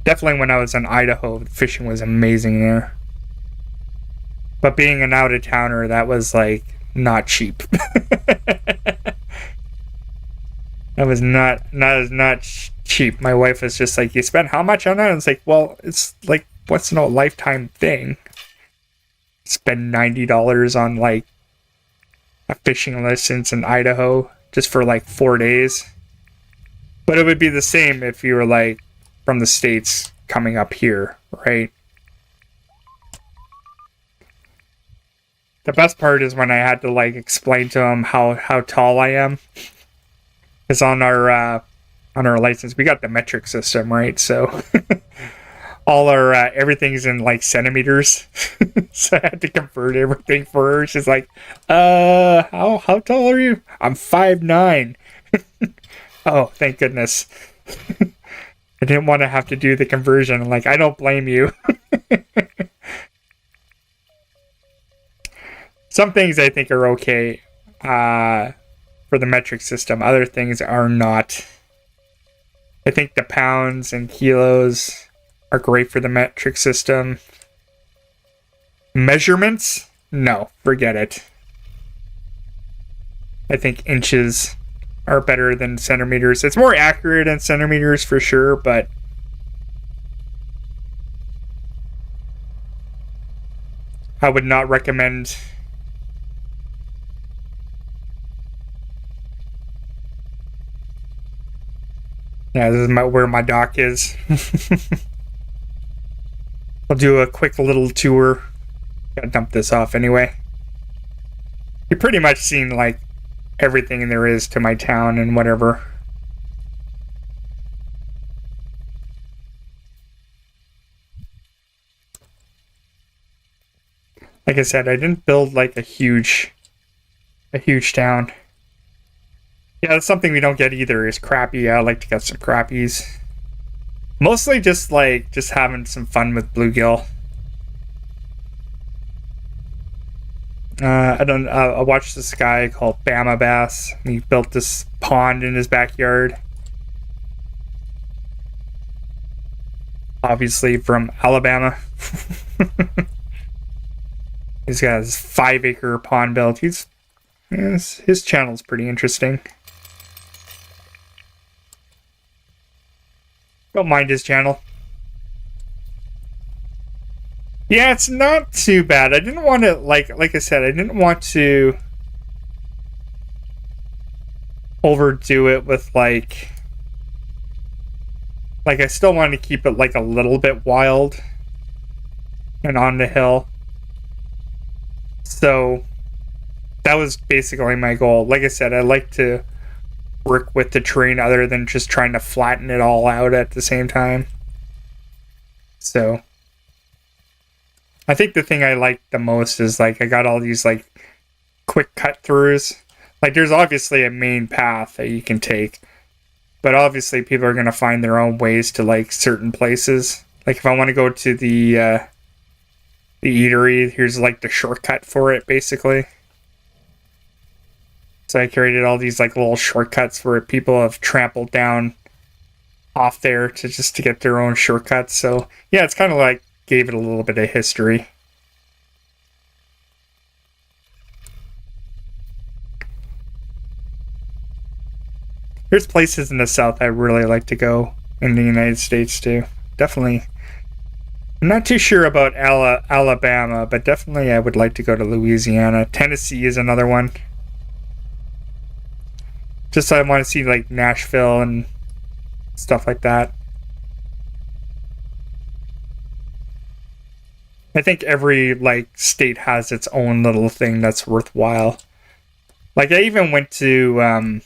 Definitely when I was in Idaho, fishing was amazing there. But being an out-of-towner, that was like not cheap. That was not cheap. My wife was just like, "You spent how much on that?" And it's like, well, it's like once in a lifetime thing. Spend $90 on like a fishing license in Idaho just for like 4 days. But it would be the same if you were like from the States coming up here, right? The best part is when I had to like explain to him how tall I am. Because on our license, we got the metric system, right? So all our everything's in like centimeters. So I had to convert everything for her. She's like, how tall are you? I'm 5'9". Oh, thank goodness. I didn't want to have to do the conversion. I'm like, I don't blame you. Some things I think are okay for the metric system. Other things are not. I think the pounds and kilos are great for the metric system. Measurements? No, forget it. I think inches are better than centimeters. It's more accurate in centimeters for sure, but I would not recommend. Yeah, this is where my dock is. I'll do a quick little tour. Gotta dump this off anyway. You've pretty much seen like everything there is to my town and whatever. Like I said, I didn't build like a huge town. Yeah, that's something we don't get either, is crappie. I like to get some crappies. Mostly just having some fun with bluegill. I don't. I watched this guy called Bama Bass. He built this pond in his backyard. Obviously from Alabama. He's got his 5-acre pond built. His channel's pretty interesting. Don't mind his channel. Yeah, it's not too bad. I didn't want to, like I said, I didn't want to overdo it with like I still wanted to keep it like a little bit wild and on the hill. So that was basically my goal. Like I said, I like to work with the terrain other than just trying to flatten it all out at the same time. So I think the thing I like the most is like I got all these like quick cut throughs. Like there's obviously a main path that you can take, but obviously people are going to find their own ways to like certain places. Like if I want to go to the eatery, here's like the shortcut for it basically. So I created all these like little shortcuts where people have trampled down off there to get their own shortcuts. So yeah, it's kind of like gave it a little bit of history. There's places in the South I really like to go in the United States too. Definitely. I'm not too sure about Alabama, but definitely I would like to go to Louisiana. Tennessee is another one. Just so I want to see like Nashville and stuff like that. I think every like state has its own little thing that's worthwhile. Like I even went to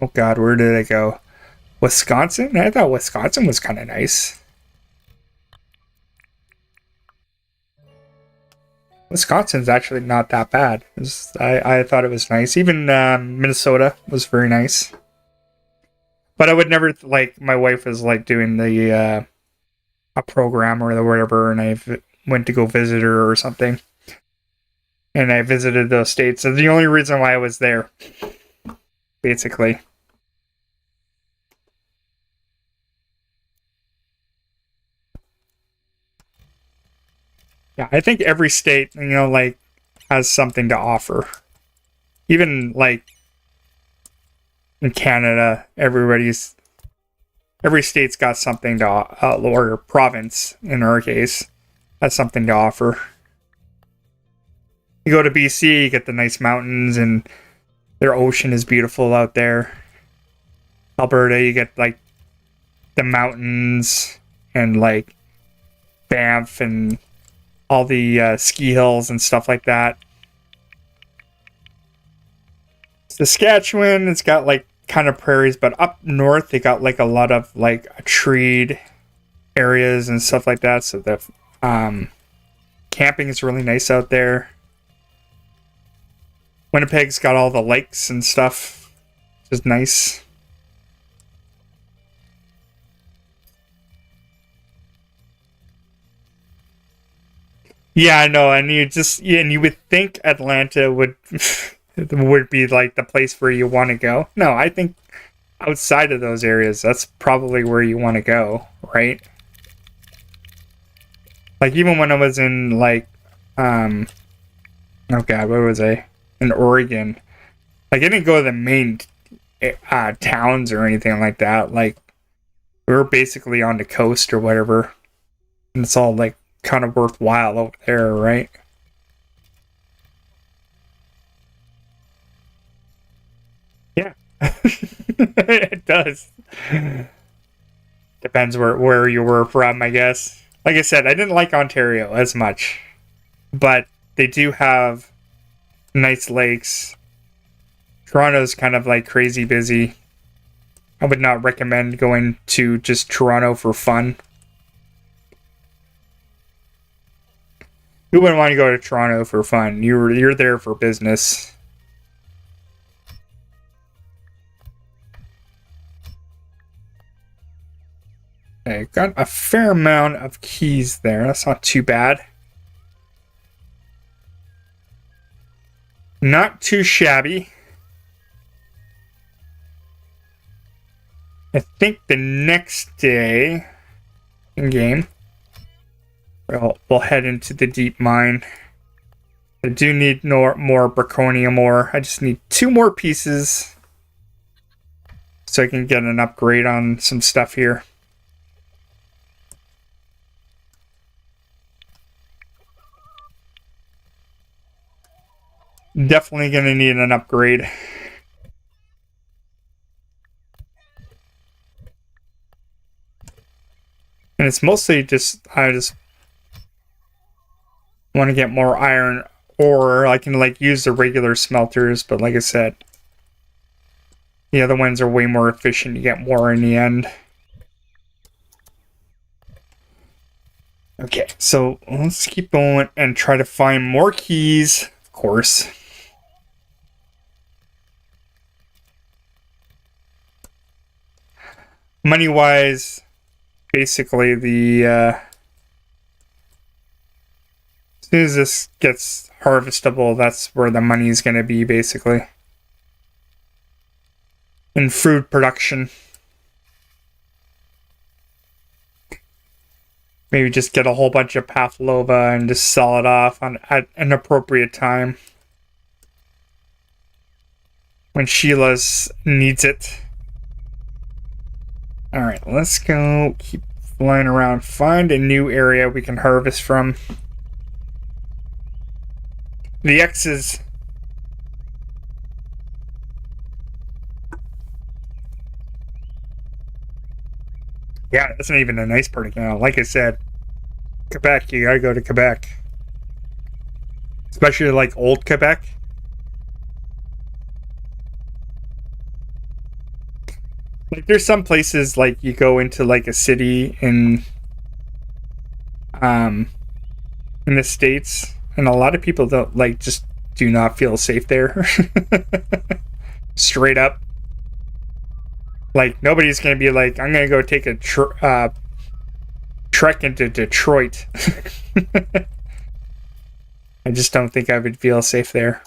oh god, where did I go? Wisconsin? I thought Wisconsin was kind of nice. Wisconsin's actually not that bad. I thought it was nice. Even Minnesota was very nice. But I would never, like, my wife was like doing the a program or whatever, and I went to go visit her or something. And I visited those states. So the only reason why I was there, basically. Yeah, I think every state, like, has something to offer. Even, like, in Canada, every state's got something to, or province, in our case, has something to offer. You go to BC, you get the nice mountains, and their ocean is beautiful out there. Alberta, you get, like, the mountains, and, like, Banff, and all the ski hills and stuff like that. Saskatchewan, it's got like kind of prairies, but up north they got like a lot of like treed areas and stuff like that. So the camping is really nice out there. Winnipeg's got all the lakes and stuff, which is nice. Yeah, I know, and you would think Atlanta would would be like the place where you want to go. No, I think outside of those areas, that's probably where you want to go, right? Like even when I was in like, oh god, where was I? In Oregon. Like I didn't go to the main towns or anything like that. Like we were basically on the coast or whatever, and it's all like kind of worthwhile over there, right? Yeah. It does. Depends where you were from, I guess. Like I said, I didn't like Ontario as much, but they do have nice lakes. Toronto's kind of like crazy busy. I would not recommend going to just Toronto for fun. Who wouldn't want to go to Toronto for fun? You're there for business. Okay, got a fair amount of keys there. That's not too bad. Not too shabby. I think the next day in game, we'll head into the deep mine. I do need more Braconium ore. I just need 2 more pieces so I can get an upgrade on some stuff here. Definitely going to need an upgrade. And it's mostly just, I just want to get more iron ore. I can like use the regular smelters, but like I said, the other ones are way more efficient. You get more in the end. Okay, so let's keep going and try to find more keys, of course. Money-wise, basically the as soon as this gets harvestable, that's where the money is going to be, basically. In food production. Maybe just get a whole bunch of Pavlova and just sell it off at an appropriate time. When Sheila's needs it. Alright, let's go keep flying around. Find a new area we can harvest from. The X's. Yeah, that's not even a nice part of Canada. Like I said, Quebec, you gotta go to Quebec. Especially like old Quebec. Like there's some places like you go into like a city in the States, and a lot of people don't like just do not feel safe there. Straight up. Like nobody's gonna be like, I'm gonna go take a trek into Detroit. I just don't think I would feel safe there.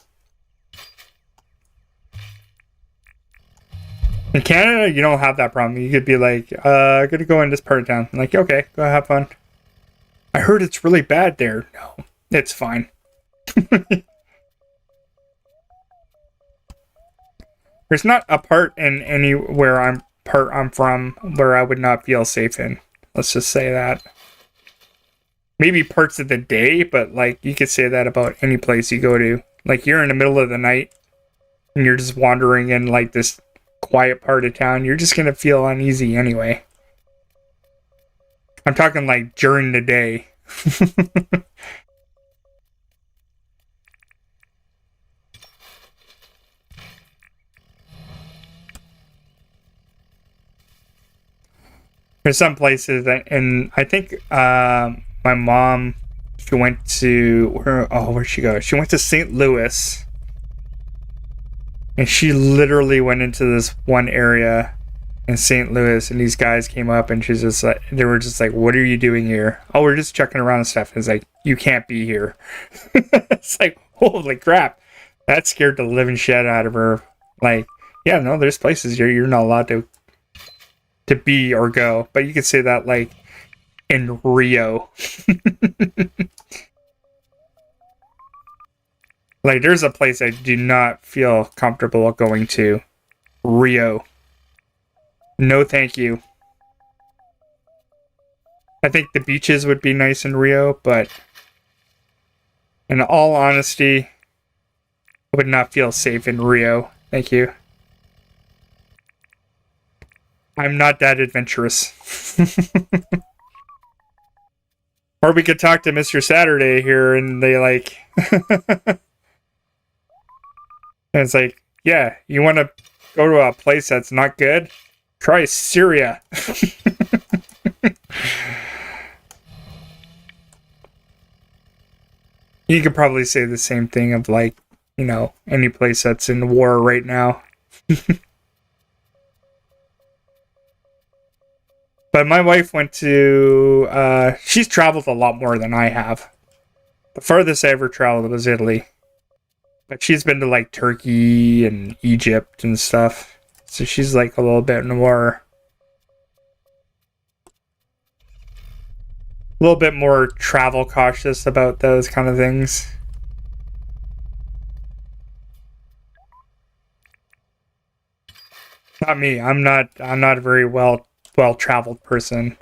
In Canada, you don't have that problem. You could be like, I'm gonna go in this part of town. I'm like, okay, go have fun. I heard it's really bad there. No, it's fine. There's not a part in anywhere I'm from where I would not feel safe in. Let's just say that. Maybe parts of the day, but like you could say that about any place you go to. Like you're in the middle of the night and you're just wandering in like this quiet part of town, you're just gonna feel uneasy anyway. I'm talking like during the day. There's some places that, and I think my mom, she went to where'd she go? She went to St. Louis. And she literally went into this one area in St. Louis, and these guys came up, and she's just like, they were just like, "What are you doing here?" "Oh, we're just checking around and stuff." It's like, you can't be here. It's like, holy crap, that scared the living shit out of her. Like, yeah, no, there's places you're not allowed to be or go, but you could say that like in Rio. Like, there's a place I do not feel comfortable going to. Rio. No, thank you. I think the beaches would be nice in Rio, but in all honesty, I would not feel safe in Rio. Thank you. I'm not that adventurous. Or we could talk to Mr. Saturday here, and they like... And it's like, yeah, you want to go to a place that's not good? Try Syria. You could probably say the same thing of like, you know, any place that's in war right now. But my wife went to, she's traveled a lot more than I have. The farthest I ever traveled was Italy. But she's been to like Turkey and Egypt and stuff. So she's like a little bit more travel cautious about those kind of things. Not me. I'm not a very well traveled person.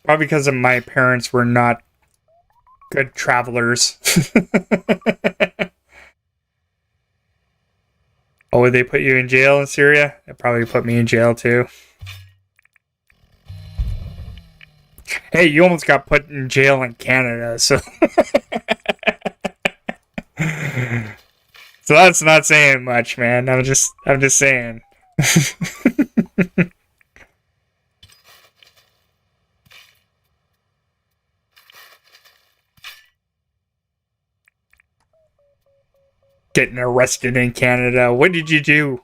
Probably because of my parents were not good travelers. Oh, would they put you in jail in Syria? They probably put me in jail too. Hey, you almost got put in jail in Canada, so so that's not saying much, man. I'm just saying. Getting arrested in Canada. What did you do?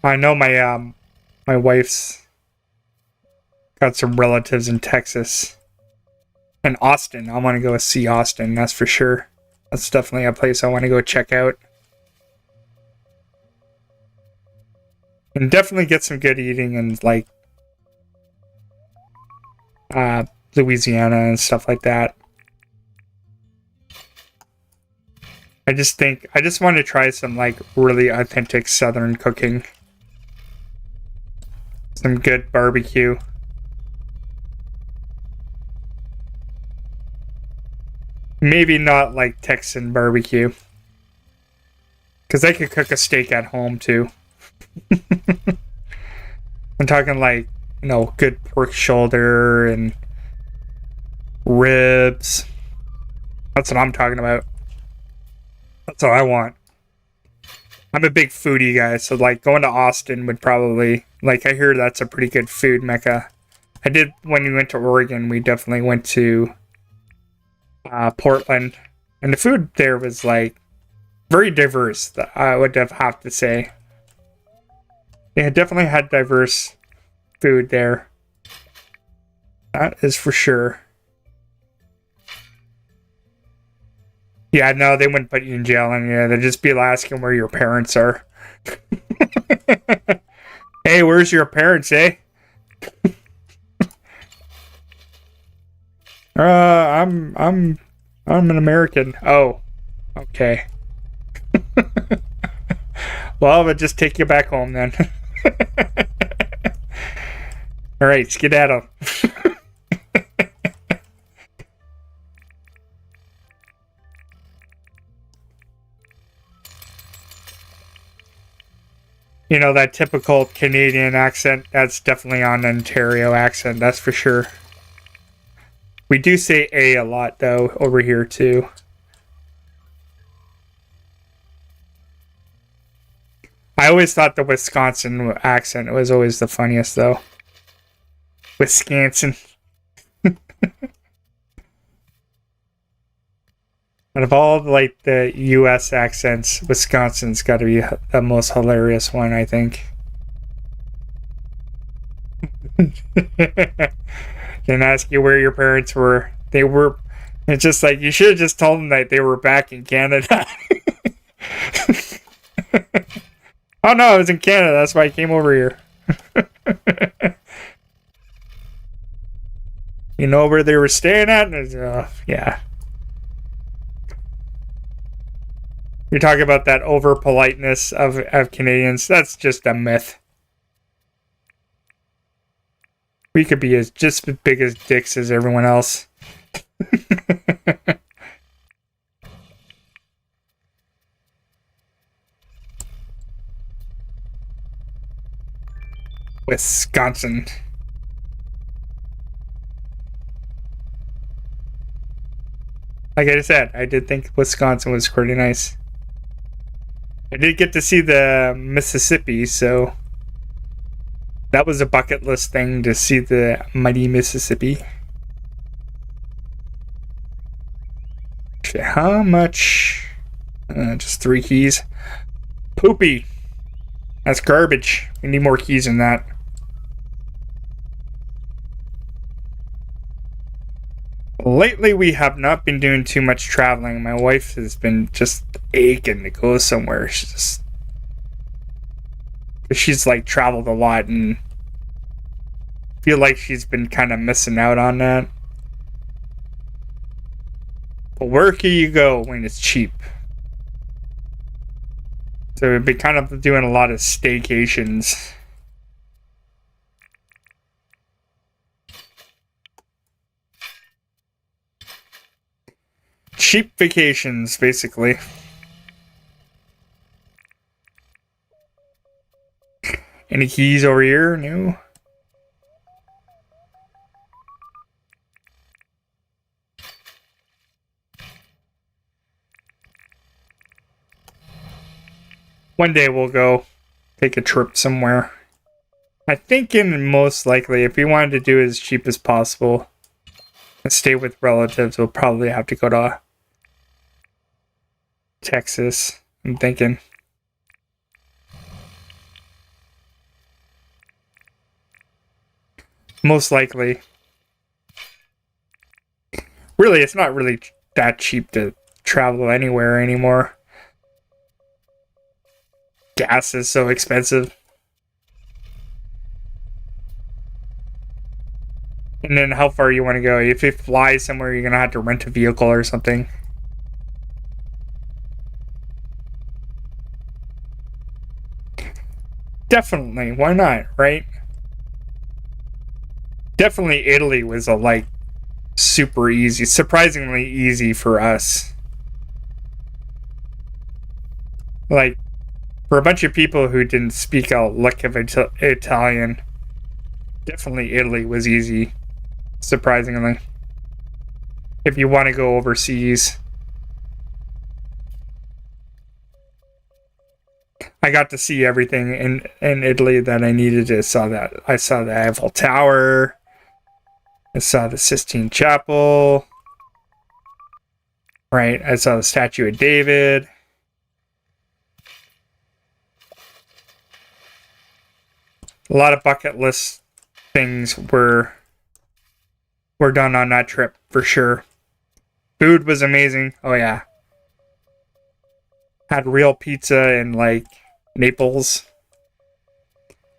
I know my wife's got some relatives in Texas and Austin. I want to go see Austin, that's for sure. That's definitely a place I want to go check out. And definitely get some good eating in like Louisiana and stuff like that. I just want to try some like really authentic Southern cooking. Some good barbecue. Maybe not like Texan barbecue. Because I could cook a steak at home too. I'm talking like, you know, good pork shoulder and ribs. That's what I'm talking about. That's what I want. I'm a big foodie guy, so like going to Austin would probably, like, I hear that's a pretty good food mecca. I did, when we went to Oregon, we definitely went to Portland, and the food there was like very diverse, I would have to say. They definitely had diverse food there. That is for sure. Yeah, no, they wouldn't put you in jail, and yeah, they'd just be asking where your parents are. Hey, where's your parents, eh? I'm an American. Oh, okay. Well, I'll just take you back home then. All right, skedaddle. You know, that typical Canadian accent, that's definitely an Ontario accent, that's for sure. We do say A lot, though, over here, too. I always thought the Wisconsin accent was always the funniest, though. Wisconsin. Out of all, like, the U.S. accents, Wisconsin's got to be the most hilarious one, I think. Can ask you where your parents were. They were... It's just like, you should have just told them that they were back in Canada. Oh, no, I was in Canada. That's why I came over here. You know where they were staying at? Yeah. You're talking about that over politeness of Canadians. That's just a myth. We could be just as big as dicks as everyone else. Wisconsin. Like I said, I did think Wisconsin was pretty nice. I did get to see the Mississippi, so that was a bucket list thing to see the mighty Mississippi. Okay, how much? Just 3 keys. Poopy. That's garbage. We need more keys than that. Lately, we have not been doing too much traveling. My wife has been just aching to go somewhere. She's like traveled a lot and feel like she's been kind of missing out on that. But where can you go when it's cheap? So we've been kind of doing a lot of staycations. Cheap vacations, basically. Any keys over here? No. One day we'll go take a trip somewhere. I think most likely, if we wanted to do it as cheap as possible and stay with relatives, we'll probably have to go to Texas, I'm thinking. Most likely. Really, it's not really that cheap to travel anywhere anymore. Gas is so expensive. And then how far you want to go. If you fly somewhere, you're going to have to rent a vehicle or something. Definitely. Why not, right? Definitely Italy was like super easy. Surprisingly easy for us. Like, for a bunch of people who didn't speak a lick of Italian, definitely Italy was easy. Surprisingly. If you want to go overseas. I got to see everything in Italy that I needed to. I saw the Eiffel Tower. I saw the Sistine Chapel. Right, I saw the Statue of David. A lot of bucket list things were done on that trip, for sure. Food was amazing. Oh, yeah. Had real pizza in, like, Naples.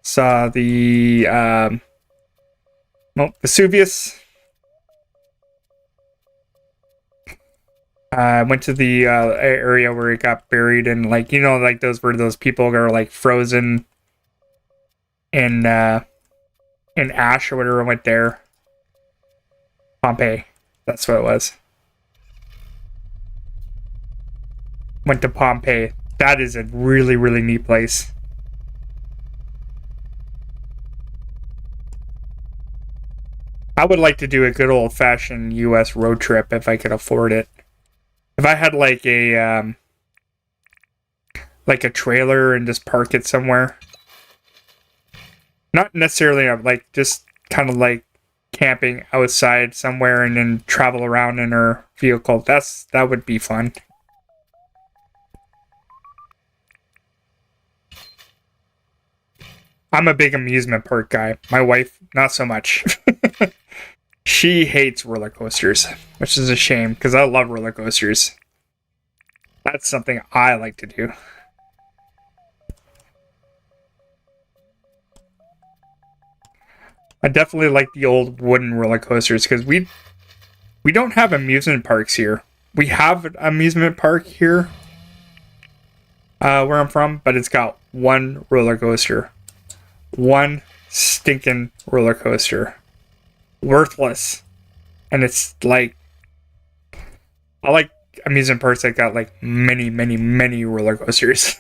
Saw the Vesuvius. Went to the area where it got buried, and like, you know, like those people that are like frozen in ash or whatever. Went there. Pompeii. That's what it was. Went to Pompeii. That is a really, really neat place. I would like to do a good old-fashioned U.S. road trip if I could afford it. If I had like a trailer and just park it somewhere. Not necessarily like just kind of like camping outside somewhere and then travel around in our vehicle. That would be fun. I'm a big amusement park guy. My wife, not so much. She hates roller coasters, which is a shame because I love roller coasters. That's something I like to do. I definitely like the old wooden roller coasters because we don't have amusement parks here. We have an amusement park here where I'm from, but it's got one roller coaster. One stinking roller coaster. Worthless. And it's like, I like amusement parks that got like many, many, many roller coasters.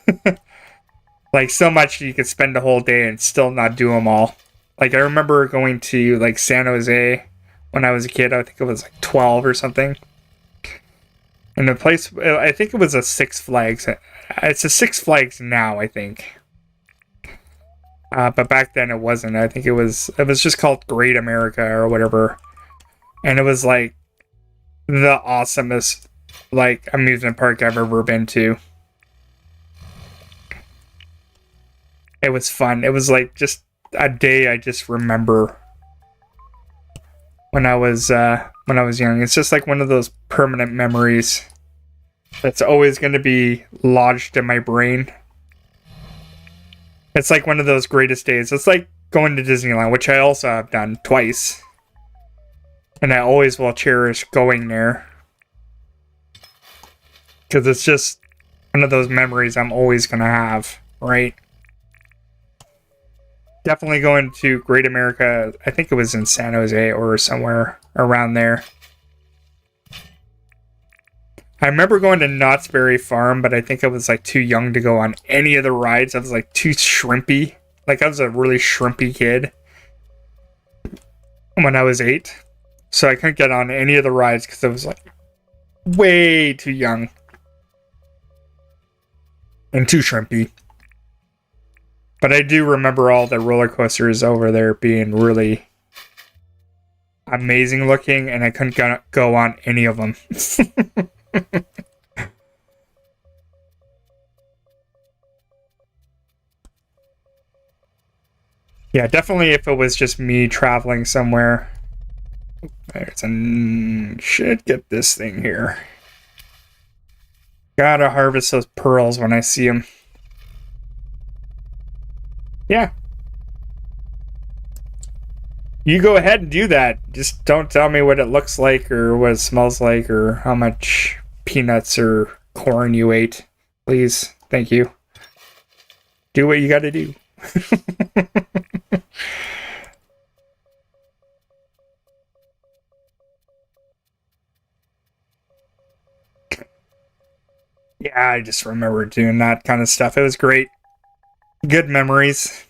Like so much you could spend the whole day and still not do them all. Like I remember going to like San Jose when I was a kid. I think it was like 12 or something. And the place, I think it was a Six Flags. It's a Six Flags now, I think. But back then it wasn't. I think it was just called Great America or whatever. And it was like the awesomest like amusement park I've ever been to. It was fun. It was like just a day I just remember when I was young. It's just like one of those permanent memories that's always going to be lodged in my brain. It's like one of those greatest days. It's like going to Disneyland, which I also have done twice. And I always will cherish going there. Because it's just one of those memories I'm always going to have, right? Definitely going to Great America. I think it was in San Jose or somewhere around there. I remember going to Knott's Berry Farm, but I think I was like too young to go on any of the rides. I was like too shrimpy. Like I was a really shrimpy kid when I was 8. So I couldn't get on any of the rides because I was like way too young. And too shrimpy. But I do remember all the roller coasters over there being really amazing looking, and I couldn't go on any of them. Yeah, definitely if it was just me traveling somewhere. Should get this thing here. Gotta harvest those pearls when I see them. Yeah. You go ahead and do that. Just don't tell me what it looks like or what it smells like or how much peanuts or corn you ate. Please. Thank you. Do what you gotta do. Yeah, I just remember doing that kind of stuff. It was great. Good memories.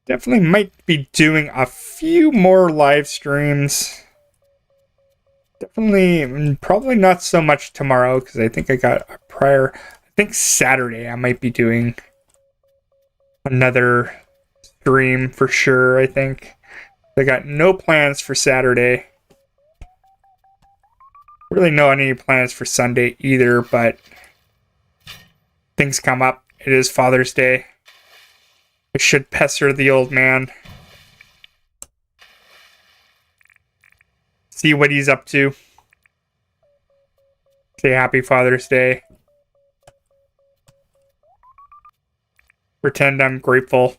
Definitely might be doing a few more live streams. Definitely, probably not so much tomorrow because I think I got a prior. I think Saturday I might be doing another stream for sure. I think I got no plans for Saturday. Really no any plans for Sunday either, but things come up. It is Father's Day. I should pester the old man. See what he's up to. Say happy Father's Day. Pretend I'm grateful.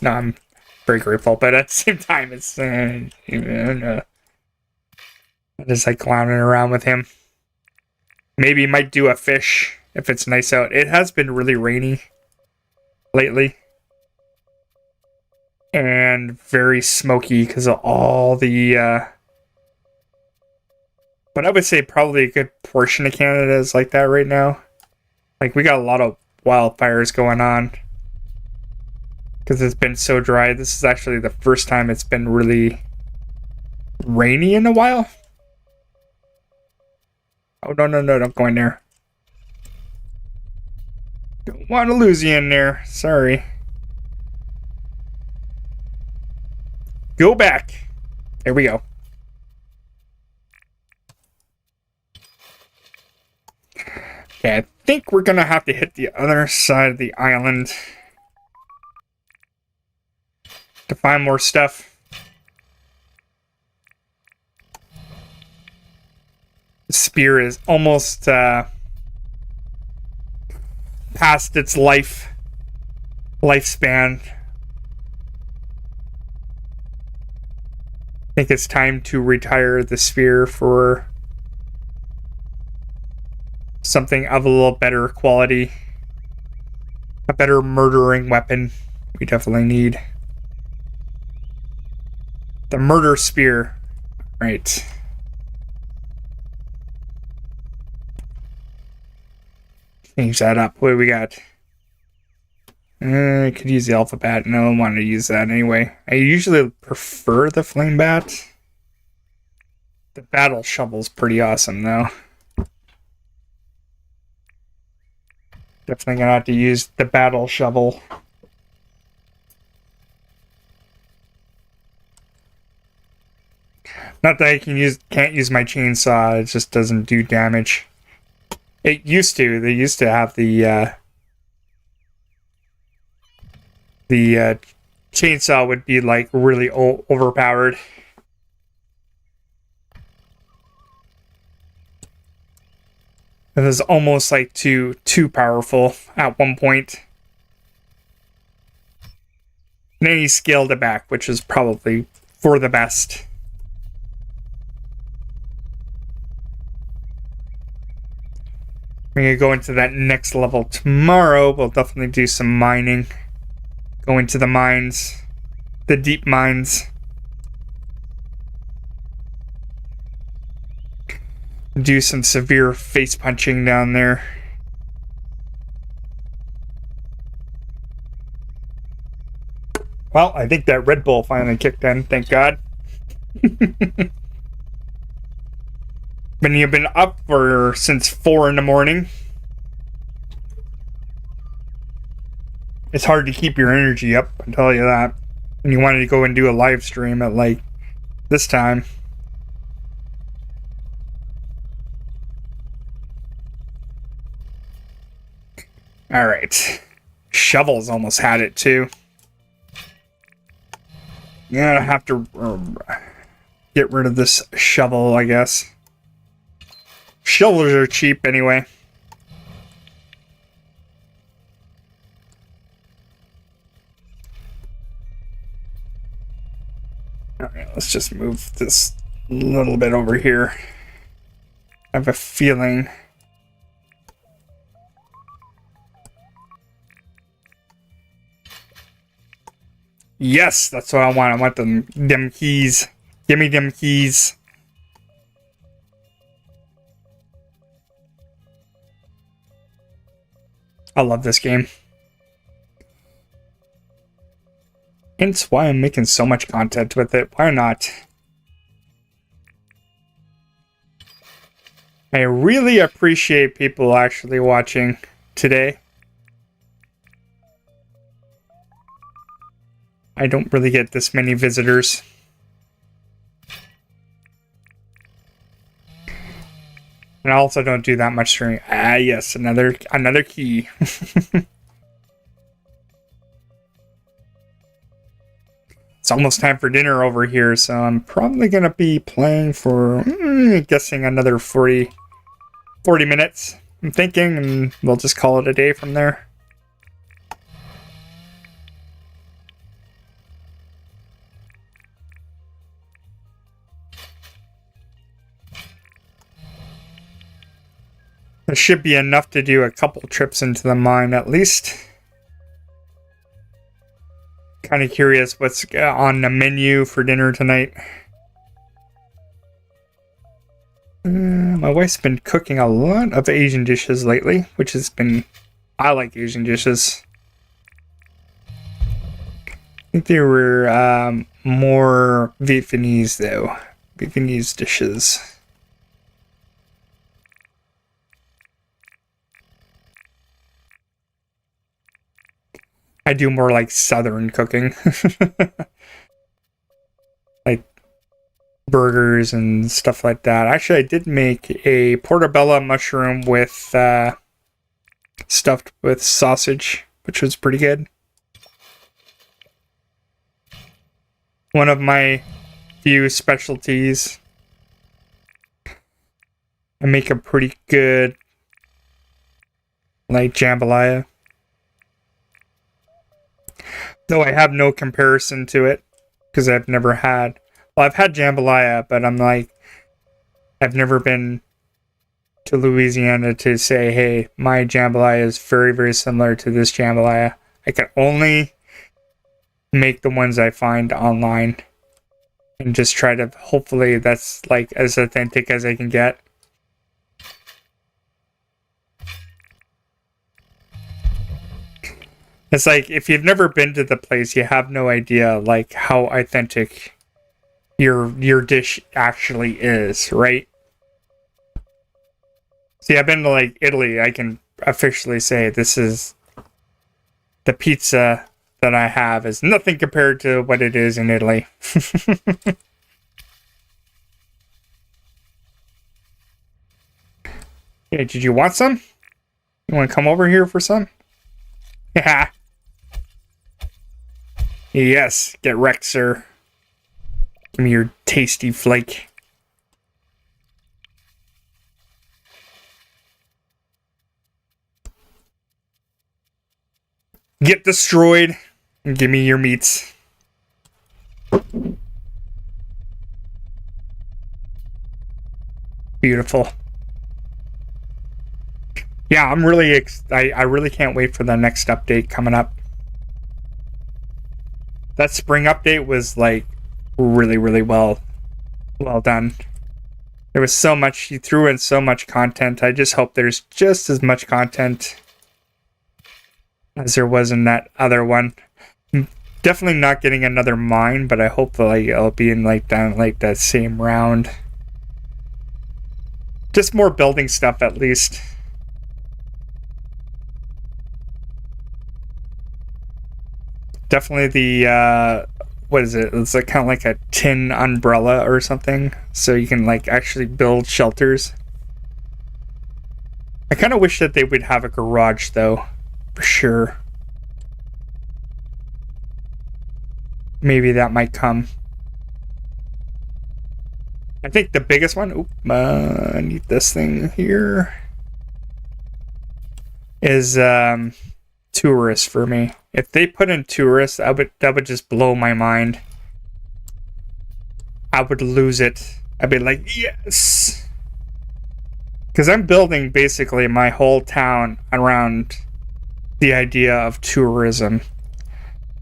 No, I'm very grateful, but at the same time, it's just like clowning around with him. Maybe might do a fish if it's nice out. It has been really rainy lately. And very smoky because of all the... But I would say probably a good portion of Canada is like that right now. Like, we got a lot of wildfires going on. Because it's been so dry. This is actually the first time it's been really rainy in a while. Oh, no, don't go in there. Don't want to lose you in there. Sorry. Go back. There we go. Okay, I think we're gonna have to hit the other side of the island to find more stuff. The spear is almost past its lifespan. I think it's time to retire the spear for something of a little better quality. A better murdering weapon we definitely need. The murder spear. Right. Change that up. What do we got? I could use the alpha bat. No, I want to use that anyway. I usually prefer the flame bat. The battle shovel's pretty awesome though. Definitely gonna have to use the battle shovel. Not that I can't use my chainsaw, it just doesn't do damage. It used to. They used to have the chainsaw would be like really overpowered. It was almost like too powerful at one point. And then he scaled it back, which is probably for the best. We're going to go into that next level tomorrow. We'll definitely do some mining. Go into the mines. The deep mines. Do some severe face punching down there. Well, I think that Red Bull finally kicked in, thank God. When you've been up since 4 in the morning, it's hard to keep your energy up, I'll tell you that. And you wanted to go and do a live stream at like this time. Alright. Shovel's almost had it too. Yeah, I have to get rid of this shovel, I guess. Shovels are cheap anyway. Alright, let's just move this a little bit over here. I have a feeling. Yes, that's what I want. I want them keys. Give me them keys. I love this game. Hence why I'm making so much content with it. Why not? I really appreciate people actually watching today. I don't really get this many visitors. And I also don't do that much streaming. Ah, yes, another key. It's almost time for dinner over here, so I'm probably going to be playing for, guessing another 40 minutes, I'm thinking, and we'll just call it a day from there. There should be enough to do a couple trips into the mine at least. Kind of curious what's on the menu for dinner tonight. My wife's been cooking a lot of Asian dishes lately, which has been... I like Asian dishes. I think they were more Vietnamese though. Vietnamese dishes. I do more like southern cooking. Like burgers and stuff like that. Actually, I did make a portobello mushroom with stuffed with sausage, which was pretty good. One of my few specialties. I make a pretty good like jambalaya. Though I have no comparison to it, because I've never had... Well, I've had jambalaya, but I'm like... I've never been to Louisiana to say, hey, my jambalaya is very, very similar to this jambalaya. I can only make the ones I find online. And just try to... Hopefully that's like as authentic as I can get. It's like, if you've never been to the place, you have no idea, like, how authentic your dish actually is, right? See, I've been to, like, Italy. I can officially say this is... The pizza that I have is nothing compared to what it is in Italy. Hey, did you want some? You want to come over here for some? Yeah. Yes, get wrecked, sir. Give me your tasty flake. Get destroyed and give me your meats. Beautiful. Yeah, I'm really I really can't wait for the next update coming up. That spring update was like really well done. There was so much, you threw in so much content. I just hope there's just as much content as there was in that other one. Definitely not getting another mine, but I hope like it'll be in like down like that same round. Just more building stuff at least. Definitely the what is it? It's like kind of like a tin umbrella or something, so you can like actually build shelters. I kind of wish that they would have a garage though, for sure. Maybe that might come. I think the biggest one, I need this thing here, is tourists for me. If they put in tourists, that would just blow my mind. I would lose it. I'd be like, yes! Because I'm building basically my whole town around the idea of tourism.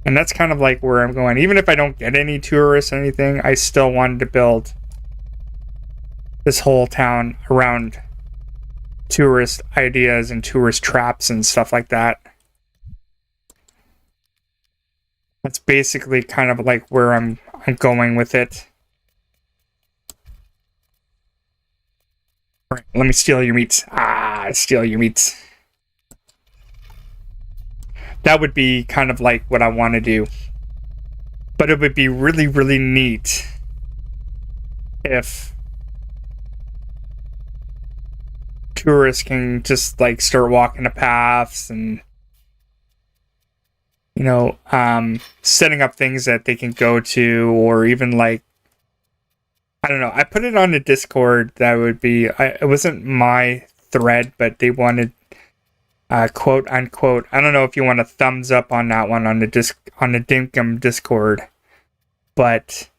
And that's kind of like where I'm going. Even if I don't get any tourists or anything, I still wanted to build this whole town around tourist ideas and tourist traps and stuff like that. That's basically kind of like where I'm going with it. All right, let me steal your meats. Steal your meats. That would be kind of like what I want to do. But it would be really neat if tourists can just like start walking the paths and, you know, setting up things that they can go to, or even like, I don't know. I put it on the Discord. That would be, it wasn't my thread, but they wanted quote unquote. I don't know if you want a thumbs up on that one on the Dinkum Discord, but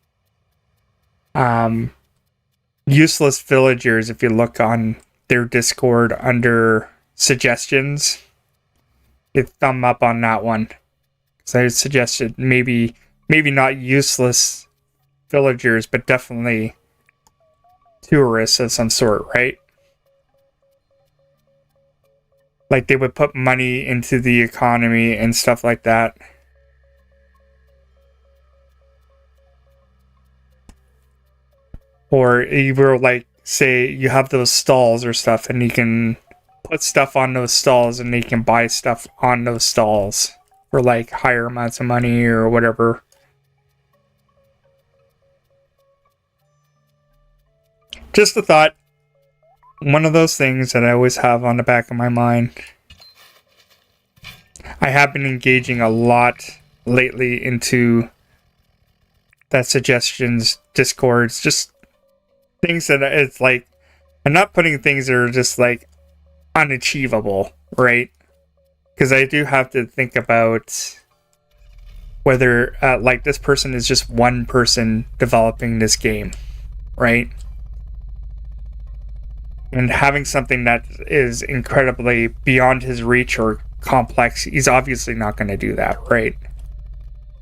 useless villagers. If you look on their Discord under suggestions, hit thumb up on that one. So I suggested maybe not useless villagers, but definitely tourists of some sort, right? Like they would put money into the economy and stuff like that. Or either like, say you have those stalls or stuff and you can put stuff on those stalls and they can buy stuff on those stalls for like higher amounts of money or whatever. Just a thought. One of those things that I always have on the back of my mind. I have been engaging a lot lately into that suggestions, discords, just things that it's like, I'm not putting things that are just like unachievable, right? Because I do have to think about whether like this person is just one person developing this game, right? And having something that is incredibly beyond his reach or complex, he's obviously not going to do that, right?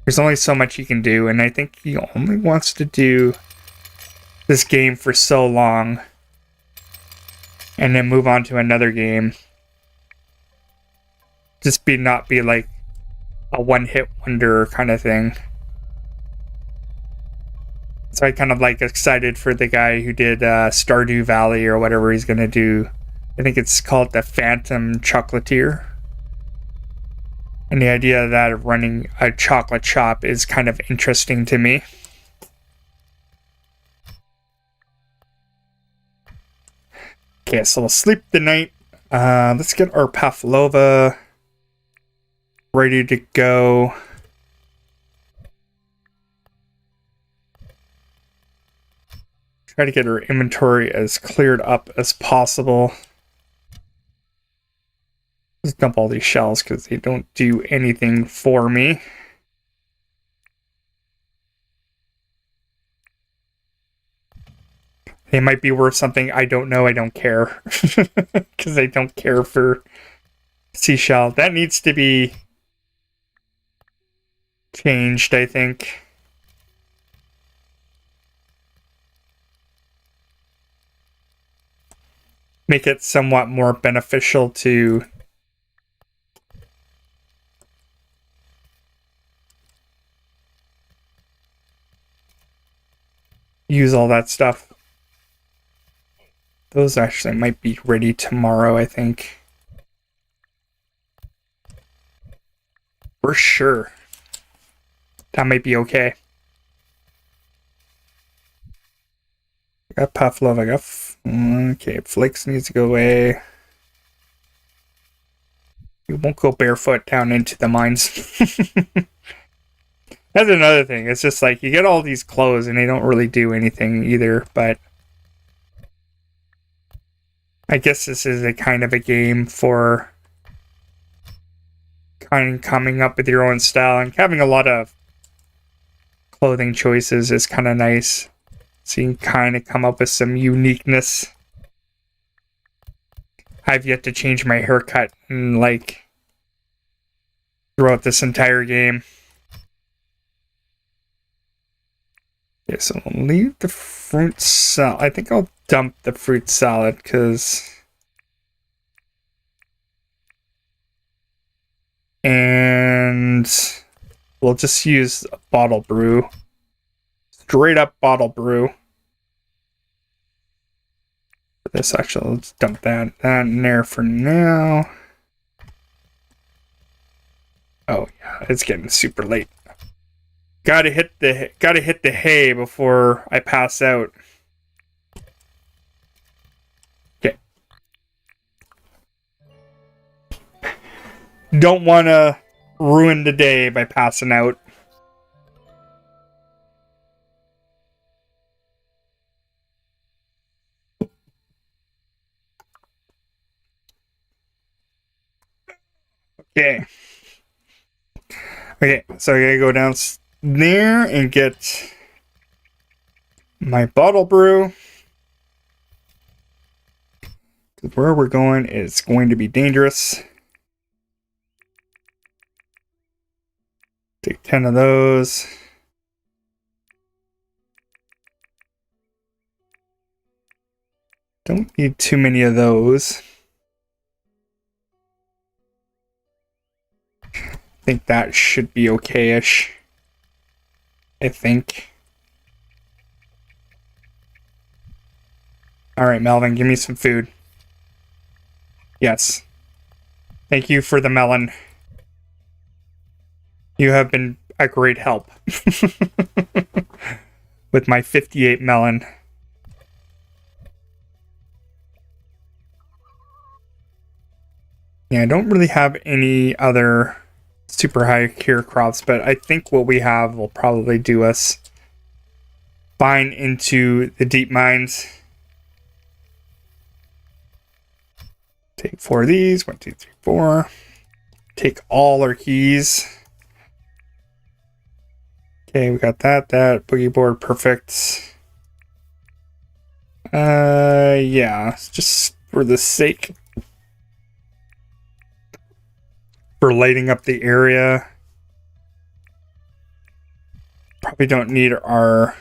There's only so much he can do, and I think he only wants to do this game for so long and then move on to another game. Just not be like a one-hit wonder kind of thing. So I kind of like excited for the guy who did Stardew Valley or whatever he's going to do. I think it's called the Phantom Chocolatier. And the idea of that of running a chocolate shop is kind of interesting to me. Okay, so we'll sleep the night. Let's get our Pavlova ready to go. Try to get our inventory as cleared up as possible. Just dump all these shells because they don't do anything for me. They might be worth something. I don't know. I don't care. Because I don't care for seashell. That needs to be changed, I think. Make it somewhat more beneficial to use all that stuff. Those actually might be ready tomorrow, I think. For sure. That might be okay. I got Pavlov, I got... Okay, Flakes needs to go away. You won't go barefoot down into the mines. That's another thing. It's just like, you get all these clothes and they don't really do anything either, but... I guess this is a kind of a game for kind of coming up with your own style, and having a lot of clothing choices is kind of nice. So you can kind of come up with some uniqueness. I've yet to change my haircut in like throughout this entire game. Okay, so I'll leave the fruit salad. I think I'll dump the fruit salad because... And we'll just use a bottle brew. Straight up bottle brew. This actually, let's dump that in there for now. Oh yeah, it's getting super late. Gotta hit the hay before I pass out. Okay. Don't want to ruin the day by passing out. Okay. Okay, so I gotta go down there and get my bottle brew. Where we're going is going to be dangerous. Take 10 of those. Don't need too many of those. I think that should be okay-ish. I think. Alright, Melvin, give me some food. Yes. Thank you for the melon. You have been a great help. With my 58 melon. Yeah, I don't really have any other super high tier crops, but I think what we have will probably do us fine into the deep mines. Take 4 of these. 1, 2, 3, 4. Take all our keys. Okay, we got that boogie board, perfect. Yeah, just for the sake, for lighting up the area. Probably don't need our...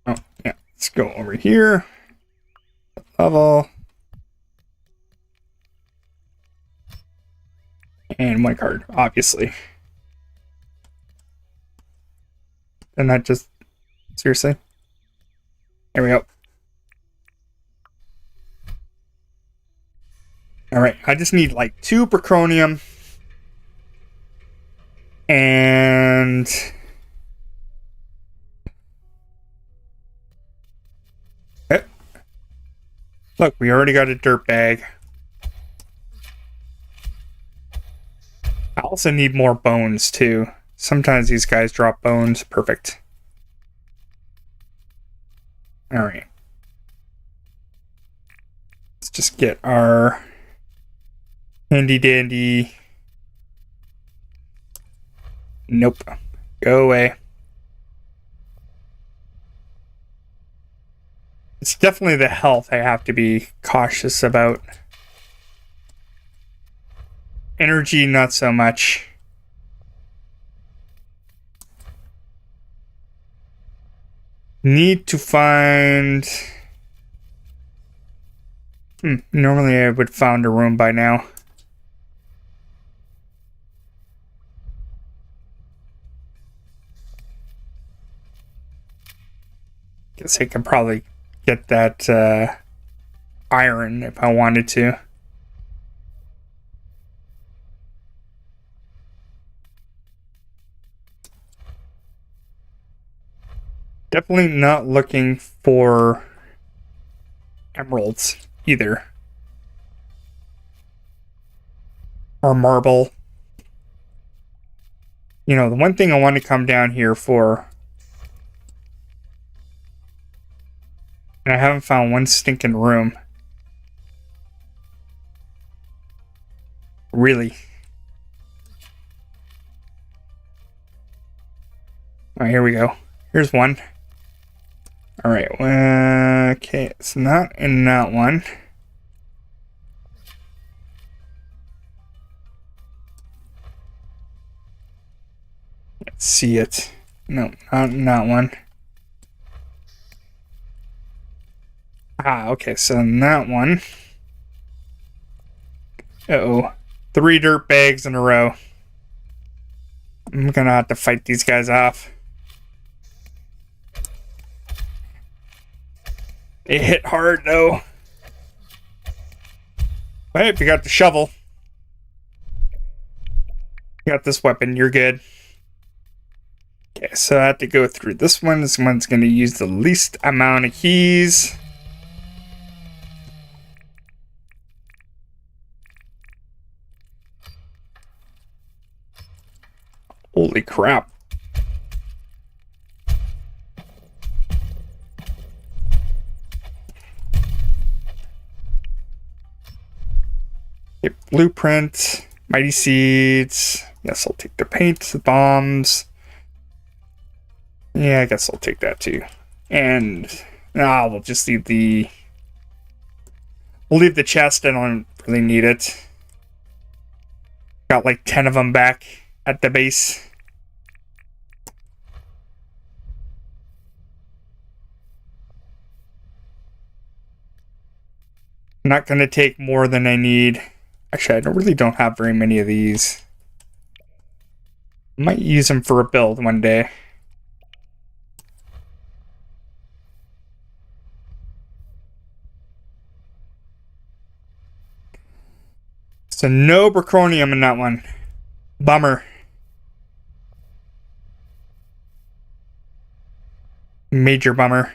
Oh, yeah, let's go over here. Level. And 1 card, obviously. And that just... Seriously? There we go. Alright, I just need like 2 Braconium. And Look, we already got a dirt bag. I also need more bones, too. Sometimes these guys drop bones. Perfect. Alright. Let's just get our handy dandy. Nope. Go away. It's definitely the health I have to be cautious about. Energy, not so much. Need to find... Normally I would have found a room by now. Guess I could probably get that iron if I wanted to. Definitely not looking for emeralds either. Or marble. You know, the one thing I want to come down here for, and I haven't found one stinking room. Really. Alright, here we go. Here's one. Alright, okay, it's not in that one. Let's see it. No, not in that one. Okay, so in that one. Uh-oh. 3 dirt bags in a row. I'm gonna have to fight these guys off. It hit hard, though. Hey, if you got the shovel. You got this weapon, you're good. Okay, so I have to go through this one. This one's going to use the least amount of keys. Holy crap. Okay, blueprint, mighty seeds. Yes, I'll take the paint, the bombs. Yeah, I guess I'll take that too. And we'll just leave the... We'll leave the chest. I don't really need it. Got like 10 of them back at the base. Not going to take more than I need. Actually, I really don't have very many of these. Might use them for a build one day. So no braconium in that one. Bummer. Major bummer.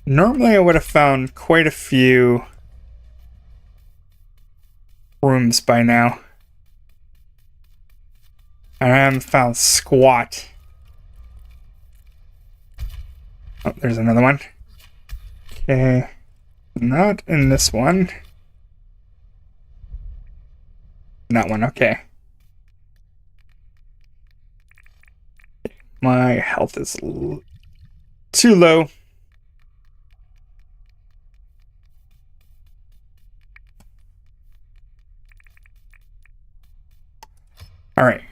Normally I would have found quite a few rooms by now. And I haven't found squat. Oh, there's another one. Okay. Not in this one. That one, okay. My health is too low. Alright.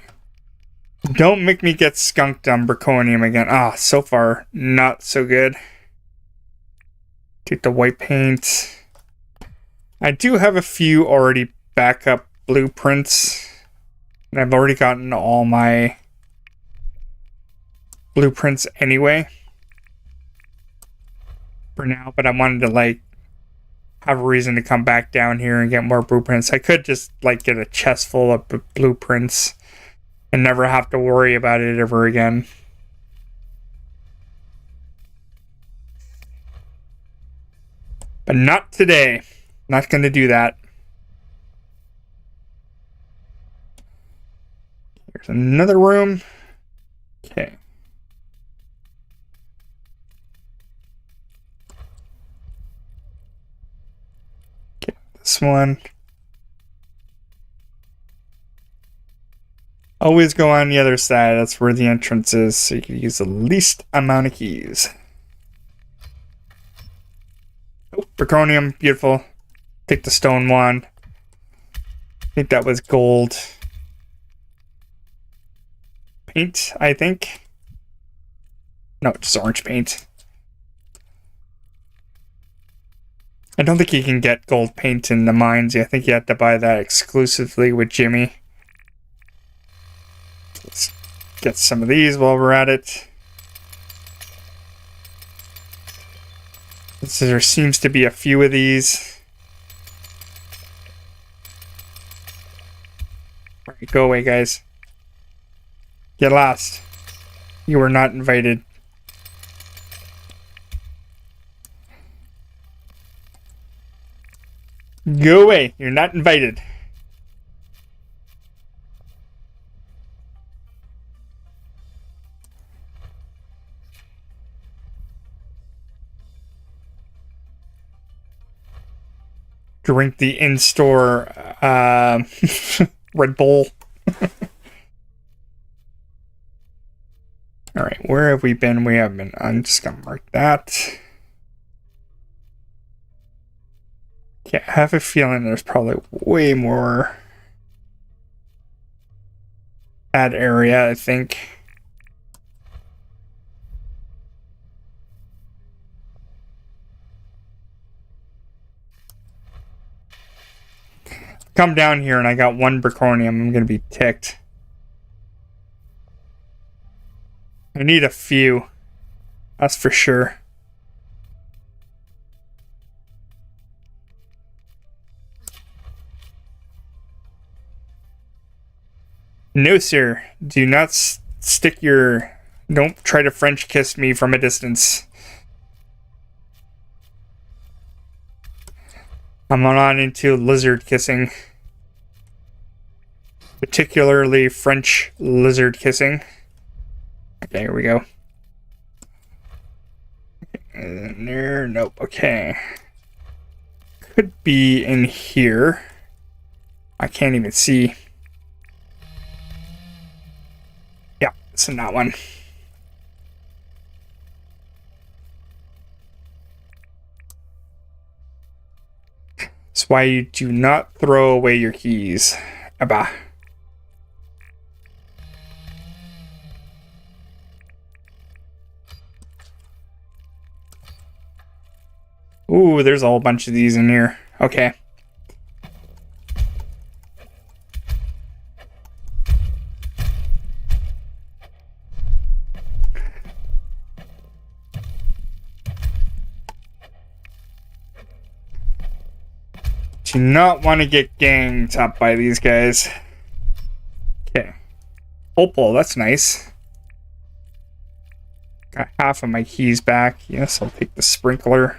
Don't make me get skunked on braconium again. So far, not so good. Take the white paint. I do have a few already backup blueprints. And I've already gotten all my blueprints anyway. For now, but I wanted to have a reason to come back down here and get more blueprints. I could just like get a chest full of blueprints and never have to worry about it ever again. But not today. Not going to do that. Here's another room. Okay. Okay, this one. Always go on the other side. That's where the entrance is, so you can use the least amount of keys. Oh, Braconium, beautiful. Take the stone one. I think that was gold. Paint, I think. No, just orange paint. I don't think you can get gold paint in the mines. I think you have to buy that exclusively with Jimmy. Let's get some of these while we're at it. So there seems to be a few of these. Alright, go away, guys. Get lost. You are not invited. Go away. You're not invited. Drink the in-store Red Bull. Alright, where have we been? We have been. I'm just gonna mark that. Okay, I have a feeling there's probably way more that area, I think. Come down here and I got one Braconium. I'm gonna be ticked. I need a few. That's for sure. No, sir. Do not stick your... Don't try to French kiss me from a distance. I'm not into lizard kissing. Particularly French lizard kissing. Okay, here we go. There, nope, okay. Could be in here. I can't even see. Yeah, it's in that one. That's why you do not throw away your keys. Abba. Ooh, there's a whole bunch of these in here. Okay. Do not want to get ganged up by these guys. Okay. Opal, that's nice. Got half of my keys back. Yes, I'll take the sprinkler.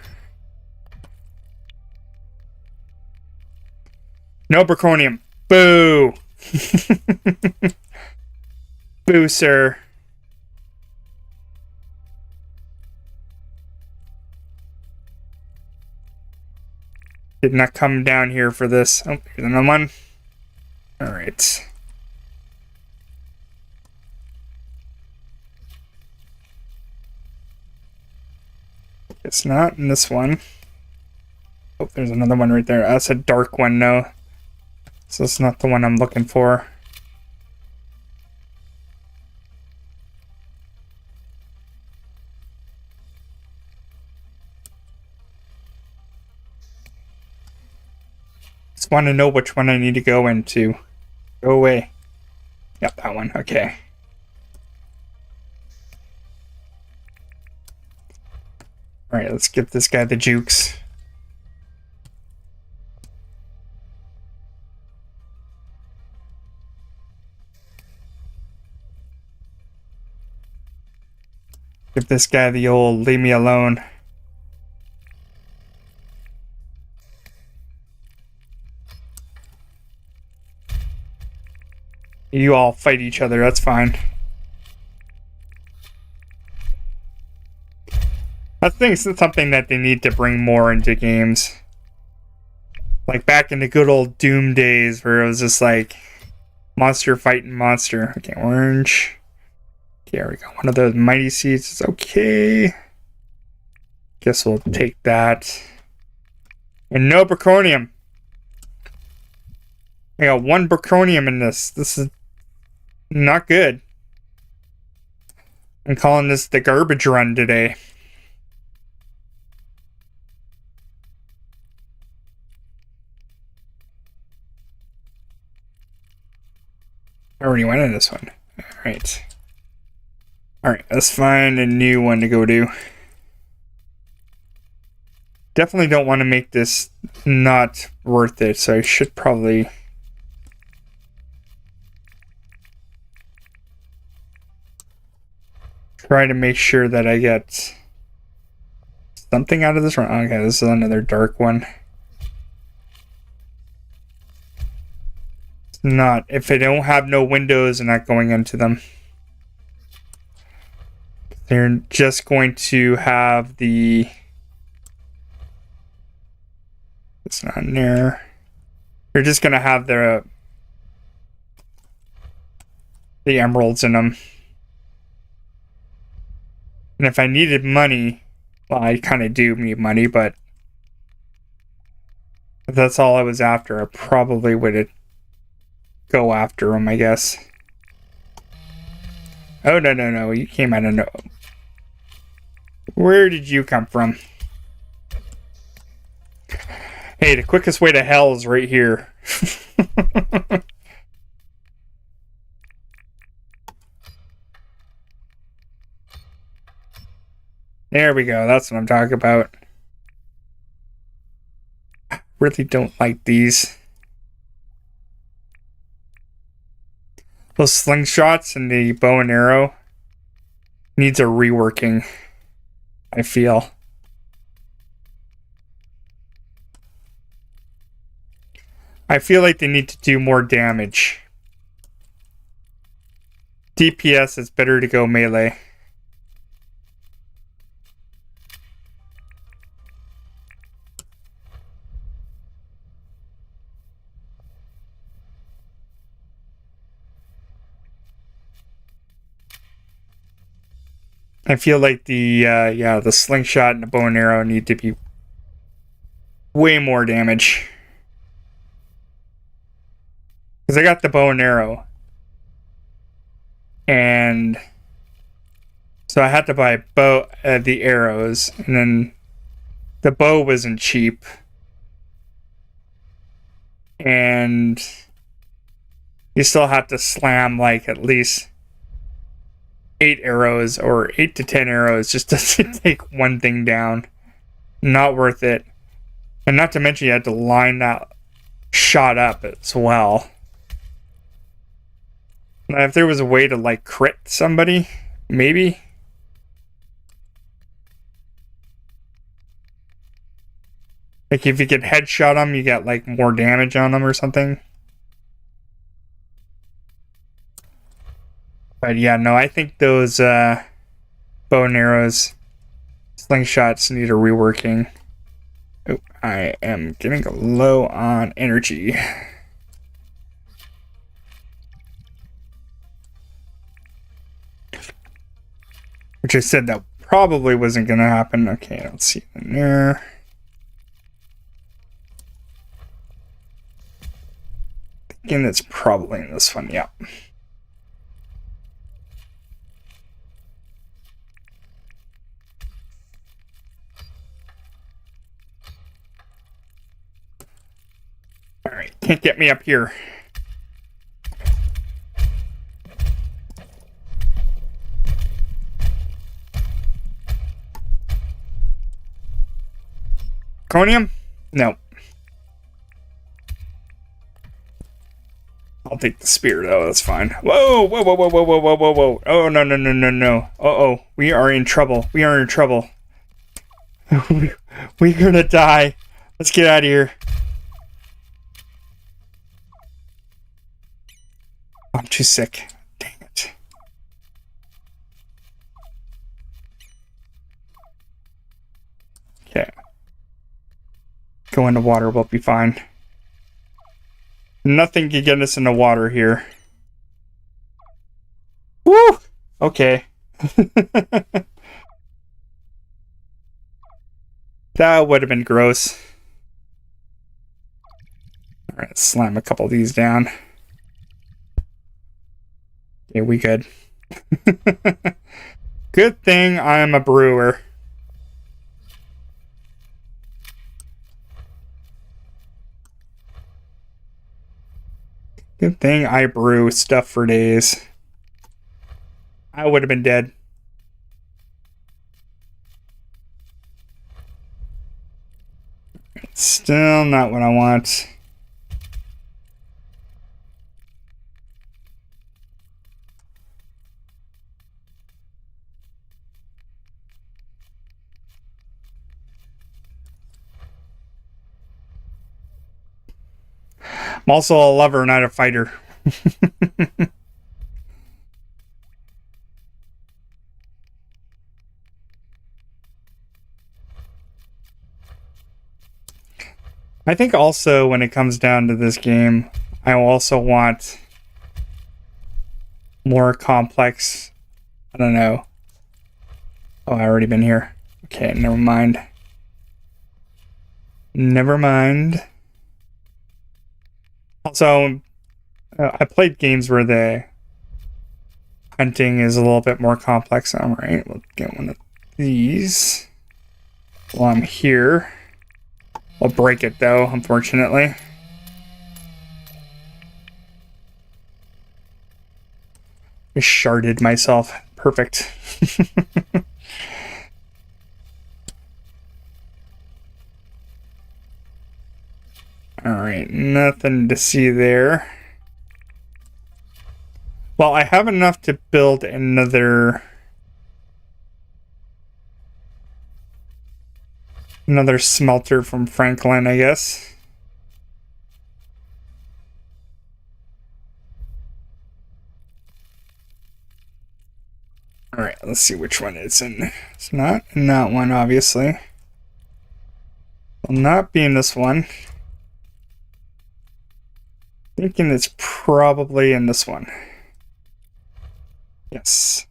No Braconium. Boo! Boo, sir. Did not come down here for this. Oh, here's another one. Alright. It's not in this one. Oh, there's another one right there. That's a dark one, no. So it's not the one I'm looking for. Just want to know which one I need to go into. Go away. Yep, that one. Okay. Alright, let's give this guy the jukes. Give this guy the old leave me alone. You all fight each other, that's fine. I think it's something that they need to bring more into games. Like back in the good old Doom days where it was just like monster fighting monster. Okay, orange. Okay, there we go. One of those mighty seeds is okay. Guess we'll take that. And no Braconium. I got one Braconium in this. This is not good. I'm calling this the garbage run today. I already went in this one. Alright. Alright, let's find a new one to go to. Definitely don't want to make this not worth it, so I should probably... try to make sure that I get something out of this one. Okay, this is another dark one. It's not, if they don't have no windows, I'm not going into them. They're just going to have the... it's not in there. They're just going to have the emeralds in them. And if I needed money, well, I kind of do need money, but if that's all I was after, I probably would go after them, I guess. Oh, no, you came out of no... Where did you come from? Hey, the quickest way to hell is right here. There we go. That's what I'm talking about. I really don't like these. Those slingshots and the bow and arrow needs a reworking, I feel. I feel like they need to do more damage. DPS, it's better to go melee. I feel like the slingshot and the bow and arrow need to be way more damage. Because I got the bow and arrow. And so I had to buy the arrows. And then the bow wasn't cheap. And you still have to slam like at least 8 arrows or 8 to 10 arrows just to take one thing down. Not worth it. And not to mention you had to line that shot up as well. Now, if there was a way to like crit somebody, maybe. Like if you could headshot them, you get like more damage on them or something. But yeah, no, I think those bow and arrows, slingshots need a reworking. Oh, I am getting low on energy. Which I said that probably wasn't going to happen. Okay, I don't see it in there. Again, it's probably in this one, yeah. Alright, can't get me up here. Conium? No. I'll take the spear though, that's fine. Whoa, whoa, whoa, whoa, whoa, whoa, whoa, whoa, whoa. Oh, no, no, no, no, no. Uh-oh, we are in trouble. We are in trouble. We're gonna die. Let's get out of here. I'm too sick. Dang it. Okay. Go into water, we'll be fine. Nothing can get us into water here. Woo! Okay. That would have been gross. Alright, slam a couple of these down. Okay, we good. Good thing I'm a brewer. Good thing I brew stuff for days. I would have been dead. Still not what I want. I'm also a lover, not a fighter. I think also when it comes down to this game, I also want more complex. I don't know. Oh, I already been here. Okay, never mind. Never mind. Also, I played games where the hunting is a little bit more complex. Alright, we'll get one of these while I'm here. I'll break it though, unfortunately. I sharded myself. Perfect. Alright, nothing to see there. Well, I have enough to build another smelter from Franklin, I guess. Alright, let's see which one it's in. It's not in that one, obviously. Will not be in this one. Thinking it's probably in this one. Yes.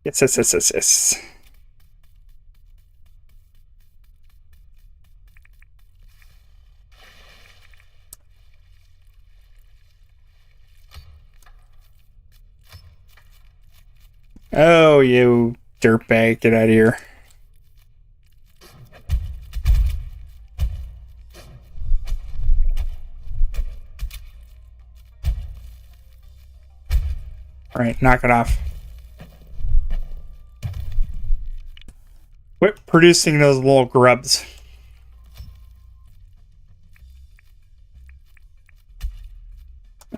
Yes, yes, yes, yes, yes. Oh, you dirtbag, get out of here. Alright, knock it off. Quit producing those little grubs.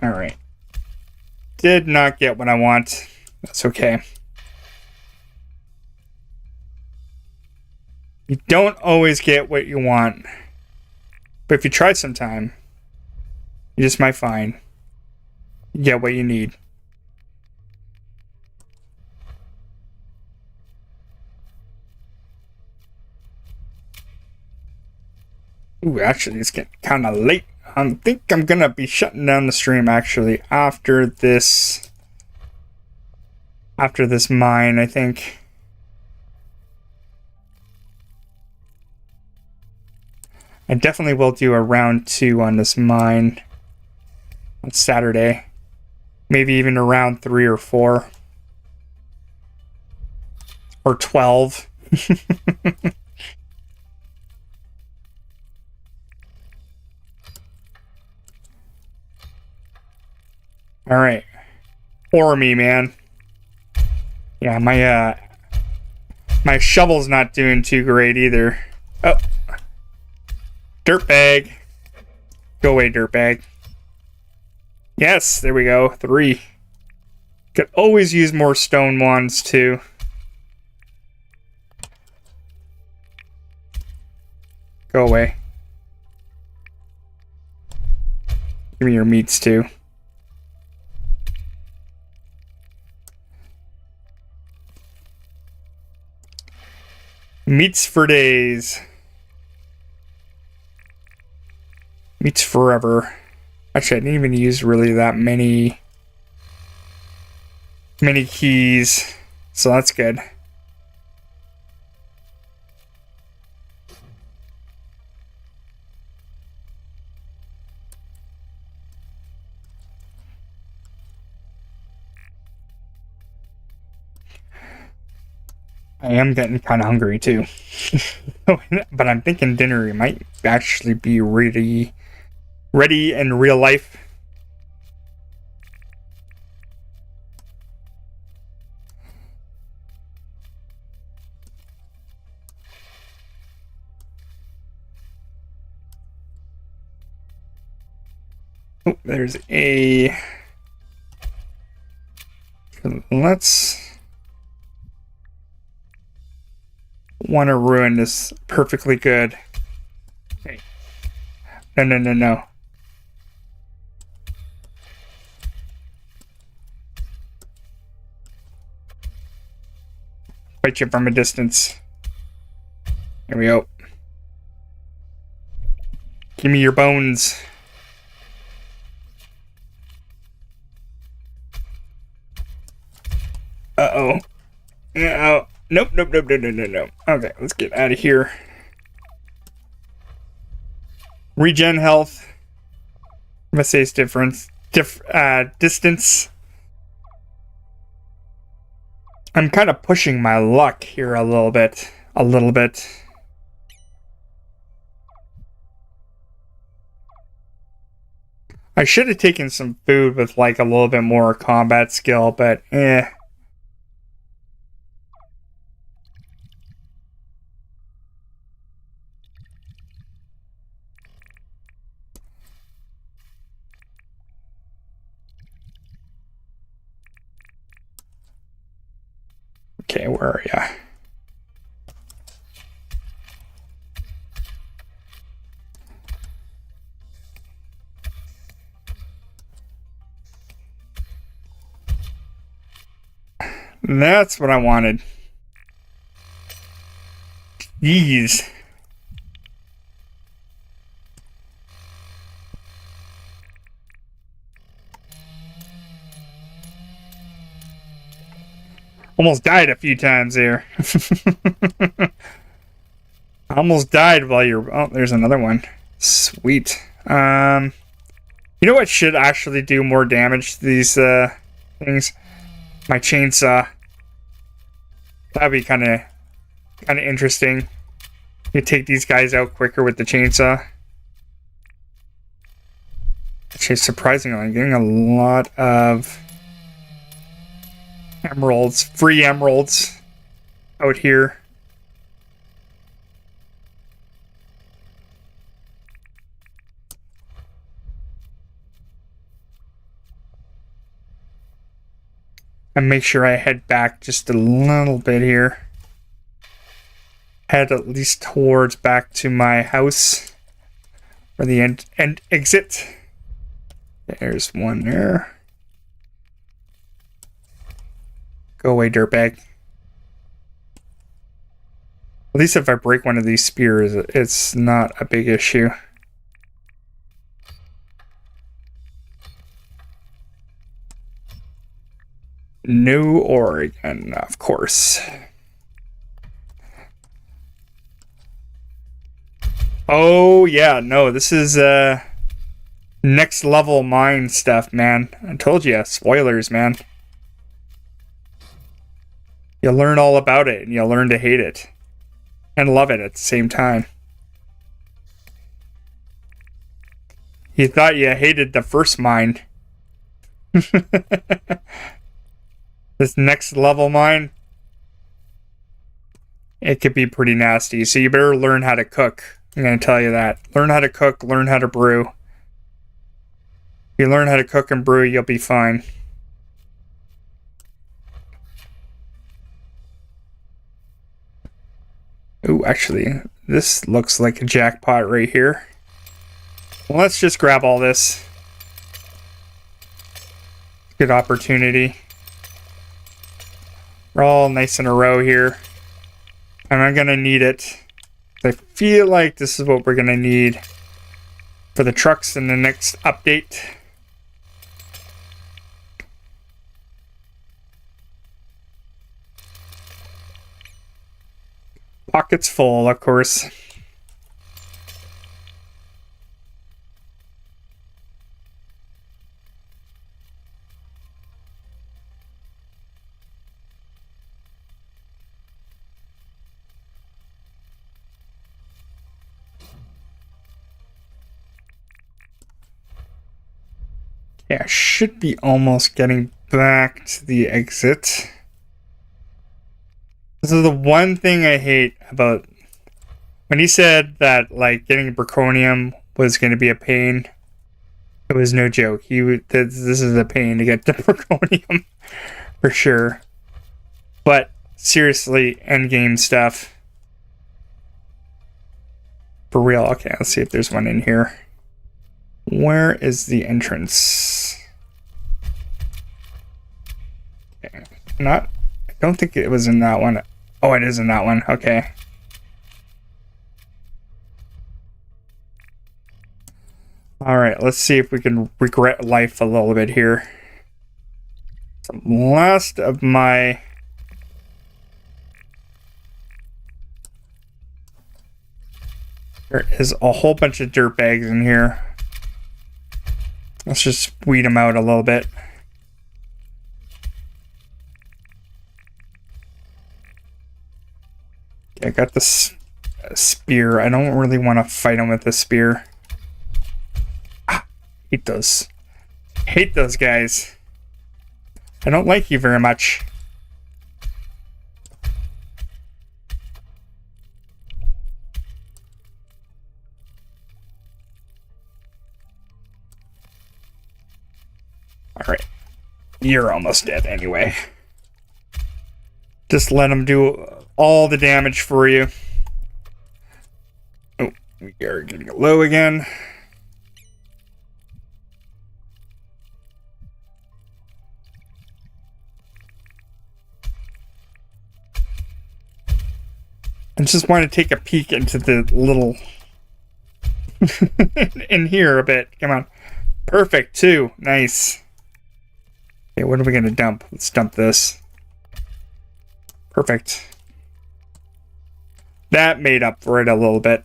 Alright. Did not get what I want. That's okay. You don't always get what you want. But if you try sometime, you just might find you get what you need. Ooh, actually, it's getting kind of late. I think I'm going to be shutting down the stream, actually, after this mine, I think. I definitely will do a round 2 on this mine on Saturday. Maybe even a round 3 or 4. Or 12. Alright. Or me, man. Yeah, my shovel's not doing too great either. Oh. Dirtbag. Go away, dirtbag. Yes, there we go. 3. Could always use more stone wands too. Go away. Give me your meats too. Meats for days. Meats forever. Actually, I didn't even use really that many keys, so that's good. I am getting kind of hungry too. But I'm thinking dinner might actually be ready in real life. Oh, there's a... Let's... Want to ruin this perfectly good. Hey. No. Fight you from a distance. Here we go. Give me your bones. Uh-oh. Oh. Nope. No. Okay, let's get out of here. Regen health. MSA's distance. I'm kind of pushing my luck here a little bit. I should have taken some food with like a little bit more combat skill, but eh. Okay, where are ya? That's what I wanted. Jeez. Almost died a few times there. Almost died while you're... Oh, there's another one. Sweet. You know what should actually do more damage to these things? My chainsaw. That'd be kind of interesting. You take these guys out quicker with the chainsaw. Actually, surprisingly, I'm getting a lot of emeralds, free emeralds out here. And make sure I head back just a little bit here. Head at least towards back to my house. For the end exit. There's one there. Go away, dirtbag. At least if I break one of these spears, it's not a big issue. New Oregon, of course. Oh, yeah, no, this is next level mine stuff, man. I told you, spoilers, man. You'll learn all about it, and you'll learn to hate it. And love it at the same time. You thought you hated the first mine. This next level mine, it could be pretty nasty. So you better learn how to cook. I'm going to tell you that. Learn how to cook, learn how to brew. If you learn how to cook and brew, you'll be fine. Ooh, actually, this looks like a jackpot right here. Well, let's just grab all this. Good opportunity. We're all nice in a row here. And I'm gonna need it. I feel like this is what we're gonna need for the trucks in the next update. Pockets full, of course. Yeah, should be almost getting back to the exit. This is the one thing I hate about when he said that, like, getting Braconium was going to be a pain. It was no joke. This is a pain to get to Braconium for sure. But seriously, endgame stuff. For real. Okay, let's see if there's one in here. Where is the entrance? Okay. I don't think it was in that one. Oh, it is in that one. Okay. Alright, let's see if we can regret life a little bit here. So last of my... There is a whole bunch of dirt bags in here. Let's just weed them out a little bit. I got this spear. I don't really want to fight him with the spear. Hate those. Hate those guys. I don't like you very much. Alright. You're almost dead anyway. Just let him do all the damage for you. Oh, we are getting low again. I just want to take a peek into the little... in here a bit. Come on. Perfect, too. Nice. Okay, what are we going to dump? Let's dump this. Perfect. That made up for it a little bit.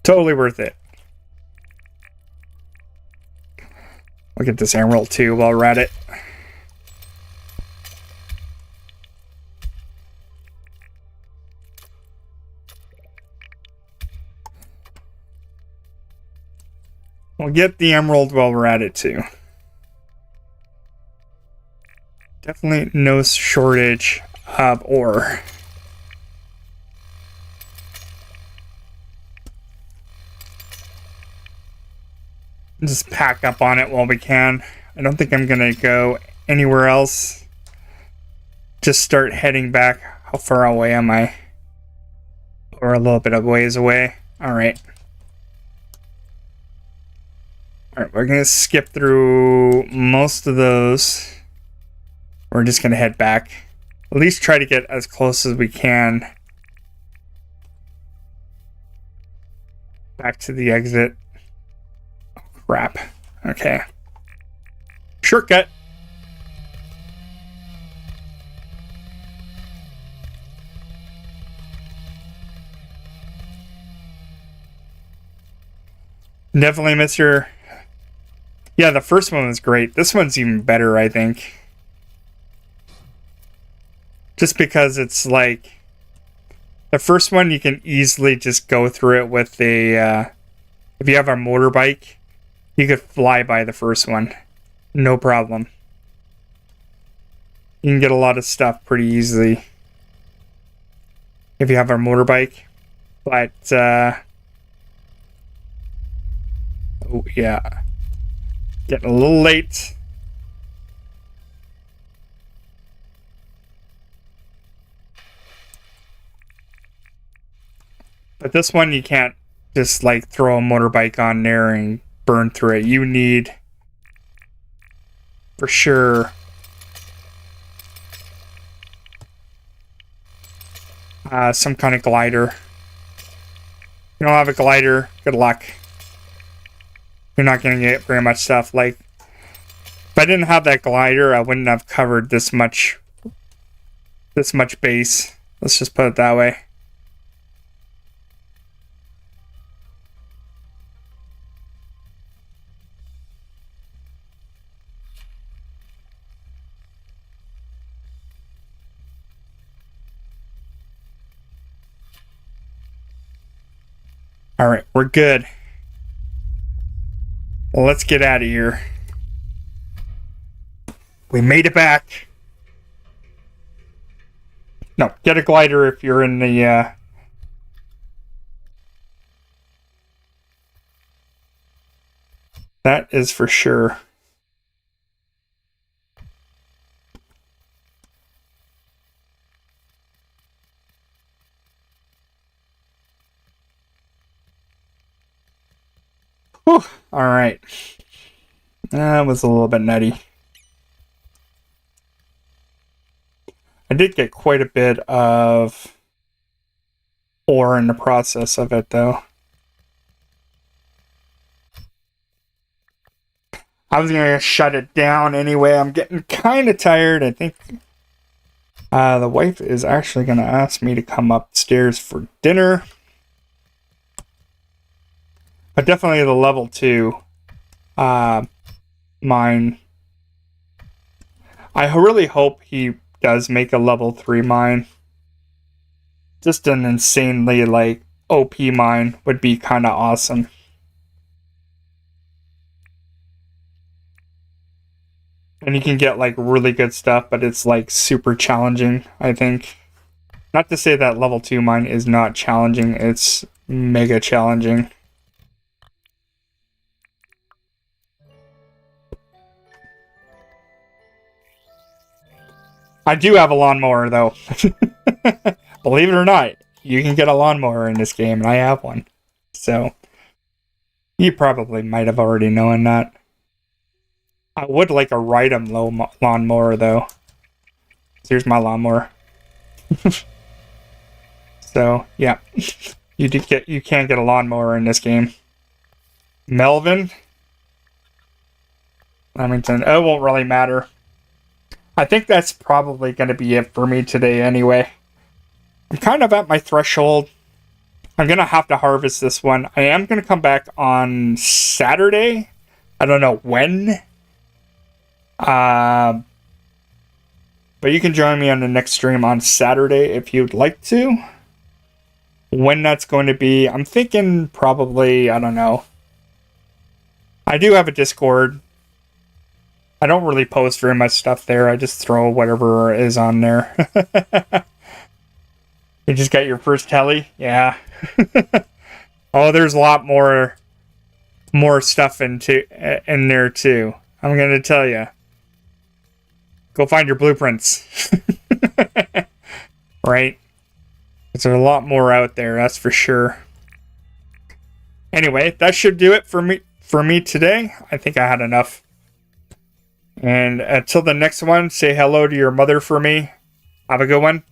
Totally worth it. We'll get this emerald too while we're at it. We'll get the emerald while we're at it too. Definitely no shortage of ore. Just pack up on it while we can. I don't think I'm gonna go anywhere else. Just start heading back. How far away am I? Or a little bit of ways away. Alright. Alright, we're gonna skip through most of those. We're just gonna head back. At least try to get as close as we can. Back to the exit. Oh, crap. Okay. Shortcut. Definitely miss your... Yeah, the first one was great. This one's even better, I think. Just because it's like... The first one, you can easily just go through it with a... if you have a motorbike, you could fly by the first one. No problem. You can get a lot of stuff pretty easily if you have a motorbike. But... Oh, yeah. Getting a little late. But this one, you can't just like throw a motorbike on there and burn through it. You need, for sure, some kind of glider. If you don't have a glider, good luck. You're not going to get very much stuff. Like, if I didn't have that glider, I wouldn't have covered this much base. Let's just put it that way. All right, we're good. Well, let's get out of here. We made it back. No, get a glider if you're in the... That is for sure. Whew. All right. That was a little bit nutty. I did get quite a bit of ore in the process of it, though. I was going to shut it down anyway. I'm getting kind of tired. I think the wife is actually going to ask me to come upstairs for dinner. But definitely the level 2 mine. I really hope he does make a level 3 mine. Just an insanely like OP mine would be kind of awesome. And you can get like really good stuff, but it's like super challenging, I think. Not to say that level 2 mine is not challenging, it's mega challenging. I do have a lawnmower, though. Believe it or not, you can get a lawnmower in this game, and I have one. So, you probably might have already known that. I would like a Ride-em lawnmower, though. Here's my lawnmower. So, yeah. You can't get a lawnmower in this game. Melvin? Lamington. It won't really matter. I think that's probably going to be it for me today anyway. I'm kind of at my threshold. I'm going to have to harvest this one. I am going to come back on Saturday. I don't know when. But you can join me on the next stream on Saturday if you'd like to. When that's going to be, I'm thinking probably, I don't know. I do have a Discord. I don't really post very much stuff there. I just throw whatever is on there. You just got your first telly? Yeah. Oh, there's a lot more stuff in there too. I'm going to tell you. Go find your blueprints. Right? There's a lot more out there, that's for sure. Anyway, that should do it for me today. I think I had enough. And until the next one, say hello to your mother for me. Have a good one.